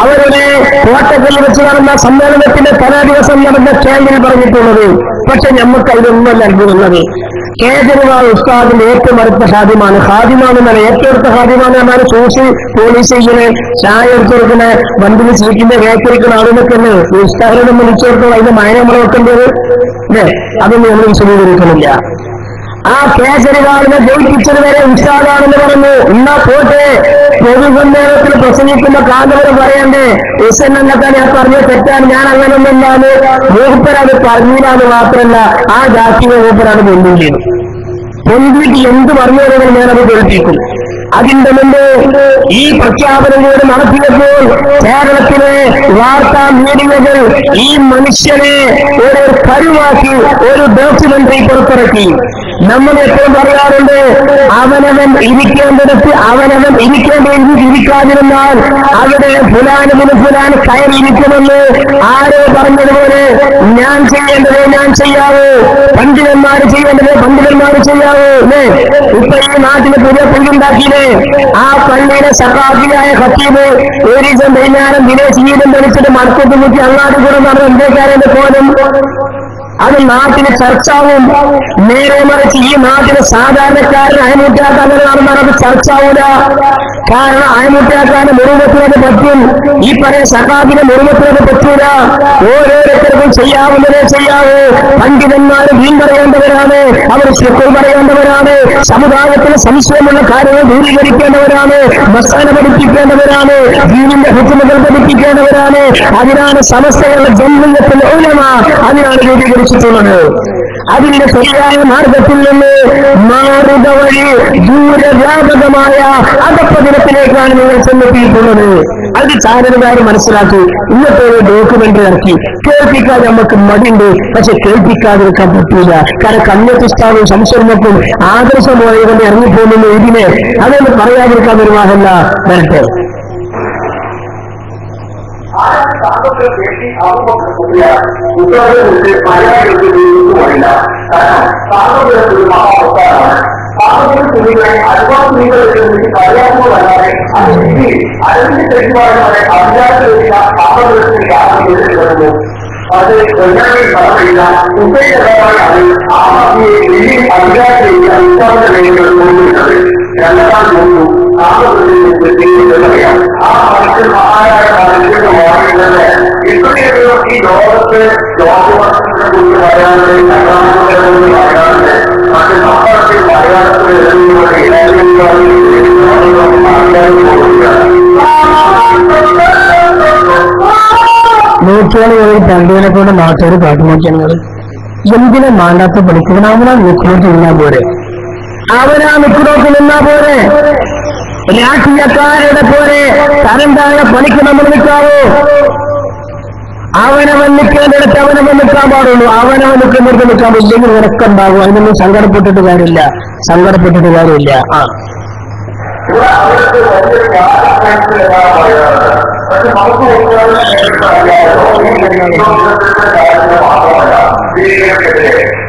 അവരുടെ കോട്ടക്കൽ വെച്ച് നടന്ന സമ്മേളനത്തിന്റെ തലേ ദിവസം നടന്ന ക്യാമ്പിൽ പറഞ്ഞിട്ടുള്ളത്. പക്ഷെ നമുക്ക് അതിലൊന്നല്ല അത്ഭുതമുള്ളത്. കേജ്രിവാൾ ഉസ്താദിന്റെ ഏറ്റവും അടുത്ത ഹാദിമാണ്. ഹാദിമാണെന്നല്ല, ഏറ്റവും അടുത്ത ഹാദിമാണ് എന്നാൽ സൂസി പോലീസ് ഇങ്ങനെ ചായ എടുത്തുകൊടുക്കുന്ന വണ്ടിന് സീറ്റിന്റെ കേൾക്കുന്ന ആളുകളൊക്കെ തന്നെ ഉസ്താദിനെ വിളിച്ചെടുത്തോളം അതിന്റെ മഴ നമ്മൾ വെക്കേണ്ടത് അല്ലേ? അതൊന്നും നമ്മൾ വിശദീകരിക്കുന്നില്ല. ആ കേജ്രിവാളിനെ ജയിപ്പിച്ചത് വരെ ഉസ്താദാണെന്ന് പറഞ്ഞു. എന്നാ പോട്ടെ, പൊതുസമ്മേളനത്തിൽ പ്രസംഗിക്കുന്ന കാന്തവർ പറയണ്ടേ ഹുസൈൻ എന്നൊക്കെ ഞാൻ പറഞ്ഞ തെറ്റാണ്, ഞാൻ അങ്ങനൊന്നല്ലാന്ന് മൂപ്പരത് പറഞ്ഞില്ലാന്ന് മാത്രമല്ല ആ ജാതിയെ മൂപ്പരാണ് പൊന്തിയത്. പൊന്തിയിട്ട് എന്ത് പറഞ്ഞവരെ ഞാനത് കേൾപ്പിക്കും. അതിന്റെ മുമ്പ് ഈ പ്രഖ്യാപനം കൂടെ നടത്തിയപ്പോൾ കേരളത്തിലെ വാർത്താ മീഡിയകൾ ഈ മനുഷ്യനെ ഒരു കരുവാക്കി ഒരു ഡോക്യുമെന്ററി പുറത്തിറക്കി. നമ്മൾ എപ്പോഴും പറയാറുണ്ട്, അവനവൻ ഇരിക്കേണ്ടിടത്ത് അവനവൻ ഇരിക്കാതിരുന്നാൽ അവിടെ ഫുലാനുവിന് ഫുലാൻ കയറിയിരിക്കുമെന്ന് ആരോ പറഞ്ഞതുപോലെ ഞാൻ ചെയ്യേണ്ടത് ഞാൻ ചെയ്യാവൂ, പണ്ഡിതന്മാർ ചെയ്യേണ്ടത് പണ്ഡിതന്മാർ ചെയ്യാവൂ. ഇപ്പൊ ഈ നാട്ടിന് പുതിയ പള്ളിയുണ്ടാക്കിയില്ലേ, ആ പള്ളിയിലെ സഹാബിയായ ഖത്തീബ് ഒരു ദിവസം വൈകുന്നേരം വിദേശീയം ധരിച്ചിട്ട് മടക്കത്ത് മുറ്റി അങ്ങാടി കൂടെ നടന്ന ഇന്ത്യക്കാരന്റെ പോലും അത് നാട്ടിന് ചർച്ചാവും. നേരെ മറിച്ച് ഈ നാട്ടിലെ സാധാരണക്കാരൻ അയമുട്ടിയാക്കാൻ നടന്നാൽ അത് ചർച്ചാവൂല. കാരണം അയമുട്ടിയാക്കാന്റെ മുറുമത്തിനത് പറ്റും, ഈ പറയുന്ന സഹാബിന്റെ മുറുമത്തിനത് പറ്റൂല. ഓരോരുത്തർക്കും ചെയ്യാവുന്നതേ ചെയ്യാവൂ. പണ്ഡിതന്മാർ വീൺ പറയേണ്ടവരാണ്, അവർ ശുക്ർ പറയേണ്ടവരാണ്, സമുദായത്തിന് സംശയമുള്ള കാര്യങ്ങൾ ദൂരീകരിക്കേണ്ടവരാണ്, മസാല പഠിപ്പിക്കേണ്ടവരാണ്, ദീനിന്റെ ഹുക്മുകൾ പഠിപ്പിക്കേണ്ടവരാണ്. അതിനാണ് സമസ്തകളുടെ ജംഇയ്യത്തുൽ ഉലമ അതിനാണ് രൂപീകരിച്ചത്. അതിന്റെ ശരിയായ മാർഗത്തിൽ നിന്ന് മാറുക വഴി ദൂരവ്യാപകമായ അധപ്പതനത്തിലേക്കാണ് നിങ്ങൾ ചെന്നെത്തിയിട്ടുള്ളത്. അത് ചാനലുകാർ മനസ്സിലാക്കി ഇന്നത്തെ ഒരു ഡോക്യുമെന്ററി ഇറക്കി. കേൾപ്പിക്കാതെ നമുക്ക് മടിയുണ്ട്, പക്ഷെ കേൾപ്പിക്കാതിരിക്കാൻ പറ്റൂല. കാരണം കന്യത്തിസ്ഥാവും സംശയങ്ങൾക്കും ആദർശമായി കൊണ്ട് ഇറങ്ങിപ്പോകുന്ന ഇതിനെ അതൊന്ന് പറയാതിരിക്കാൻ നിർവാഹമല്ല വരട്ടെ. സാമ്പത്തിക ശേഷി അപൂർവ്വ ഉത്തരവിന്റെ മലയാളികൾക്ക് ജീവിതവുമില്ല. കാരണം സാമ്പത്തിക മഹാവസ്ഥാനമാണ്. സാമ്പത്തിക തുണികളെ അനുഭവ തുണികളിലേക്ക് കഴിയാവുന്നതല്ലാതെ അതിന്റെ തെറ്റുപാടുകളെ അധികാരത്തിലുള്ള സാമ്പത്തികത്തിൽ യാതൊരു വരുന്നു. അത് വെള്ളത്തിൽ പറഞ്ഞില്ല. ഉത്തരവാദമായി അത് ആ മതിയെ വലിയ അധികാരത്തിലുള്ള ഉത്പാദന രേഖകൾ കൊണ്ടുവരുന്നത്. രണ്ടാം നോക്കൂ, സാമ്പത്തികറിയാം ആ മനുഷ്യൻ മഹാനായ മനുഷ്യന്റെ വാങ്ങിക്കുന്നത് എത്രയോ ഈ ലോകത്ത് ലോകവർഷത്തെ കുറിച്ച് പറയാനുണ്ട്, സംക്രമണത്തെ കുറിച്ച് പറയാനുണ്ട്. മറ്റ് സംസ്ഥാനത്തിൽ മലയാളത്തിൽ നോക്കിയാണ് പണ്ടുവിനെ കൊണ്ട് നാട്ടുകാർ കാട്ടുനോക്കിയാണ് എന്തിനെ മാണ്ടാത്ത പഠിക്കണം. അവനാ നിൽക്കുന്നോട്ട് നിന്നാ പോരെ, അവനാ നിൽക്കുന്നോട്ട് നിന്നാ പോരെ. രാഷ്ട്രീയക്കാരുടെ പോലെ തരംതാഴ പണിക്ക് നമ്മൾ നിൽക്കാവോ? അവനവൻ നിൽക്കേണ്ടിടത്ത് അവനവൻ നിൽക്കാൻ പാടുള്ളൂ. അവനവൻ നിൽക്കുന്നിടത്ത് നിൽക്കാൻ ഇല്ലെങ്കിൽ ഉറക്കുണ്ടാകും. അതിനൊന്നും സങ്കടപ്പെട്ടിട്ട് കാര്യമില്ല. ആ പക്ഷെ നമുക്ക്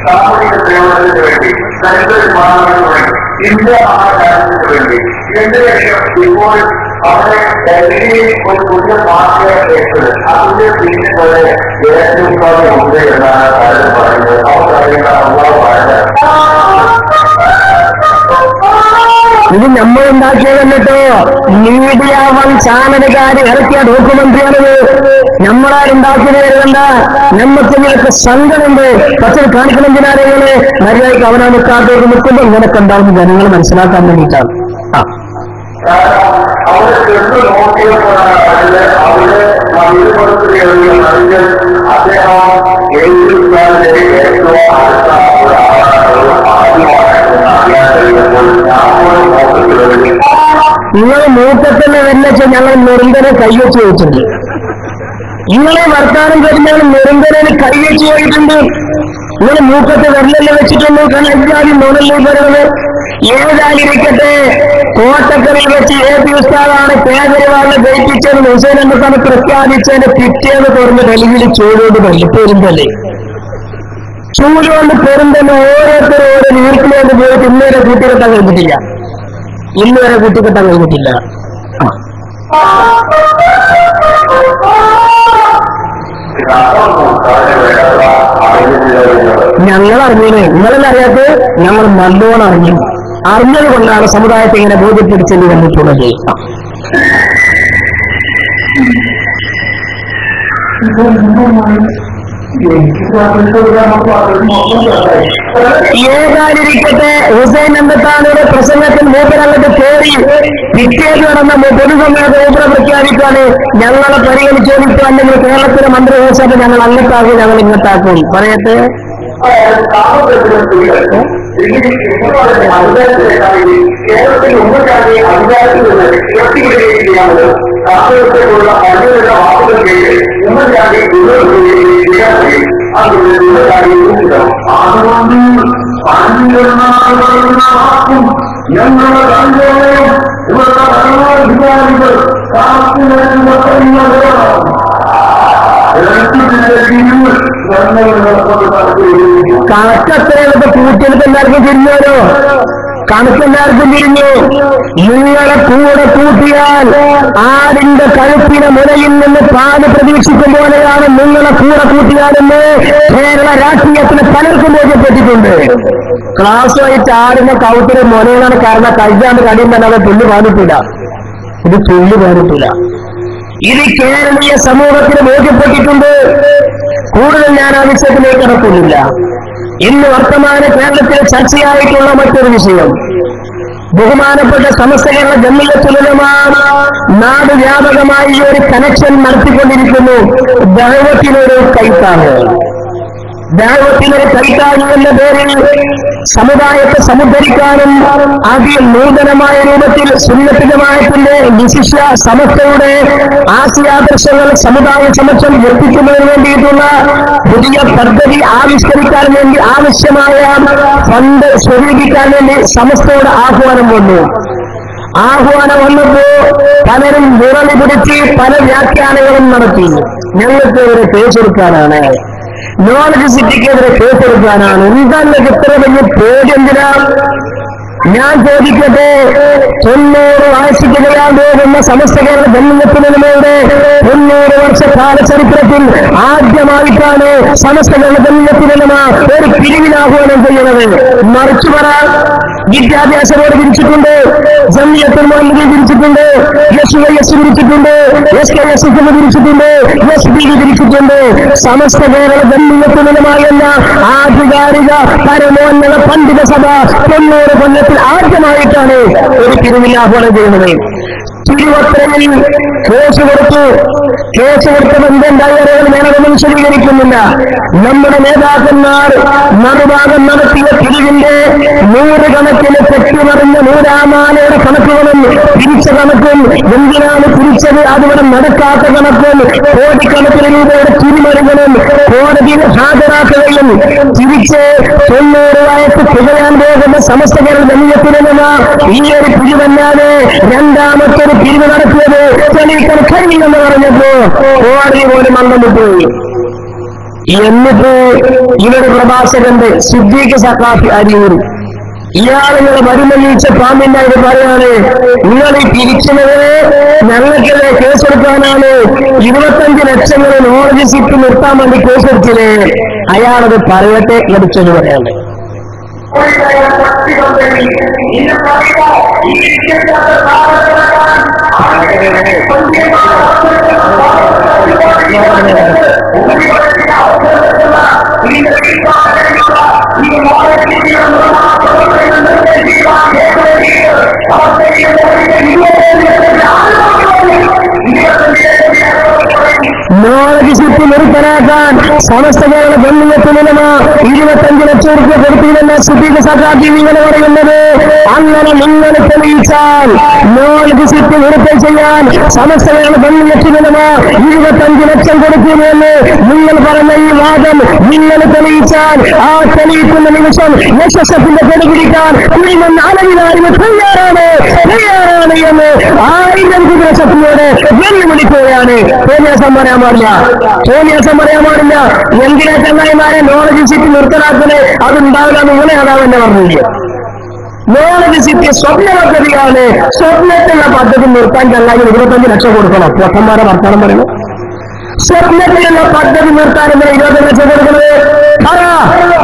സാമൂഹിക സേവനത്തിന് വേണ്ടി ദരിദ്ര വിഭാഗങ്ങൾക്ക് വേണ്ടി ഇന്ത്യ മഹാരാജ്യത്തിന് വേണ്ടി ഇതിന്റെ ലക്ഷ്യം ഇപ്പോൾ അവിടെ ഡൽഹിയിൽ ഒരു പുതിയ പാർട്ടിയെ കേട്ടത് അതിന്റെ പിന്നെ പോലെ ജയലളിത ഉണ്ട് എന്നാണ് കാര്യം പറയുന്നത്. അവർ അറിയുന്ന ഇത് നമ്മളുണ്ടാക്കിയതല്ലോ. മീഡിയ വൺ ചാനലുകാർ ഇറക്കിയ ഡോക്യുമെന്ററിയാണിത്. നമ്മളാരുണ്ടാക്കിയത് കരുതണ്ട. നമുക്ക് നിനക്ക് സങ്കടമുണ്ട്, പക്ഷെ കാണിക്കണം എന്തിനാരെങ്ങനെ മര്യാദയ്ക്ക് അവനാ നിൽക്കാത്തവർക്ക് നിൽക്കുമ്പോൾ ഇങ്ങനൊക്കെ ഉണ്ടാവുന്ന ജനങ്ങൾ മനസ്സിലാക്കാൻ വേണ്ടിയിട്ടാണ്. അവിടെ ചെന്ന് നോക്കിയപ്പോഴാണ് അവിടെ അദ്ദേഹം ഏറ്റവും അടുത്ത നിങ്ങൾ മൂക്കത്തിന് വെല്ലച്ച് ഞങ്ങൾ നെറുങ്കനെ കൈവച്ച് പോയിട്ടുണ്ട്. നിങ്ങളെ വർത്താനം കഴിഞ്ഞാൽ നെറുങ്കനെ കൈവച്ച് പോയിട്ടുണ്ട്. നിങ്ങൾ മൂക്കത്ത് വെള്ളല്ലേ വെച്ചിട്ടുള്ളൂ, കാരണം എല്ലാവരും നോണല്ലേ പറയുന്നത്. ഏതായിരിക്കട്ടെ, കോട്ടക്കറിൽ വെച്ച് ഏപി ഉസ്താദാണ് കേജ്രിവാളിനെ ജയിപ്പിച്ചതെന്ന് ഹുസൈൻ അഹമ്മദ് പ്രഖ്യാപിച്ചതിന്റെ പിറ്റേന്ന് തുറന്ന് ഡൽഹിയിൽ ചൂടുകൊണ്ട് പെരുന്തല്ലേ, ചൂടുകൊണ്ട് പെരുന്തന്നെ ഓരോരുത്തരും ഓരോ വീട്ടിലേക്ക് പോയിട്ട് ഇന്നുവരെ കൂട്ടിക്കെട്ടാൻ കഴിഞ്ഞിട്ടില്ല. ഞങ്ങൾ അറിഞ്ഞേ, നിങ്ങളെല്ലാം അറിയാത്ത ഞങ്ങൾ നല്ലോണം അറിഞ്ഞത് കൊണ്ടാണ് സമുദായത്തെ ഇങ്ങനെ ബോധ്യപ്പെടുത്തേണ്ടി വന്നിട്ടുള്ളത്. ഏതായിരിക്കട്ടെ, ഹുസൈൻ അഹമ്മദ് പ്രസംഗത്തിൽ മൂപ്പരങ്ങോട്ട് കയറി പിറ്റേന്ന് നടന്ന പൊതുസമ്മേളനത്തെ മൂപ്പര പ്രഖ്യാപിക്കാണ്, ഞങ്ങളെ പരിഗണിച്ചോദിക്കുക, അല്ലെങ്കിൽ കേരളത്തിലെ മന്ത്രിസഭ ഞങ്ങൾ അങ്ങോട്ടാക്കും, ഞങ്ങൾ ഇങ്ങോട്ടാക്കും. പറയട്ടെ, കേരളത്തിൽ ഉമ്മൻചാണ്ടി അധികാരത്തിൽ നിന്ന് ഉയർത്തിവിടുകയും ചെയ്യാമത് കാലഘട്ടത്തിലുള്ള പലവിധ വാക്കുകൾ കേട്ട് ഉമ്മൻചാണ്ടി ഞങ്ങളുടെ രാജ്യവും ഇവരുടെ ഭരണാധികാരികൾ കണക്കത്രയൊക്കെ കൂട്ടിയെടുത്ത് എല്ലാവർക്കും തിരിഞ്ഞോരോ, കണക്കെല്ലാവർക്കും തിരിഞ്ഞു. നിങ്ങളെ കൂടെ കൂട്ടിയാൽ ആടിന്റെ കഴുപ്പിനെ മുലയിൽ നിന്ന് പാല് പ്രതീക്ഷിക്കും പോലെയാണ് നിങ്ങളെ കൂടെ കൂട്ടിയാലെന്ന് കേരള രാഷ്ട്രീയത്തിന് പലർക്കും ബോധ്യപ്പെട്ടിട്ടുണ്ട്. ക്ലാസ്സുമായിട്ട് ആടിന്റെ കൗത്തിന് മുലയിലാണ്, കാരണം കഴിക്കാണ്ട് കടിയും തന്നെ അത് തുള്ളി പാലിട്ടില്ല, ഇത് തുള്ളി പാലിട്ടില്ല. ഇത് കേരളീയ സമൂഹത്തിന് ബോധ്യപ്പെട്ടിട്ടുണ്ട്. കൂടുതൽ ഞാൻ ആ വിഷയത്തിലേക്ക് കടക്കുന്നില്ല. ഇന്ന് വർത്തമാന കേരളത്തിൽ ചർച്ചയായിട്ടുള്ള മറ്റൊരു വിഷയം, ബഹുമാനപ്പെട്ട സമസ്ത കേരള ജമിയത്തുൽ ഉലമ നാട് വ്യാപകമായി ഒരു കണക്ഷൻ നടത്തിക്കൊണ്ടിരിക്കുന്നു. ദഅവത്തിനൊരു കൈത്താങ്, ദഅവത്തിനൊരു കൈത്താങ് എന്ന പേരിൽ സമുദായത്തെ സമുദ്ധരിക്കാനും അതിനൂതനമായ രൂപത്തിൽ സുന്നത്ത് ജമാഅത്തിന്റെ വിശിഷ്യ സമസ്തയുടെ ആശയാദർശങ്ങൾ സമുദായ സമക്ഷം എത്തിക്കുന്നതിന് വേണ്ടിയിട്ടുള്ള പുതിയ പദ്ധതി ആവിഷ്കരിക്കാൻ വേണ്ടി ആവശ്യമായ ഫണ്ട് സ്വരൂപിക്കാൻ വേണ്ടി സമസ്തയുടെ ആഹ്വാനം വന്നു. ആഹ്വാനം വന്നപ്പോ പലരും വിറളി പിടിച്ച് പല വ്യാഖ്യാനങ്ങളും നടത്തി. ഞങ്ങൾക്ക് ഒരു കേസെടുക്കാനാണ്, നോളജ് സിറ്റിക്കെതിരെ കേസെടുക്കാനാണ്. എന്താണ് ഇത്ര വലിയ പേടി? എന്തിനാ? ഞാൻ ചോദിക്കട്ടെ, 90 വയസ്സിക്ക് കഴിയാൻ പോകുന്ന സമസ്ത കേരള ജമിയത്തുൽ ഉലമയുടെ 90 വർഷക്കാല ചരിത്രത്തിൽ ആദ്യമായിട്ടാണ് സമസ്ത കേരള ജമിയത്തുൽ ഉലമ ഒരു പിരിവിനാഹ്വാനം ചെയ്യുന്നത്. മറിച്ചു പറ, വിദ്യാഭ്യാസ ബോർഡ് തിരിച്ചിട്ടുണ്ട്, ജമിയത്തുൽ മുഅല്ലിമീൻ തിരിച്ചിട്ടുണ്ട്, SYS തിരിച്ചിട്ടുണ്ട്, SKS തിരിച്ചിട്ടുണ്ട്, SBD തിരിച്ചിട്ടുണ്ട്. സമസ്ത കേരള ജമിയത്തുൽ ഉലമ എന്ന ആധികാരിക പരമോന്നത പണ്ഡിത സഭ 90 കൊല്ലത്തിൽ ആദ്യമായിട്ടാണ് ഒരു പിരിവിനാഹ്വാനം ചെയ്യുന്നത്. തിരുവത്രയിൽ കേസ് കൊടുത്തത് എന്തുണ്ടായി അറിയാൻ ഞാനതൊന്നും വിശദീകരിക്കുന്നില്ല. നമ്മുടെ നേതാക്കന്മാർ മറുഭാഗം നടത്തിയ പിരിവിന്റെ 100 കണക്കിന് തെറ്റുമറിഞ്ഞ നൂരാമാലയുടെ കണക്കുകളും തിരിച്ച കണക്കും, എന്തിനാണ് തിരിച്ചത്, അതുവരെ നടക്കാത്ത കണക്കും, കോടിക്കണക്കിന് രൂപയുടെ തിരിമറികളും കോടതിയിൽ ഹാജരാക്കുകയും തിരിച്ച് 90 വയസ്സ് തികയാൻ പോകുന്ന സമസ്ത കേരള ജമിയത്തുൽ ഉലമ ഈ ഒരു പിരിവല്ലാതെ രണ്ടാമത്തൊരു പിരിവ് നടത്തിയത് തെളിയിക്കാൻ കഴിയില്ലെന്ന് പറഞ്ഞപ്പോ കോടതി പോലും മന്ദം വിട്ടുപോയി. എന്നിട്ട് ഇവരുടെ പ്രഭാഷകന്റെ സിദ്ദീഖ് സഖാഫി അരിയൂർ ഇയാളുകളെ വരുമല്ലിച്ച പാമ്പിണ്ടായിട്ട് പറയാണ്, നിങ്ങൾ ഈ പിരിക്കുന്നത് ഞങ്ങൾക്കെതിരെ കേസെടുക്കാനാണ്, 25 ലക്ഷങ്ങൾ നോളജ് സിറ്റ് നിർത്താൻ വേണ്ടി കേസെടുത്തില്ലേ. അയാളത് പറയട്ടെ, ലഭിച്ചത് പറയാണ്ട്. നോളജ് സിറ്റി നിർത്തലാക്കാൻ സമസ്ത കേരള ഗവൺമെന്റിന് 25 ലക്ഷം രൂപ കൊടുത്തിരുന്ന സിദ്ദീഖ് സഖാഫി നിങ്ങൾ പറയുന്നത് അങ്ങനെ നിങ്ങൾ തെളിയിച്ചാൽ നോളജ് സിറ്റി നിർത്തൽ ചെയ്യാൻ സമസ്ത കേരള ഗവൺമെന്റിന് 25 ലക്ഷം കൊടുക്കുമെന്ന് നിങ്ങൾ പറഞ്ഞ ഈ വാദം നിങ്ങൾ തെളിയിച്ചാൽ ആ തെളിയിക്കുന്ന നിമിഷം യശസ്സിന്റെ തെളിവിടിക്കാൻ കുടിമെന്ന് അലവിലാരിന് തയ്യാറാണ് എന്ന് 1000 കുതിരശക്തിയോട് വെല്ലുവിളിക്കുകയാണ്. തോന്നിയാസം പറയാൻ പാടില്ല, തോന്നിയാസം പറയാൻ പാടില്ല. എന്തിനാ ചങ്ങായിമാരെ നോളജ് സിറ്റി നിർത്തലാക്കുന്നത്? അതുണ്ടാവില്ല നിങ്ങളെ അതാവെന്നെ പറഞ്ഞില്ല. നോളജ് സിറ്റി സ്വപ്ന പദ്ധതിയാണ്. സ്വപ്നത്തിലുള്ള പദ്ധതി നിർത്താൻ ചങ്ങായി 25 ലക്ഷം കൊടുക്കണം. പൊട്ടന്മാരെ വർത്തമാനം പറയണം. സ്വപ്നത്തിലുള്ള പദ്ധതി നിർത്താൻ 25 ലക്ഷം കൊടുക്കുന്നത്?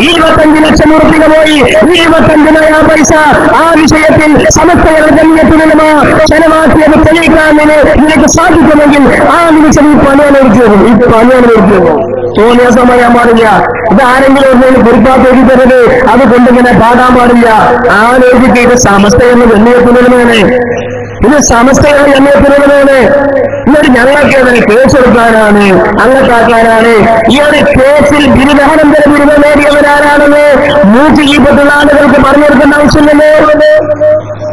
25 ലക്ഷം ഉറപ്പിക പോയി 25 പൈസ ആ വിഷയത്തിൽ സമസ്ത ജനീയത്തിലുള്ള ചെലവാക്കിയത് തെളിയിക്കാൻ നിനക്ക് സാധിക്കുമെങ്കിൽ ആ നിമിഷം ഈ പണിയാണ് ഒരുക്കിയത്. തോന്നിയ സമയം പാടില്ല. ഇത് ആരെങ്കിലും ഒന്നും കുറിപ്പാത്ത് എഴുതി തരുന്നത് അത് കൊണ്ടിങ്ങനെ പാടാൻ പാടില്ല. ആലോചിക്ക്, ഇത് സമസ്തയെന്ന് ജനീയത്തിലുള്ളതാണ്, ഇത് സമസ്തയുടെ ജനീയത്തിലുള്ളതാണ്. ഇതൊരു ഞങ്ങൾക്കെതിരെ കേസെടുക്കാനാണ്, അങ്ങത്താക്കാനാണ്. ഈ ഒരു കേസിൽ ബിരുദാനന്തര ബിരുദം നേടിയവരാരാണെന്ന് 120 ആളുകൾക്ക് പറഞ്ഞു കൊടുക്കേണ്ട ആവശ്യമില്ലല്ലോ,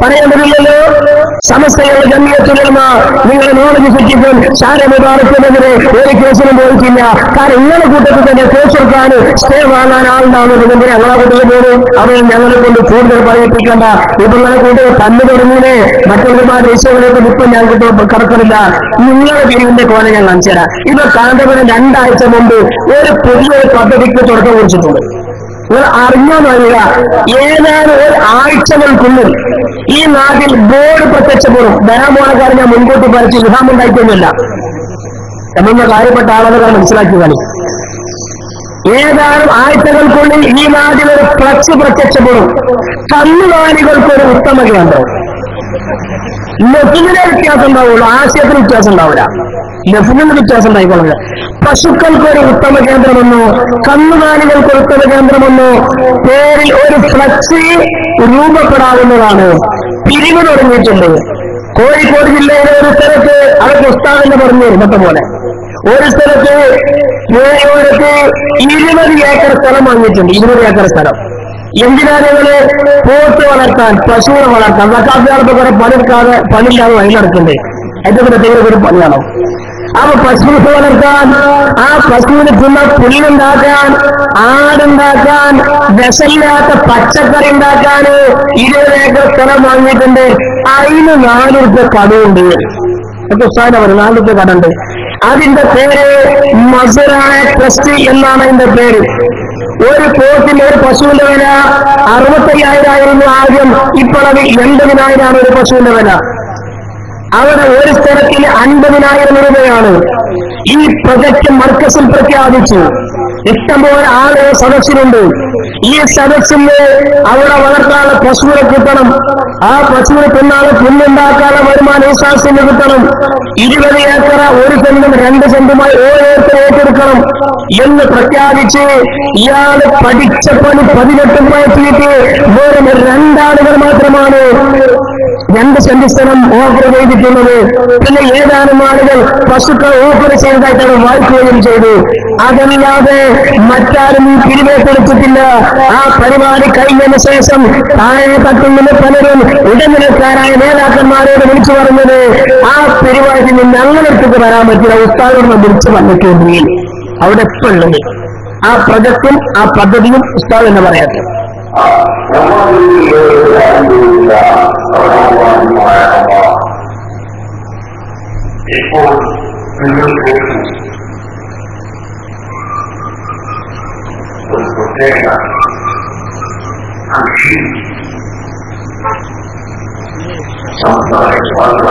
പറയേണ്ടതില്ലല്ലോ. സമസ്തയുടെ ജനീയത്തിലുള്ള നിങ്ങൾ നോളജ് സിറ്റിക്കും ശാരമുബാറക്കിനെതിരെ ഒരു കേസിനും പോയിട്ടില്ല. കാരണം ഇങ്ങനെ കൂട്ടത്തിൽ തന്നെ കേസെടുക്കാൻ സ്റ്റേ വാങ്ങാൻ ആളുണ്ടാവുന്നതിന് ഞങ്ങളെ കൂട്ടത്തിൽ പോലും അവർ ഞങ്ങളെ കൊണ്ട് കൂടുതൽ പറയിപ്പിക്കേണ്ട. ഇപ്പൊ നിങ്ങളെ കൂട്ടർ തന്നു തുടങ്ങിയേ മറ്റുള്ളവരുടെ വിഷയങ്ങളൊക്കെ ഇപ്പം ഞങ്ങൾക്ക് കടക്കുന്നില്ല. നിങ്ങളുടെ പിരിവിന്റെ കോല ഞാൻ കാണിച്ചു തരാം. ഇപ്പൊ കാന്തപുരം 2 ആഴ്ച മുമ്പ് ഒരു പുതിയൊരു പദ്ധതിക്ക് തുടക്കം കുറിച്ചിട്ടുണ്ട്. നിങ്ങൾ അറിഞ്ഞോ അറിയുക, ഏതാനും ഒരു ആഴ്ചകൾക്കുള്ളിൽ ഈ നാട്ടിൽ ബോർഡ് പ്രത്യക്ഷപ്പെടും. വരാൻ പോണ കാര്യം ഞാൻ മുൻകൂട്ടി പറിച്ച് വിഹാമുണ്ടായിട്ടൊന്നുമില്ല. എന്ന കാര്യപ്പെട്ട ആളുകൾ മനസ്സിലാക്കിയതാണ്. ഏതാനും ആഴ്ചകൾക്കുള്ളിൽ ഈ നാട്ടിൽ ഒരു ഫ്ലക്സ് പ്രത്യക്ഷപ്പെടും. കന്നുകാലികൾക്കൊരു ഉത്തമ കേന്ദ്രം. ലഫ്ലിനെ വ്യത്യാസം ഉണ്ടാവുള്ളൂ, ആശയത്തിന് വ്യത്യാസം ഉണ്ടാവില്ല. ലഫ്ലിന് വ്യത്യാസം ഉണ്ടായിക്കൊള്ളില്ല. പശുക്കൾക്കൊരു ഉത്തമ കേന്ദ്രമെന്നോ കന്നുകാലികൾക്കൊരു ഉത്തമ കേന്ദ്രമെന്നോ പേരിൽ ഒരു ഫ്ലക്സ് രൂപപ്പെടാവുന്നതാണ്. പിരിവ് തുടങ്ങിയിട്ടുണ്ട്. കോഴിക്കോട് ജില്ലയിലെ ഒരു സ്ഥലത്ത് അതൊക്കെ ഉസ്താദെന്ന് പറഞ്ഞു ഇന്നത്തെ പോലെ ഒരു സ്ഥലത്ത് 20 ഏക്കർ സ്ഥലം വാങ്ങിയിട്ടുണ്ട്. 20 ഏക്കർ സ്ഥലം. എന്തിനാണ് നിങ്ങള് പോത്ത് വളർത്താൻ, പശുവിനെ വളർത്താൻ, വക്കാഫിയാൾക്ക് കുറെ പണിയില്ലാതെ വഴി നടക്കണ്ടേ? അതിന്റെ പ്രത്യേക ഒരു പണിയാണോ? അപ്പൊ പശുവിനെ വളർത്താൻ, ആ പശുവിന് പുല്ലുണ്ടാക്കാൻ, ആടുണ്ടാക്കാൻ, വിഷമില്ലാത്ത പച്ചക്കറി ഉണ്ടാക്കാൻ 20 ഏക്കർ സ്ഥലം വാങ്ങിയിട്ടുണ്ട്. അതിന് 4 രൂപ കടമുണ്ട്. ഒക്കെ ഉസ്താദിനെ പറയും 4 രൂപ കടമുണ്ട്. അതിന്റെ പേര് മസുറായ ട്രസ്റ്റ് എന്നാണ് അതിന്റെ പേര്. ഒരു പോത്തിന്റെ ഒരു പശുവിന്റെ വില 65,000 ആയിരുന്നു ആദ്യം. ഇപ്പോൾ അത് 80,000 ഒരു പശുവിന്റെ വില. അവിടെ ഒരു സ്ഥലത്തിന് 50,000 രൂപയാണ്. ഈ പ്രൊജക്ട് മർക്കസിൽ പ്രഖ്യാപിച്ചു. ഇഷ്ടംപോലെ ആളുകൾ സദസ്സിലുണ്ട്. ഈ സദസ്സിന് അവിടെ വളർത്താനുള്ള പശുവിനെ കിട്ടണം. ആ പശുവിനെ പിന്നാലെ പുല്ലുണ്ടാക്കാനുള്ള വരുമാനം വിശ്വാസത്തിന് കിട്ടണം. 20 ഏക്കർ 1 സെന്റും 2 സെന്റുമായി 1 ഏക്കർ ഏറ്റെടുക്കണം എന്ന് പ്രഖ്യാപിച്ച് ഇയാൾ പഠിച്ച പണി 18 വയസ്സിലേക്ക് വെറും 2 ആളുകൾ മാത്രമാണ് 2 സെന്റ് സ്ഥലം ഓഫർ ചെയ്തിട്ടുള്ളത്. പിന്നെ ഏതാനും ആളുകൾ പശുക്കൾ ഓഫർ ചെയ്തതായിട്ടാണ് വായിക്കുകയും ചെയ്തു. അതല്ലാതെ മറ്റാരും ഈ പിരിവേറ്റെടുത്തിട്ടില്ല. ആ പരിപാടി കഴിഞ്ഞതിന് ശേഷം താഴെ തട്ടിൽ നിന്ന് പലരും ഇടനിലക്കാരായ നേതാക്കന്മാരോട് വിളിച്ചു പറഞ്ഞത് ആ പരിപാടിയിൽ നിന്ന് ഞങ്ങളെടുത്തേക്ക് വരാൻ പറ്റില്ല, ഉസ്താദോട് വിളിച്ചു വന്നിട്ടുണ്ട്. അവിടെ എപ്പോൾ ഉള്ളത് ആ പ്രൊജക്ടും ആ പദ്ധതിയും ഉസ്താദ് എന്ന് പറയാത്തത്. ഇപ്പോൾ നിങ്ങൾക്ക് ഒരു പ്രത്യേക കൃഷി സംസാരിക്കാനുള്ള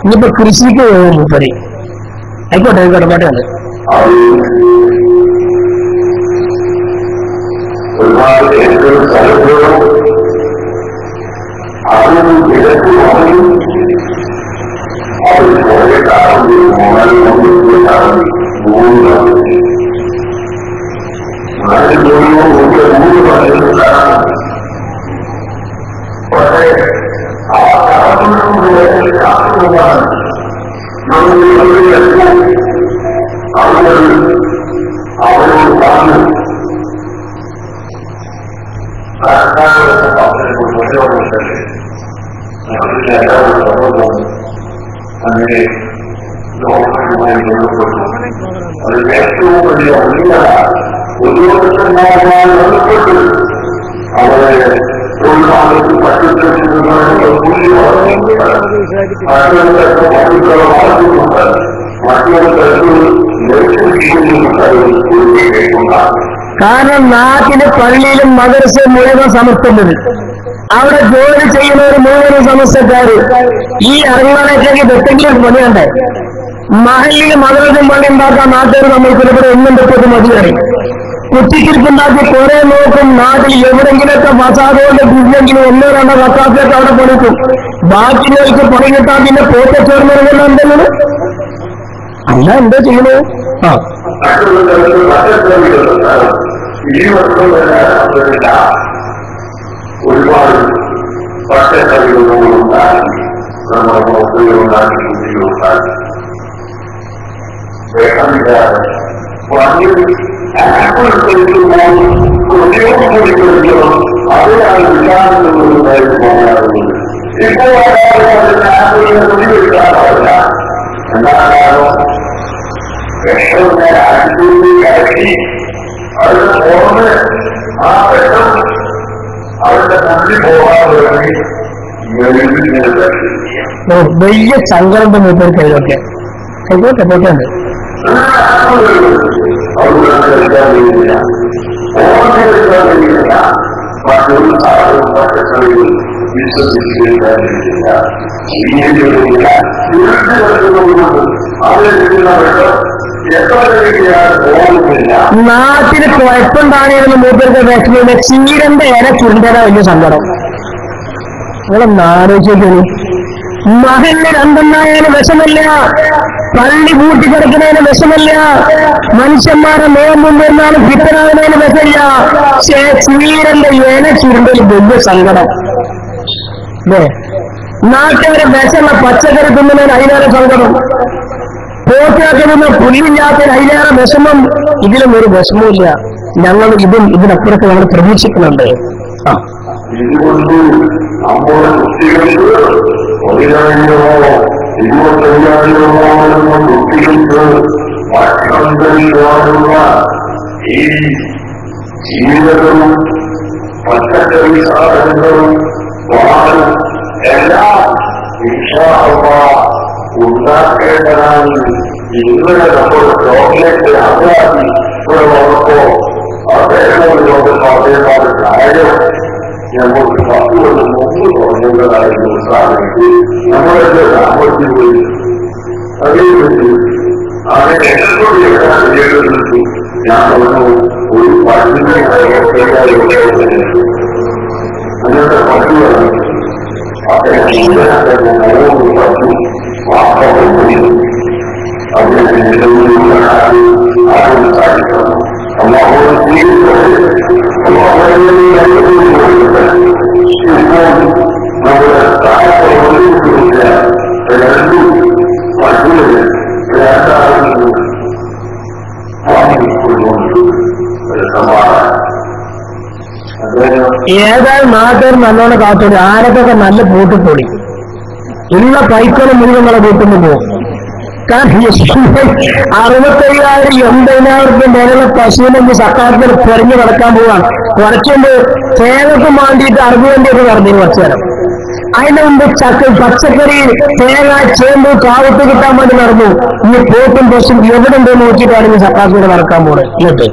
ഇനിയിപ്പോ കൃഷിക്ക് മൂപ്പരി ആയിക്കോട്ടെ കടപ്പാട്ടാണ്. ഒരുപാട് ഏറ്റവും സ്ഥലങ്ങളും അതിന് ഇടയ്ക്ക് പോയി അവർ കുറെ കാലം പക്ഷേ ആ അവരോട് പറഞ്ഞു സർക്കാരുകളുടെ പദ്ധതി എല്ലാവരും സമ്മതം അങ്ങനെ ലോകവുമായി ബന്ധപ്പെട്ടു. അത് ഏറ്റവും വലിയ ഉദ്യോഗസ്ഥന്മാരുമായി ബന്ധപ്പെട്ട് അവരെ ഒരു ഭാഗത്ത് പട്ടികപ്പെടുത്തുന്നതിനുള്ള കൂലി വളർന്നുണ്ട്, മറ്റൊരു തരത്തിൽ പട്ടികളെ വളർത്തുന്നുണ്ട്, മറ്റൊരു തരത്തിൽ നേതൃത്വം. കാരണം നാട്ടില് പള്ളിയിലും മദ്രസയും മുഴുവൻ സമർത്തുന്നത്, അവിടെ ജോലി ചെയ്യുന്നവർ മുഴുവനും സമസ്യക്കാര് ഈ അരങ്ങാനേക്ക് എന്തെങ്കിലും പണിയുണ്ടേ. മഹല്ലിൽ മദ്രസും പള്ളി ഉണ്ടാക്കാൻ നാട്ടുകാർ നമ്മൾക്ക് ഇവിടെ ഒന്നും തെറ്റത് മതിയായി. കുറ്റിക്കിരിപ്പുണ്ടാക്കി കുറെ നോക്കും. നാട്ടിൽ എവിടെങ്കിലൊക്കെ മസാദോണ്ട് ഇല്ലെങ്കിലും ഒന്നോ രണ്ടോ കത്താത്തിലൊക്കെ അവിടെ പണിക്കും. ബാക്കിയുള്ളവർക്ക് പണി കിട്ടാൻ പിന്നെ പോറ്റച്ചോർന്നവരെല്ലാം എന്തെങ്കിലും അല്ല എന്താ ചെയ്യണു. ഒരുപാട് പച്ചക്കറികളുണ്ടാക്കി നമ്മുടെ മക്കളുണ്ടാക്കി കുട്ടികളുണ്ടാക്കി അതിനാണ് വിചാരങ്ങളുണ്ടായിട്ട് പോകാറുള്ളത്. ഇപ്പോൾ കുടിവെക്കാറില്ല. എന്നാലും വിഷമിനെ അടിച്ചുകൂടി കലക്കി അത് പുറമെ ആ വിഷം അവരുടെ മുന്നിൽ പോകാൻ വേണ്ടി വലിയ സങ്കടം മൂപ്പർ കയ്യിലൊക്കെ കൈകോട്ടെ പോട്ടുണ്ട്. മറ്റൊരു സാധനം പച്ചക്കറികൾ വിശ്വസിച്ചില്ല. നാട്ടില് കുഴപ്പമുണ്ടാകുന്ന മൂപ്പർക്ക് വിഷമില്ല. ചീരന്റെ ഇല ചുരുണ്ടേതാ വലിയ സങ്കടം. നിങ്ങളൊന്ന് ആലോചിക്കുന്നു. മഹലിന് രണ്ടെണ്ണായാലും വിഷമല്ല, പള്ളി പൂട്ടിക്കിടക്കുന്നതിന് വിഷമല്ല, മനുഷ്യന്മാരെ നിയമം വരുന്നാലും ഫിത്തനാകുന്നതിന് വിഷമില്ല. പക്ഷേ ചീരന്റെ ഇല ചുരുണ്ടതിൽ വലിയ സങ്കടം അല്ലേ? നാട്ടുകാരെ വിഷമുള്ള പച്ചക്കറി തിന്നുന്നതിന് അതിലേറെ സങ്കടം, പോറ്റാക്കുന്ന പുലിയില്ലാത്തതിന് അതിലേറെ വിഷമം. ഇതിലും ഒരു വിഷമമില്ല. ഞങ്ങൾ ഇതിനപ്പുറത്ത് ഞങ്ങൾ പ്രതീക്ഷിക്കുന്നുണ്ട്. ഇതുകൊണ്ട് നമ്മുടെ കുട്ടികൾക്ക് 10,000-ഓ 25,000-ഓ കുട്ടികൾക്ക് ഭക്ഷണം കഴിക്കാനുള്ള ഈ ജീവിതവും പച്ചക്കറി സാധനങ്ങളും പാലും എല്ലാം ഉണ്ടാക്കേണ്ടതാണ്. ഇന്നലെ നമ്മൾ ചോക്ലേറ്റ് അതാക്കി ഇവിടെ വന്നപ്പോ അദ്ദേഹം ലോകത്ത് കാര്യം ഞങ്ങൾക്ക് 10 കൊല്ലം മുമ്പ് തുടങ്ങുന്നതായിരുന്നു സാധനത്തിൽ നമ്മളെന്റെ സാമ്പത്തിക പോയി അതേപറ്റി അങ്ങനെ എണ്ണ ഞാൻ പറഞ്ഞു ഒരു പട്ടിനെ അങ്ങനത്തെ പട്ടുകളാണ് അദ്ദേഹം പട്ടു വാർത്തകൾ അദ്ദേഹത്തിന് സാധിക്കണം. നമ്മുടെ താഴത്തെ രണ്ടു പട്ടുകളിൽ രണ്ടാളുകളും ഏതായാലും നാട്ടുകാർ നല്ലോണം കാത്തോളി. ആരൊക്കെ നല്ല പൂട്ടിപ്പൊളി ഉള്ള പൈക്കോളം മുഴുവൻ നമ്മളെ കൂട്ടുന്നു പോകും. കാരണം 65,000 80,000 മേലുള്ള പശുവിനെ സക്കാത്തിൽ പൊരഞ്ഞു കിടക്കാൻ പോവാണ്. കുറച്ചുമ്പ് തേങ്ങക്കും വേണ്ടിയിട്ട് 60,000 നടന്നു കുറച്ചു നേരം. അതിന്റെ മുമ്പ് പച്ചക്കറി തേങ്ങ ചേമ്പ് കാവത്ത് കിട്ടാൻ വേണ്ടി നടന്നു. ഈ പോത്തും പശും എവിടെ ഉണ്ടോ നോക്കിയിട്ടാണ് ഈ സക്കാത്തിലൂടെ നടക്കാൻ പോകുന്നത്. എന്നിട്ട്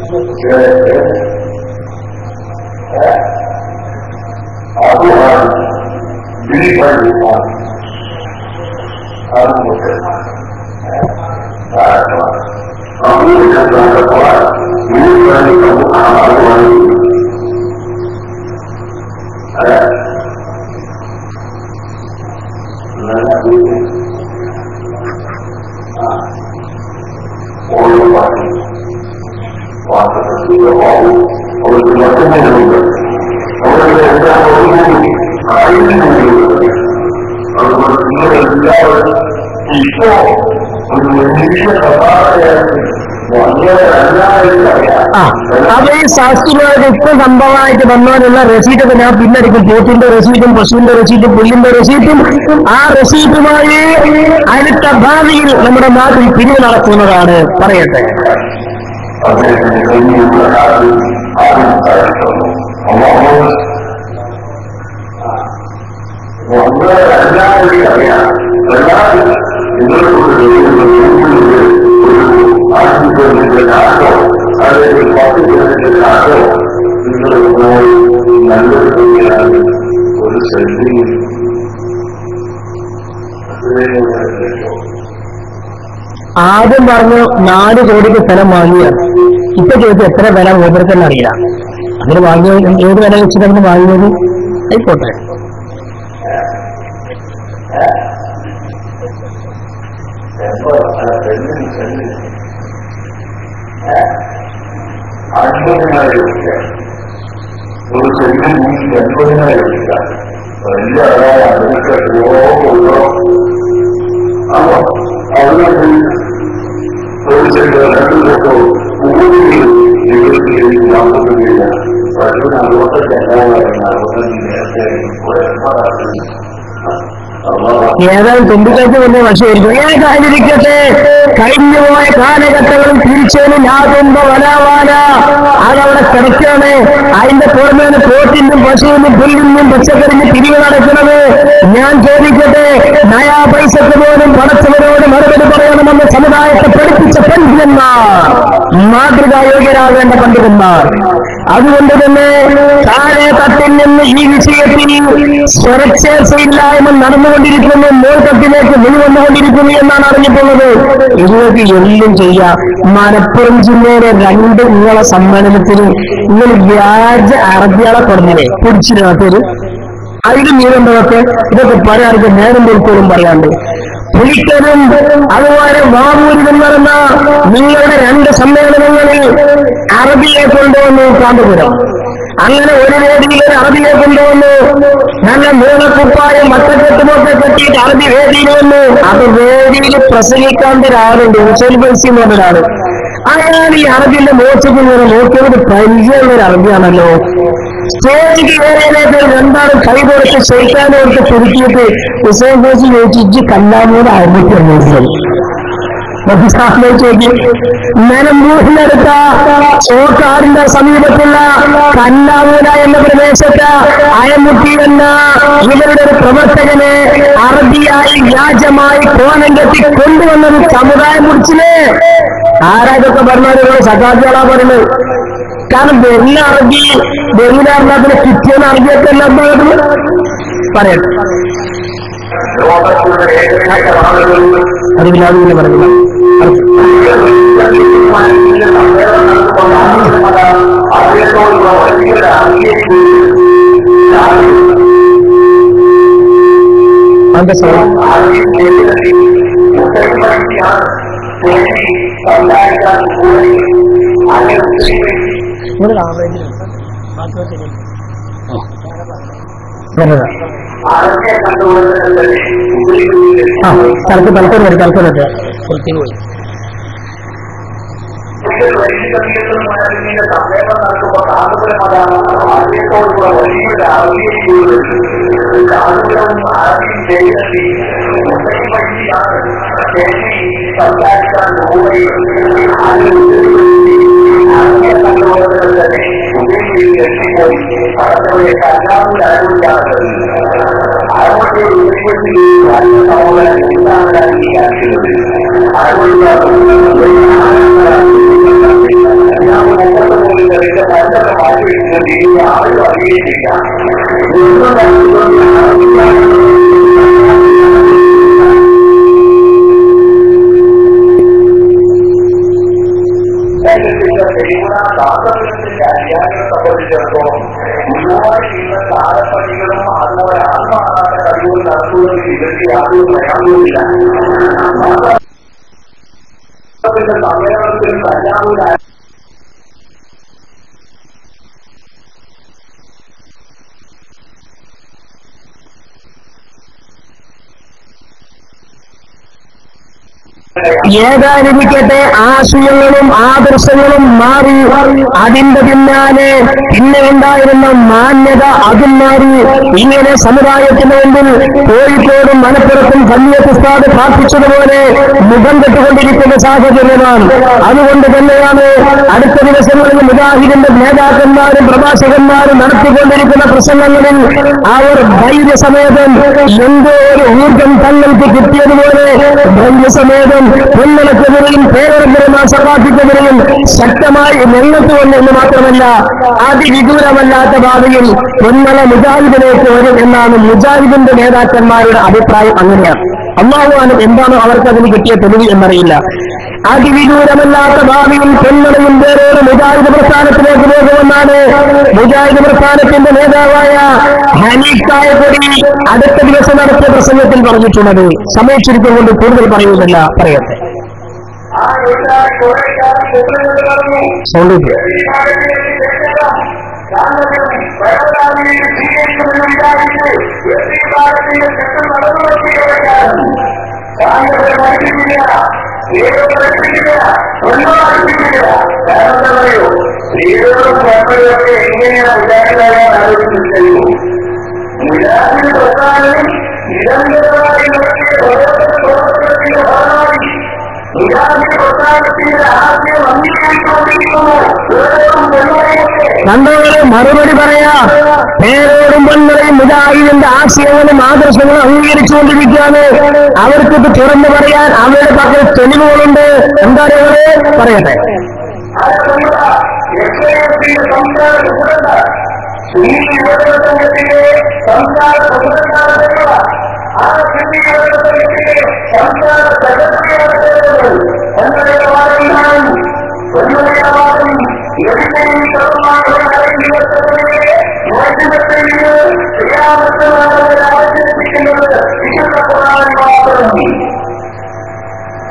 അപ്പൊ ഈ ശാസ്ത്രീയമായിട്ട് ഇപ്പൊ സംഭവമായിട്ട് വന്നവരുള്ള റെസീറ്റൊക്കെ ഞാൻ പിന്നടിക്കും. പോത്തിന്റെ റെസീറ്റും പശുവിന്റെ റെസീറ്റും പുല്ലിന്റെ റെസീറ്റും ആ റെസീറ്റുമായി അടുത്ത ഭാവിയിൽ നമ്മുടെ നാട്ടിൽ പിരിവ് നടക്കുന്നതാണ്. പറയട്ടെ, ഒരു ശരീരം ആദ്യം പറഞ്ഞു 4 കോടിക്ക് സ്ഥലം വാങ്ങിയാണ്. ഇപ്പൊ ചോദിച്ചു എത്ര വില ഓരോരുത്തരും അറിയില്ല. അങ്ങനെ വാങ്ങിയ ഏത് വില വെച്ചിട്ടാണ് വാങ്ങിയത്? ആയിക്കോട്ടെ, ഒരു ശരീരം 80,000 വലിയ അതായ അതിനൊക്കെ എത്രയോ അപ്പൊ അവിടെ ഒരു ശരീരം 2 ലക്ഷവും 40,000 പശുവിന് 65,000 നേരത്തെ ഏതായാലും തുമ്പിക്കൾക്ക് വലിയ വശമായിരിക്കും. ഏതായിരിക്കട്ടെ, കഴിഞ്ഞുപോയ കാലഘട്ടങ്ങളിൽ തിരിച്ചേനും യാതൊമ്പ വലാവാല അതവിടെ കിടക്കാണ്. അതിന്റെ പുറമേന് പോത്തിനും പശുവിനും പുല്ലിനും പച്ചക്കറിന് പിരിവ് നടക്കുന്നത്. ഞാൻ ചോദിക്കട്ടെ, നയാ പൈസക്ക് പോലും പടച്ചവരോട് മറുപടി പറയണമെന്ന് സമുദായത്തെ പഠിപ്പിച്ച പണ്ഡിതന്മാർ, മാതൃകായോഗ്യരാകേണ്ട പണ്ഡിതന്മാർ. അതുകൊണ്ട് തന്നെ താഴെ തട്ടിൽ നിന്ന് ഈ വിഷയത്തിൽ സ്വരച്ചേർച്ചയില്ലായ്മ നടന്നുകൊണ്ടിരിക്കുന്നു, മോൾത്തട്ടിലേക്ക് മുഴുവന്നുകൊണ്ടിരിക്കുന്നു എന്നാണ് അറിഞ്ഞിട്ടുള്ളത്. ഇതിലേക്ക് എല്ലാം ചെയ്യാം. മലപ്പുറം ജില്ലയിലെ 2 നിങ്ങളെ സമ്മേളനത്തിൽ നിങ്ങൾ വ്യാജ അറബികളെ പറഞ്ഞില്ലേ പിടിച്ചിനകത്തൊരു അതിന് നീളുന്നതൊക്കെ ഇതൊക്കെ പറയാർക്ക് നേരം പോലും പറയാണ്ട് പുലിക്കരും അതുപോലെ വാവൂരിലും നടന്ന നിങ്ങളുടെ 2 സമ്മേളനങ്ങളിൽ അറബിയെ കൊണ്ടുവന്നു കാന്തപുരം. അങ്ങനെ ഒരു വേദിയിൽ ഒരു അറബിയെ കൊണ്ടുവന്നു. നല്ല മൂളക്കുപ്പായും വട്ടക്കെട്ടുമൊക്കെ കെട്ടിയിട്ട് അറബി വേദിയിൽ വന്നു. അത് വേദിയിൽ പ്രസംഗിക്കാണ്ട് ഒരാളുണ്ട്, ഹുസൈൻ ബൻസി എന്ന് പറഞ്ഞൊരാള്. അയാൾ ഈ അറബിന്റെ മോശക്ക് ഇങ്ങനെ നോക്കിയത് പരിചയമുള്ള ഒരു അറബിയാണല്ലോ. സ്റ്റേജിൽ കയറിയതിനേക്കാൾ 2 കൈ കൊടുത്ത് ശൈത്താനോട്ട് ചുരുക്കിയിട്ട് ഹുസൈൻ ബൻസി ചോദിച്ചു കല്ലാമൂന്ന് ആരംഭിക്കുന്നു. ചോദിച്ചു നിലമ്പൂരിനടുത്ത ചോക്കാടിന്റെ സമീപത്തുള്ള കല്ലാമൂല എന്ന പ്രദേശത്ത് അയമുട്ടി എന്ന ഇവരുടെ ഒരു പ്രവർത്തകനെ അറബിയായി വ്യാജമായി കോണം കെട്ടി കൊണ്ടുവന്നത് സമുദായം മുറിച്ചിന്. ആരാതൊക്കെ പറഞ്ഞാൽ സഖാദികളാ പറയുന്നത്. കാരണം വെറുതെ അറബി വെറുതെ അറിഞ്ഞാൽ കിട്ടിയെന്ന് അറബിയൊക്കെ എല്ലാം പറയട്ടെ. അറിവില്ലാതെ പിന്നെ പറയുന്നത് സ്ഥലത്ത് തലത്തോട് വരും. തലത്തോട് സമ്മേളനം നടത്തുമ്പോൾ കാന്തപുരമതാണ് ആദ്യത്തോടുള്ള വലിയ കാന്തപുരം ആദ്യം ചെയ്യുന്നത് വഴിയാണ് സംസാരിക്കാൻ പോയി ആദ്യ സംഘടനകൾ തന്നെ ഉദയയിൽ എത്തിപ്പോയി പടത്തോടെ കല്ലാവിൽ അറിവില്ലാത്തത് അതുകൊണ്ട് ഉദയത്തിൽ നല്ല സഹോദരൻ ഉണ്ടാകാൻ ഈ ആക്കിയത് അതുകൊണ്ട് ആരും അറിയില്ല. ദാസത്തിന്റെ അധ്യാപനം സംബന്ധിച്ചിടത്തോളം ഒരുപാട് ചെയ്യുന്ന താരപ്പണികളും അതുപോലെ ആത്മാർത്ഥ കഴിവുകൾ നടത്തുന്നതിൽ ഇവർക്ക് യാതൊരു പ്രയാസവുമില്ല. സമ്മേളനത്തിൽ കല്യാണ ഏതായിരിക്കട്ടെ ആശയങ്ങളും ആദർശങ്ങളും മാറി അതിന്റെ പിന്നാലെ പിന്നെ ഉണ്ടായിരുന്ന മാന്യത അതും മാറി. ഇങ്ങനെ സമുദായത്തിന് മുമ്പിൽ കോഴിക്കോടും മലപ്പുറത്തും കല്ലിയത്ത് ഉസ്താദ് പ്രാർത്ഥിച്ചതുപോലെ മുഖം കെട്ടുകൊണ്ടിരിക്കുന്ന സാഹചര്യമാണ്. അതുകൊണ്ട് തന്നെയാണ് അടുത്ത ദിവസങ്ങളിൽ മുജാഹിദിന്റെ നേതാക്കന്മാരും പ്രഭാഷകന്മാരും നടത്തിക്കൊണ്ടിരിക്കുന്ന പ്രസംഗങ്ങളിൽ അവർ ധൈര്യസമേതം എന്തോ ഒരു ഊർജം തങ്ങൾക്ക് കിട്ടിയതുപോലെ ധൈര്യസമേതം പൊന്നലക്കെതിരെയും പേരറബിരമാ സഖാഫിക്കെതിരെയും ശക്തമായി രംഗത്ത് വന്നെന്ന് മാത്രമല്ല അതിവിദൂരമല്ലാത്ത ഭാവിയിൽ പൊന്നല മുജാഹിദിലേക്ക് വരും എന്നാണ് മുജാഹിദിന്റെ നേതാക്കന്മാരുടെ അഭിപ്രായം. അങ്ങനെയാണ്. അല്ലാഹുവാനും എന്താണ് അവർക്ക് അതിന് കിട്ടിയ തെളിവ് എന്നറിയില്ല. അതിവിദൂരമല്ലാത്ത ഭാവിയിൽ പൊന്നലയും പേരോട് മുജാഹിദ് പ്രസ്ഥാനത്തിലേക്ക് പോകുമെന്നാണ് മുജാഹിദ് പ്രസ്ഥാനത്തിന്റെ നേതാവായ ഹനീഫായ കൊടി അടുത്ത ദിവസം നടത്തിയ പ്രസംഗത്തിൽ പറഞ്ഞിട്ടുള്ളത്. സമയം ചുരുക്കം കൊണ്ട് കൂടുതൽ പറയുന്നില്ല, പറയട്ടെ. എങ്ങനെയാണ് മുജാഹിദാകാൻ ആലോചിച്ചു? മുജാഹിദ് പ്രസ്ഥാനം നിരന്തരമായി നടത്തിയ പ്രവർത്തനത്തിന്റെ ഭാഗമായി മുജാഹിദ് പ്രസ്ഥാനത്തിന്റെ ആശയം അംഗീകരിച്ചുകൊണ്ടിരിക്കുന്നു. കണ്ടവരെ മറുപടി പറയാ, പേരോടും പൊന്നലയും മുജാഹിദിന്റെ ആശയങ്ങളും ആദർശങ്ങളും അംഗീകരിച്ചുകൊണ്ടിരിക്കുകയാണ്. അവർക്കിത് തുറന്നു പറയാൻ അവരുടെ പക്കൽ തെളിവുകളുണ്ട്. എന്താ പറയട്ടെ. സംസ്ഥാന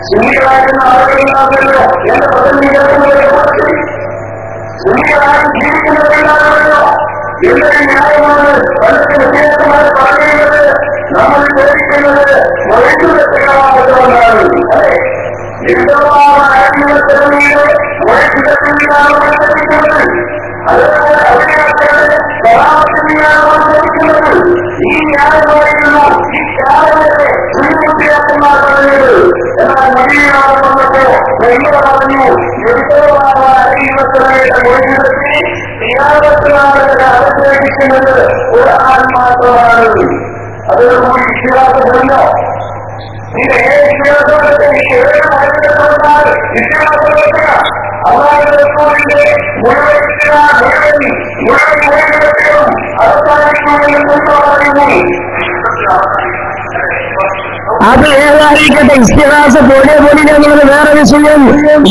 സുന്നികളായിരുന്ന ആളുകളുണ്ടാകുമല്ലോ എന്ന പ്രതിനിധികളെ സുന്നികളായി ജീവിക്കുന്നവരുണ്ടാകുമല്ലോ എന്തൊരു ന്യായമാണ് പലർക്ക് വ്യത്യാസമായി പറയുന്നത്. നമ്മൾ ചോദിക്കുന്നത് വൈദ്യുതത്തിലാവുന്നതുകൊണ്ടാണ്. അതെ, വൈദ്യുതത്തിലാണ് മത്സരിക്കുന്നത്. അതുപോലെ അതിനകത്ത് പരാമർശത്തിലാണ് മത്സരിക്കുന്നത്. ഈ ന്യായമായിരുന്നു ഈ ന്യായത്തെ സുന്നിമുദ്യാസന്മാർ പറഞ്ഞത്. എന്നാൽ മദീനയിൽ വന്നപ്പോ വെള്ളിയ പറഞ്ഞു യുദ്ധമാരുടെ വൈദ്യുതത്തിൽ യാതൊരാളുടെ അവശേഷിക്കുന്നത് ഒരാൾ മാത്രമാണ്. അതോടുകൂടി വിശ്വാസമല്ലോ. ഇത് ഏത് വിശ്വാസത്തെ ഏത് മത്സരപ്പെടുത്താൽ വിശ്വാസപ്പെടുത്തുക. അള്ളാഹുവിന്റെ മുഴുവൻ അവസാനിക്കുമെന്ന് പറയുന്നു. അത് ഏതായിരിക്കട്ടെ, ഇസ്തിഹാസ പോലെ എന്നുള്ളത് വേറെ വിഷയം.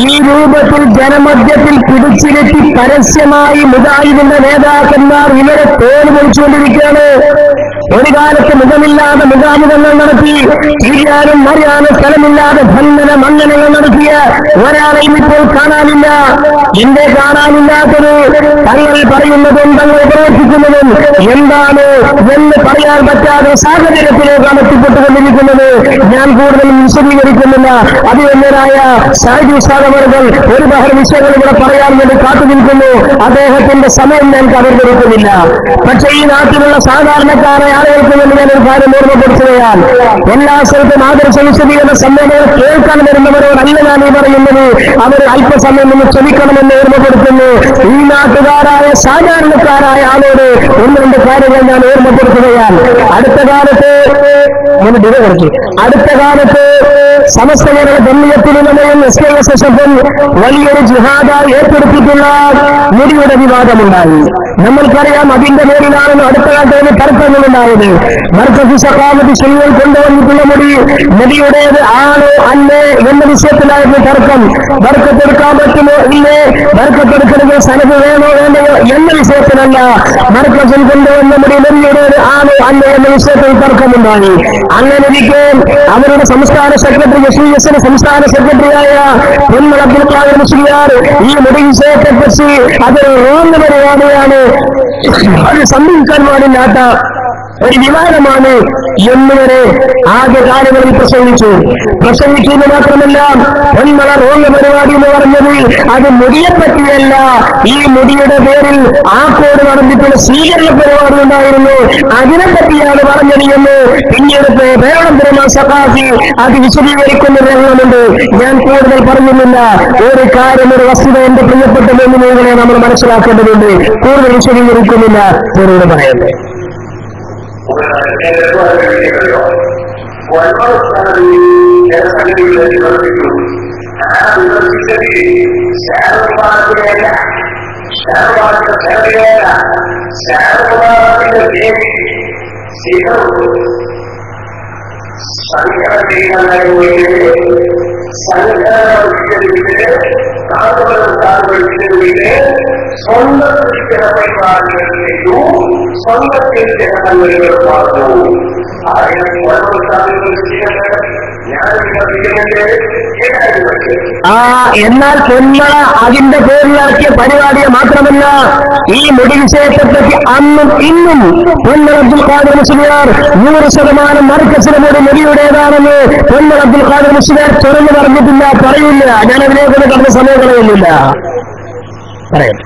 ഈ രൂപത്തിൽ ജനമധ്യത്തിൽ പിടിച്ചിരുത്തി പരസ്യമായി മുജാഹിദിന്റെ നേതാക്കന്മാർ ഇവരെ തോൽ പൊളിച്ചുകൊണ്ടിരിക്കുകയാണ്. ഒരു കാലത്ത് മുഖമില്ലാതെ മുഖാമുഖങ്ങൾ നടത്തി തിരിയാനും മറിയാനും സ്ഥലമില്ലാതെ ഭന്നന മന്നനങ്ങൾ നടത്തിയ ഒരാളെയും ഇപ്പോൾ കാണാനില്ല. എന്റെ കാണാനില്ലാത്തത് തങ്ങൾ പറയുന്നതും തങ്ങൾ പ്രവർത്തിക്കുന്നതും എന്താണ് എന്ന് പറയാൻ പറ്റാതെ സാഹചര്യത്തിലേക്കാണ് എത്തിപ്പെട്ടുകൊണ്ടിരിക്കുന്നത്. ഞാൻ കൂടുതൽ വിശദീകരിക്കുന്നില്ല. അതിവന്യരായ ഷാജി ഉസ്താദവർകൾ ഒരു ബഹർ വിഷയങ്ങൾ ഇവിടെ പറയാൻ വേണ്ടി കാത്തു നിൽക്കുന്നു. അദ്ദേഹത്തിന്റെ സമയം ഞാൻ കവർന്നിരിക്കുന്നില്ല. പക്ഷേ ഈ നാട്ടിലുള്ള സാധാരണക്കാരായ ആളുകൾക്ക് വേണ്ടി ഞാൻ ഒരു കാര്യം ഓർമ്മപ്പെടുത്തുകയാണ്. എല്ലാ സ്ഥലത്തും ആദർശ വിശദീകരണ സമ്മേളനം കേൾക്കാൻ വരുന്നവരോടല്ല ഞാൻ ഈ പറയുന്നത്. അവർ അല്പസമയം നിന്ന് ക്ഷമിക്കണമെന്ന് ഓർമ്മപ്പെടുത്തുന്നു. ഈ നാട്ടുകാരായ സാധാരണക്കാരായ ആളോട് ഒന്ന് രണ്ട് കാര്യങ്ങൾ ഞാൻ ഓർമ്മപ്പെടുത്തുകയാണ്. അടുത്ത കാലത്ത് സമസ്ത കേരള ജമിയത്തുലമയും SKSSF-ഉം വലിയൊരു ജിഹാദായി ഏറ്റെടുത്തിട്ടുള്ള മുടിയുടെ വിവാദമുണ്ടായി. നമ്മൾക്കറിയാം അതിന്റെ പേരിലാണ് അടുത്ത കാലത്ത് തർക്കങ്ങളുണ്ടായത്. മർക്കസ് സഖാവത്ത് ശരികൾ കൊണ്ടുവന്നിട്ടുള്ള മുടിയുടേത് ആണോ അല്ലേ എന്ന വിഷയത്തിലായിരുന്നു തർക്കം. ബർക്കത്തെടുക്കാൻ പറ്റുമോ ഇല്ലേ, ബർക്കത്തെടുക്കണമെങ്കിൽ സനത് വേണോ വേണ്ടയോ എന്ന വിഷയത്തിലല്ല, മർക്കസിൽ കൊണ്ടുവന്ന നബിയുടേത് ആണോ അല്ലേ എന്ന വിഷയത്തിൽ തർക്കമുണ്ടായി. അങ്ങനെ ഇരിക്കെ അവരുടെ സംസ്ഥാന സെക്രട്ടറി SES സംസ്ഥാന സെക്രട്ടറിയായ പൊന്മൾ അബ്ദുൽ ഖാദിർ മുസ്ലിയാർ ഈ മുടി വിഷയത്തെക്കുറിച്ച് അത് റോങ് പരിപാടിയാണ്, അത് സംഭവിക്കാൻ പാടില്ലാത്ത ഒരു വിവാദമാണ് എന്നുവരെ ആദ്യ കാലങ്ങളിൽ പ്രസംഗിച്ചു എന്ന് മാത്രമല്ല ഒന്മള റോങ് പരിപാടി എന്ന് പറഞ്ഞത് അത് മുടിയെ പറ്റിയല്ല. ഈ മുടിയുടെ പേരിൽ ആക്കോട് നടന്നിട്ടുള്ള സ്വീകരണ പരിപാടി ഉണ്ടായിരുന്നു, അതിനെപ്പറ്റിയാണ് പറഞ്ഞത് എന്ന് പിന്നീട് പേരാനന്തരമാ സഖാഫി അത് വിശദീകരിക്കുന്ന രംഗമുണ്ട്. ഞാൻ കൂടുതൽ പറയുന്നില്ല. ഒരു കാര്യം, ഒരു വസ്തുത എന്റെ പ്രിയപ്പെട്ട മോമിനീകളെ നമ്മൾ മനസ്സിലാക്കേണ്ടതുണ്ട്. കൂടുതൽ വിശദീകരിക്കുന്നില്ല. പേരോട് പറയട്ടെ. സ്വന്തത്തിൽ ജനങ്ങൾ പറഞ്ഞു. എന്നാൽ പൊന്മള അതിന്റെ പേരിലിറക്കിയ പരിപാടിയെ മാത്രമല്ല, ഈ മുടി വിഷയത്തെപ്പറ്റി അന്നും ഇന്നും പൊന്മള അബ്ദുൽ ഖാദർ മുസ്ലിയാർ 100% മർക്കസിലെ മുടിയുടേതാണെന്ന് പൊന്മള അബ്ദുൽ ഖാദർ മുസ്ലിയാർ തുറന്നു പറഞ്ഞിട്ടില്ല, പറയില്ല. ഞാൻ അതിലേക്ക് കടന്ന സമയം കളയുന്നില്ല. പറയട്ടെ.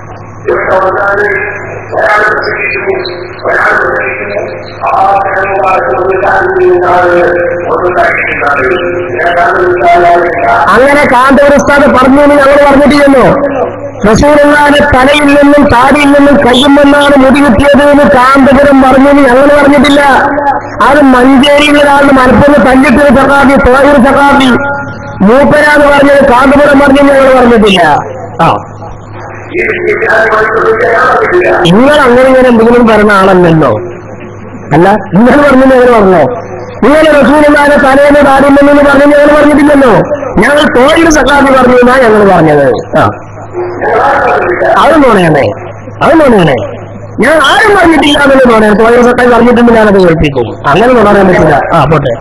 അങ്ങനെ കാന്തപുര ഉസ്താദ് പറഞ്ഞു എന്ന് ഞങ്ങൾ പറഞ്ഞിട്ടില്ലല്ലോ. റസൂലുള്ളാഹിന്റെ തലയിൽ നിന്നും താടിയിൽ നിന്നും കയ്യുമെന്നാണ് മുടി കിട്ടിയത് എന്ന് കാന്തപുരം പറഞ്ഞു എന്ന് ഞങ്ങൾ പറഞ്ഞിട്ടില്ല. അത് മഞ്ചേരിയിൽ ഒരാളുടെ മലപ്പുറം തല്ലിട്ടൊരു സഖാബി, തോയൂർ സഖാബി മൂപ്പരാന്ന് പറഞ്ഞത് കാന്തപുരം പറഞ്ഞു ഞങ്ങൾ പറഞ്ഞിട്ടില്ല. നിങ്ങൾ അങ്ങനെ ഇങ്ങനെ എന്തെങ്കിലും പറയുന്ന ആളല്ലല്ലോ. അല്ല, നിങ്ങൾ പറഞ്ഞു ഞങ്ങൾ പറഞ്ഞോ? നിങ്ങൾ റസൂലുള്ളാഹിന്റെ തലേന്ന് താടിമെന്ന് പറഞ്ഞു ഞങ്ങൾ പറഞ്ഞിട്ടില്ലല്ലോ. ഞങ്ങൾ തോയൂർ സഖാബി പറഞ്ഞു എന്നാ ഞങ്ങൾ പറഞ്ഞത്. അത് നോണയാണേ, അത് നോണയാണേ. ഞാൻ ആരും പറഞ്ഞിട്ടില്ല എന്നത് നോണയാണ്. തോയൂർ സഖാബി പറഞ്ഞിട്ടുണ്ട്, ഞാനത് കേൾപ്പിക്കും. അങ്ങനെ പറയാൻ പറ്റില്ല. പോട്ടെ.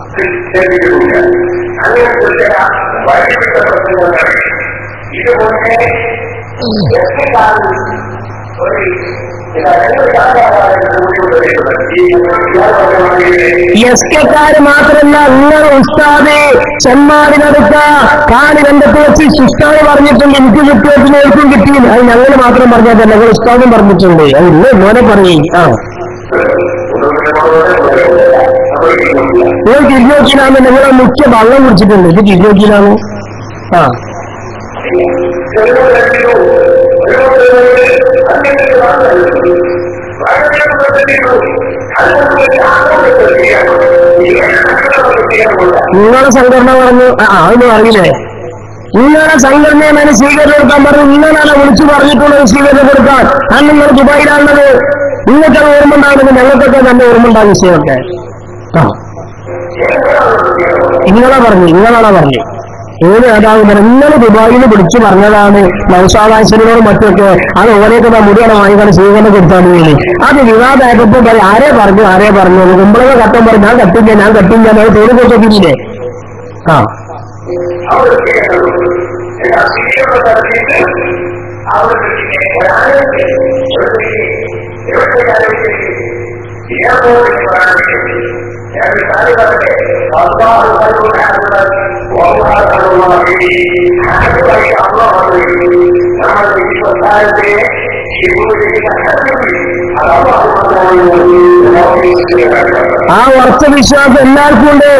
എസ്കെക്കാര് മാത്രമല്ല, നിങ്ങൾ ഉസ്താദ് ചെമ്മാടിനടുത്ത കാലി രംഗത്ത് വെച്ച് ഉസ്താദ് പറഞ്ഞിട്ടുണ്ട് എനിക്ക് കിട്ടിയതിന് എനിക്കും കിട്ടി. അത് ഞങ്ങൾ മാത്രം പറഞ്ഞതല്ല, നിങ്ങൾ ഉസ്താദും പറഞ്ഞിട്ടുണ്ട്. അത് ഇന്ന് മോനെ പറയും. നിങ്ങൾ തിരിഞ്ഞോക്കിനാന്ന് നിങ്ങളെ മുഖ്യ വെള്ളം കുടിച്ചിട്ടുണ്ട്. ഇത് തിരിഞ്ഞോക്കിനാണ്. നിങ്ങളെ സംഘടന പറഞ്ഞു. അതൊന്നും അറിയില്ലേ? നിങ്ങളെ സംഘടനയെ ഞാൻ സ്വീകരണം കൊടുക്കാൻ പറഞ്ഞു. നിങ്ങളാണ് വിളിച്ചു പറഞ്ഞിട്ടുള്ളത് സ്വീകരണം കൊടുക്കാൻ. അന്ന് നിങ്ങൾ ദുബായിലാണത്. നിങ്ങൾക്കത് ഓർമ്മ ഉണ്ടാകുന്നത് ഞങ്ങൾക്കൊക്കെ നല്ല ഓർമ്മ ഉണ്ടാകും വിഷയമൊക്കെ. നിങ്ങളാ പറഞ്ഞു. ഏത് നേതാവ് നിങ്ങൾ ദുബായിൽ വിളിച്ചു പറഞ്ഞതാണ് നൗഷാദാശ്വരിനോടും മറ്റൊക്കെ. അത് ഓരോക്കെ മുടിയാണ് വാങ്ങിക്കാൻ സ്വീകരണം കൊടുത്താൽ അത് വിവാദമായപ്പോ പറയും ആരെ പറഞ്ഞു കുമ്പളക കട്ടം പറഞ്ഞു. ഞാൻ കട്ടില്ല അത് തോന്നി കൊടുത്തില്ലേ? ആ ഉറച്ച വിശ്വാസം എല്ലാവർക്കും ഉണ്ട്.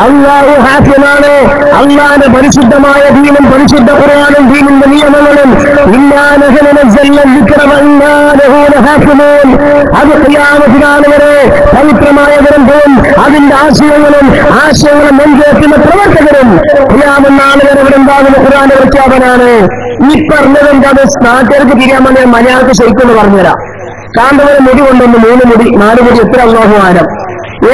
അല്ലാഹു ഹാഫിളാണ്. അല്ലാഹുവിന്റെ പരിശുദ്ധമായ ദീനും പരിശുദ്ധ ഖുർആനും ദീനിന്റെ നിയമങ്ങളും അത് ഖിയാമത്ത് വരെ പവിത്രമായ ഗ്രന്ഥവും അതിന്റെ ആശയങ്ങളും നെഞ്ചേറ്റുന്ന പ്രവർത്തകരും ഖിയാമത്ത് വരെ ഇവിടെ ഉണ്ടാകുന്ന ഖുർആന്റെ പ്രഖ്യാപനാണ്. ഈ പറഞ്ഞതെന്താ? നാട്ടുകാർക്ക് തിരിയാൻ വേണ്ടി മലയാളത്തിൽ ശരിക്കൊന്ന് പറഞ്ഞുതരാം. കാന്തപുരം മുടി കൊണ്ടൊന്ന് 3 മുടി 4 മുടി എത്ര അല്ലാഹുവാനം.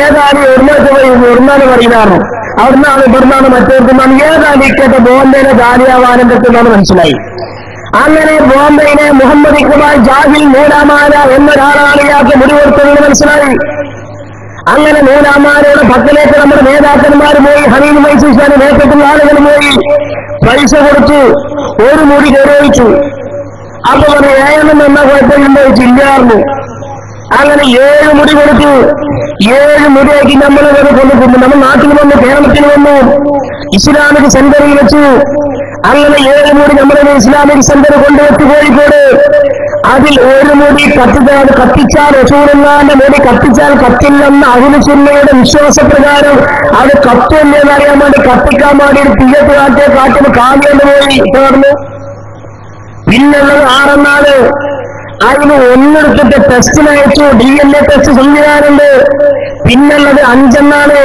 ഏതാനും എവിടുന്നാണ് പറയുന്നാണോ? അവിടുന്നാണ് ഇവിടുന്നാണ് മറ്റേർക്കുന്നാണ്. ഏതാനും ഇക്കത്തെ ബോംബെയിലെ ജാലിയാവാനം എന്നാണ് മനസ്സിലായി. അങ്ങനെ ബോംബെയിലെ മുഹമ്മദ് ഇഖ്ബാൽ ജാഹിൽ നൂലാമാല എന്നൊരാളാണ് ഇയാൾക്ക് മുടി കൊടുത്തതെന്ന് മനസ്സിലായി. അങ്ങനെ നൂലാമാലയുടെ പക്കലേക്ക് നമ്മുടെ നേതാക്കന്മാർ പോയി. ഹനീഫ് മൈസൂസാന്റെ നേതൃത്വത്തിലുള്ള ആളുകൾ പോയി പൈസ കൊടുത്തു. ഒരു മുടി കയറിച്ചു. അപ്പൊ പറഞ്ഞു ഏഴെണ്ണം എന്നാ കുഴപ്പമില്ല ഇല്ലായിരുന്നു. അങ്ങനെ 7 മുടി കൊടുത്തു. 7 മുടിയാക്കി നമ്മൾ കൊണ്ടുപോകുന്നു. നമ്മൾ നാട്ടിൽ വന്നു, കേരളത്തിൽ വന്നു, ഇസ്ലാമിക് സെന്ററിൽ വെച്ചു. അങ്ങനെ 7 മുടി നമ്മളൊരു ഇസ്ലാമിക് സെന്റർ കൊണ്ടുവച്ചു കോഴിക്കോട്. അതിൽ 1 മുടി കത്തിച്ചാൽ റസൂലുള്ളാഹിന്റെ മുടി കത്തിച്ചാൽ കത്തില്ലെന്ന അഹ്ലുസുന്നയുടെ വിശ്വാസപ്രകാരം അത് കത്തുമെന്ന് അറിയാൻ വേണ്ടി കത്തിക്കാൻ വേണ്ടി ഒരു തീയത്ത് കാട്ടിന് കാമിയെന്ന് പോയി തുടർന്നു. പിന്നുള്ളത് 6 അതിന് 1 എടുത്തിട്ട് ടെസ്റ്റിനയച്ചു. DNA ടെസ്റ്റ് സംവിധാനമുണ്ട്. പിന്നുള്ളത് 5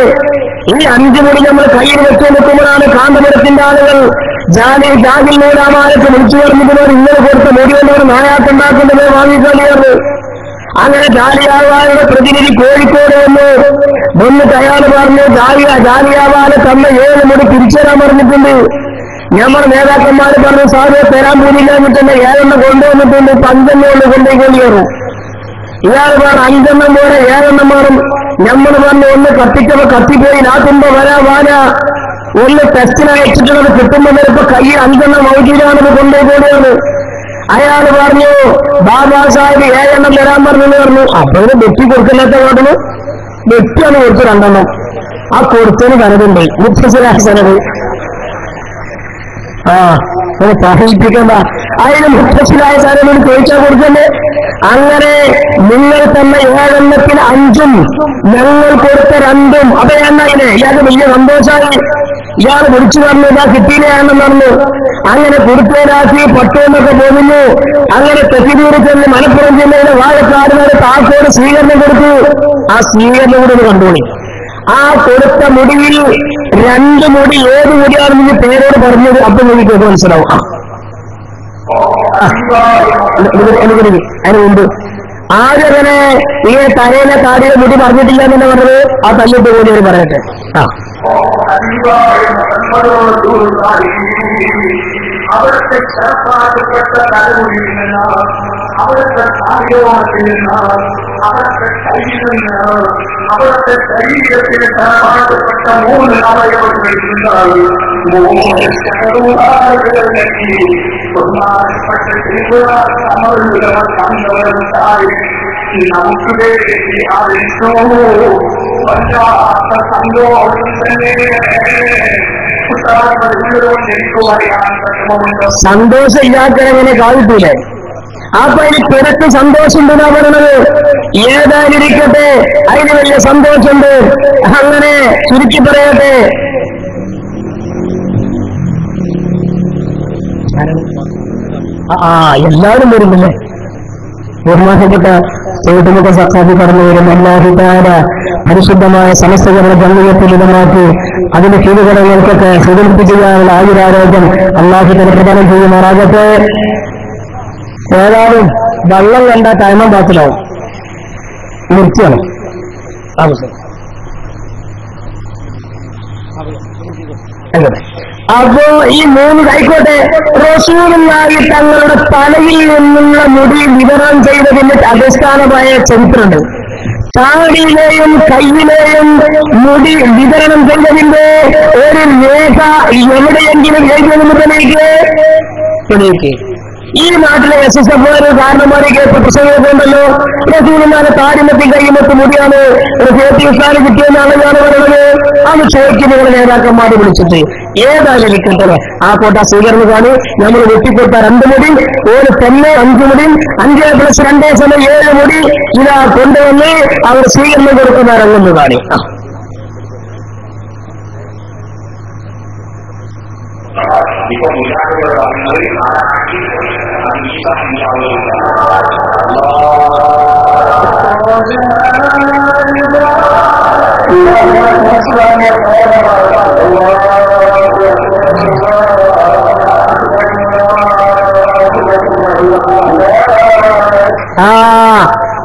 ഈ 5 മുടി നമ്മൾ കയ്യിൽ വെച്ചു നിൽക്കുമ്പോഴാണ് കാന്തപുരത്തിന്റെ ആളുകൾ ജാഹിൽ നൂലാമാലത്ത് വിളിച്ചു പറഞ്ഞതുപോലെ ഇന്നലെ കൊടുത്ത മുടിവന്നവർ നായാട്ടുണ്ടാക്കുന്നത് വാങ്ങിക്കളിയാണ്. അങ്ങനെ ജാലിയാവാലയുടെ പ്രതിനിധി കോഴിക്കോട് വന്നിട്ട് അയാൾ പറഞ്ഞു, ജാലിയാവാല തന്ന 7 മുടി തിരിച്ചു തരാൻ പറഞ്ഞിട്ടുണ്ട്. നമ്മുടെ നേതാക്കന്മാര് പറഞ്ഞു, സാധു തരാൻ പോലില്ല എന്നിട്ടുണ്ട് 7 കൊണ്ടുവന്നിട്ടുണ്ട്. 5 കൊണ്ടുപോയി. ഇയാൾ പറഞ്ഞു 5 പോലെ 7 മാറും. നമ്മൾ പറഞ്ഞു 1 കത്തിച്ചപ്പോ കത്തിപ്പോയി, നാട്ടുമ്പോ വാന 1 ടെസ്റ്റിന് അയച്ചിട്ടുള്ളത് കിട്ടുമ്പോൾ ചിലപ്പോ കയ്യിൽ 5 മൗജൂദാണെന്ന് കൊണ്ടുപോവുകയാണ്. അയാൾ പറഞ്ഞു ബാബാ സാഹിബ് 7 തരാൻ പറഞ്ഞെന്ന് പറഞ്ഞു. അപ്പൊ ഇത് വെട്ടി കൊടുക്കില്ലാത്ത കാട്ടിന് വെട്ടിയാണ് കൊടുത്തു 2. ആ കൊടുത്തതിന് കനതുണ്ട്, മുത്തശ്ശിരായ സനത്. സഹിപ്പിക്കണ്ട, അതിന് മുത്തശ്ശിരായ സാധനം ചോദിച്ചാൽ കൊടുക്കണ്ടേ? അങ്ങനെ നിങ്ങൾ തന്നെ 7 5 ഞങ്ങൾ കൊടുത്ത 2. അപ്പൊ എന്നായില്ലേ ഇയാൾക്ക് വലിയ സന്തോഷമായി. ഇയാൾ വിളിച്ചു പറഞ്ഞു, ഇതാ കിട്ടിയില്ലാണെന്ന് പറഞ്ഞു. അങ്ങനെ കൊടുത്തതിനാക്കി 10 പോകുന്നു. അങ്ങനെ തെറ്റിദൂരി ചെന്ന് മലപ്പുറം ജില്ലയിലെ വാഴക്കാടിനോട് താക്കോട് സ്വീകരണം കൊടുത്തു. ആ സ്വീകരണം കൂടി കണ്ടോളി. ആ കൊടുത്ത മുടിയിൽ 2 മുടി ഏത് മുടിയാണെന്ന് പേരോട് പറഞ്ഞത്. അപ്പൊ എനിക്ക് മനസ്സിലാവും. അതിന് മുമ്പ് ആദ്യമങ്ങനെ ഈ തലയിലെ താടിയുടെ മുടി പറഞ്ഞിട്ടില്ല എന്ന് പറഞ്ഞത് ആ തല്ലിട്ട് കൂടി അവർ പറയട്ടെ. അവിടുത്തെ ചെറുപ്പാക്കപ്പെട്ട തലമുടിയിൽ നിന്ന്, അവിടുത്തെ സാധ്യത്തിൽ നിന്ന്, അവിടുത്തെ കയ്യിൽ നിന്ന്, അവിടുത്തെ ശരീരത്തിന് ചെറുപ്പാക്കപ്പെട്ട 3 അവയവങ്ങളിൽ നിന്നാണ് 3 ചെറുതാളുകളിലെത്തി ഒന്നാമപ്പെട്ട സന്തോഷമായി നമുക്ക് വേണ്ടി അറിയിച്ചു. വല്ലാത്ത സന്തോഷം തന്നെ. സന്തോഷം ഇല്ലാത്തവനെ കാണിട്ടൂലേ? അപ്പൊ അതിന് പിറത്ത് സന്തോഷമുണ്ടെന്നാ പറയണത്. ഏതായാലിരിക്കട്ടെ, അതിന് വലിയ സന്തോഷമുണ്ട്. അങ്ങനെ ചുരുക്കി പറയട്ടെ. എല്ലാവരും വരുന്നില്ലേ? ബഹുമാനപ്പെട്ട ചേട്ടുമുഖ സഖാബി കടന്നു വരും. അല്ലാഹു തആല പരിശുദ്ധമായ സമസ്തകളുടെ ജംഇയ്യത്തിൽ ഇടമാക്കി അതിന്റെ കീഴുകടങ്ങൾക്കൊക്കെ സുഖിപ്പിച്ച് ചെയ്യാനുള്ള ആയുരാരോഗ്യം അല്ലാഹു തആല പ്രദാനം ചെയ്യുമാറാകട്ടെ. ഏതായാലും വെള്ളം കണ്ട ടൈമം പാത്തിലാവും. നിർത്തിയാണ് അപ്പോ ഈ 3 ആയിക്കോട്ടെ. റസൂലുള്ളാഹി തങ്ങളുടെ തലയിൽ നിന്നുള്ള മുടി വിതരണം ചെയ്തതിന്റെ അടിസ്ഥാനമായ ചരിത്രമുണ്ട്. താടിയിലെയും കയ്യിലെയും മുടി വിതരണം ചെയ്തതിന്റെ ഒരു രേഖ എവിടെയെങ്കിലും എഴുതിയതിലേക്ക് ഈ നാട്ടിലെ SSF കാരണന്മാരൊക്കെ പ്രസംഗമുണ്ടല്ലോ. റസൂലുള്ളാഹിയുടെ താടിമത്തും കയ്യുമത്തും മുടിയാണ് സ്ഥാനം കിട്ടിയെന്നാണ് ഞാൻ പറയുന്നത്. അത് ചോദിക്കും നിങ്ങളുടെ നേതാക്കന്മാർ വിളിച്ചിട്ട്. ഏതായാലും ഇരിക്കട്ടെ, ആ കോട്ട സ്വീകരണം കാണി. നമ്മൾ വെട്ടിക്കൊടുത്ത 2 മുടി, ഒരു തന്നെ 5 മുടി, 5 + 2 = 7 മുടി ഇതാ കൊണ്ടുവന്ന് അവർ സ്വീകരണം കൊടുക്കുന്ന ഇറങ്ങുന്നു കാണി.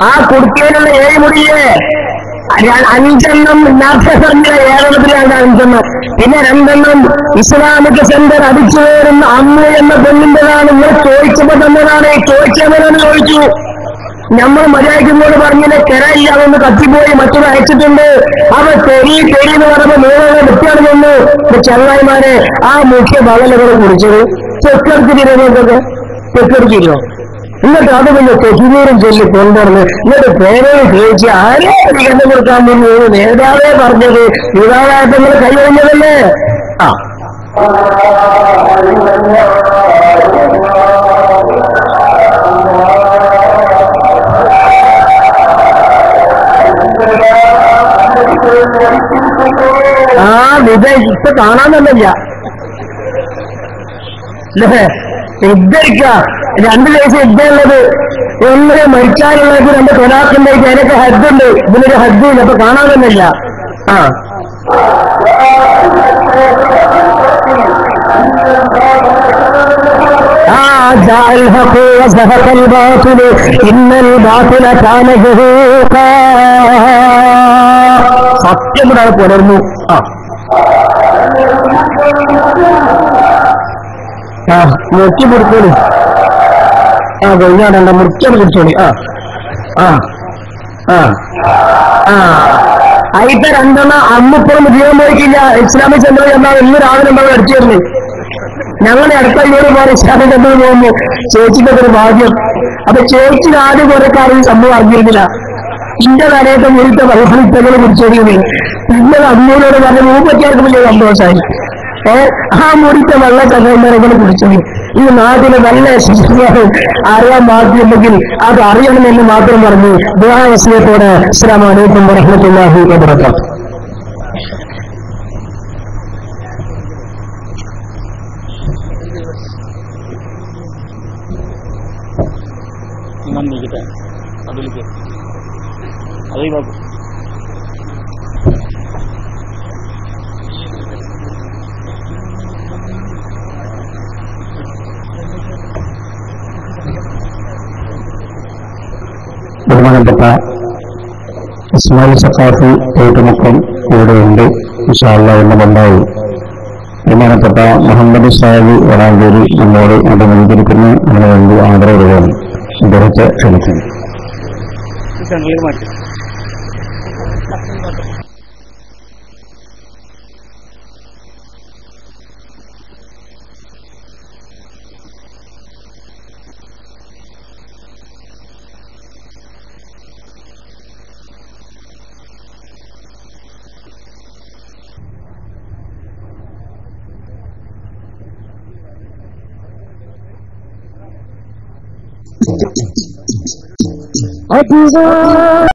ആ കുടുക്കയിലുള്ള 7 മുടിയെ 5 നേരത്തെ പറഞ്ഞ 7 5. പിന്നെ 2 ഇസ്ലാമിക് സെന്റർ അടിച്ചു കയറുന്ന അമ്മ എന്ന പെണ്ണിന്റെതാണ്. നിങ്ങൾ ചോദിച്ചപ്പോ തന്നതാണ്. ചോദിച്ചവരാണ് ചോദിച്ചു. നമ്മൾ മര്യാദയ്ക്കോട് പറഞ്ഞില്ല, കെരയില്ല, അതൊന്ന് കത്തിപ്പോയി മറ്റൊന്ന് അയച്ചിട്ടുണ്ട്. അവ തെരി എന്ന് പറയുമ്പോ 3 വൃത്തിയാണ് നിന്നു. ചങ്ങായിമാരെ ആ മുഖ്യ ബഹലകൾ കുടിച്ചത് തെക്കെടുക്ക് തിരുവനന്തപുരത്തൊക്കെ തെക്കെടുക്കില്ലോ. എന്നിട്ട് അത് പിന്നെ തെഹിനീരും ചൊല്ലി കൊണ്ടുവന്ന് എന്നിട്ട് പേരോട് ചോദിച്ച് ആരെ കണ്ടു കൊടുക്കാൻ വേണ്ടി നേതാവേ പറഞ്ഞത് വിവാഹമായിട്ട് നിങ്ങൾ കൈവഴിഞ്ഞതല്ലേ? ആ വിജയ് ഇപ്പൊ കാണാന്നല്ല യുദ്ധരിക്ക 2 ദിവസം യുദ്ധമുള്ളത് ഒന്ന് മരിച്ചാലുള്ളത് 2 തൊലാഖുണ്ടായിട്ട് അതിനൊക്കെ ഹദ്ദുണ്ട്, ഇതിനൊരു ഹദ്ദില്ല. അപ്പൊ കാണാന്നല്ല. ആ സത്യം കൂടാതെ പുലർന്നു. ആ മുക്കി പിടിച്ചോളി. കൊഞ്ഞാടണ്ട, മുറിക്കാൻ പിടിച്ചോളി. അതിപ്പോ 2 അന്നിപ്പുറം ജീവൻ പോയിക്കില്ല. ഇസ്ലാമിക് സെന്റർ എന്നാൽ ഇന്ന് രാവിലെ ഉണ്ടാവും അടിച്ചു. ഞങ്ങളുടെ അടുത്തൂടെ പോലെ ഇസ്ലാമിക് സെന്ററിൽ പോകുമ്പോ ചേച്ചിക്കൊക്കെ ഒരു ഭാഗ്യം. അപ്പൊ ചേച്ചിന് ആദ്യം കുറെ കാര്യം സംഭവം അറിഞ്ഞിരുന്നില്ല. ഇന്റെ തലയത്തെ മുറിത്തെ വൈഫലിത്തകൾ കുറിച്ചൊരുങ്ങി. പിന്നെ അമ്മൂനോട് പറഞ്ഞ മൂപ്പത്തിയാർക്ക് വലിയ സന്തോഷമായി. ആ മുറിത്തെ വെള്ള ചങ്ങന്മാരെ കുടിച്ചത് ഈ നാട്ടിലെ നല്ല ശിശുക്കളും അറിയാൻ ബാക്കിയുണ്ടെങ്കിൽ അത് അറിയണമെന്ന് മാത്രം പറഞ്ഞു ദുആ വസിയത്തോടെ അസ്സലാമു അലൈക്കും വറഹ്മത്തുള്ളാഹി വബറകാതുഹു. ബഹുമാനപ്പെട്ട ഇസ്മായിൽ സഖാഫി ഏറ്റുമുക്കം ഇവിടെയുണ്ട്. ഇൻഷാ അല്ലാഹ് എന്ന ബന്ധമായി ബഹുമാനപ്പെട്ട മുഹമ്മദ് സാഹിബ് വരാഞ്ചേരി നമ്മോട് ഇവിടെ മുൻപിരിക്കുന്ന നമ്മുടെ വേണ്ടി ആദരവുകളാണ്. ഇദ്ദേഹത്തെ ക്ഷണിക്കുന്നു.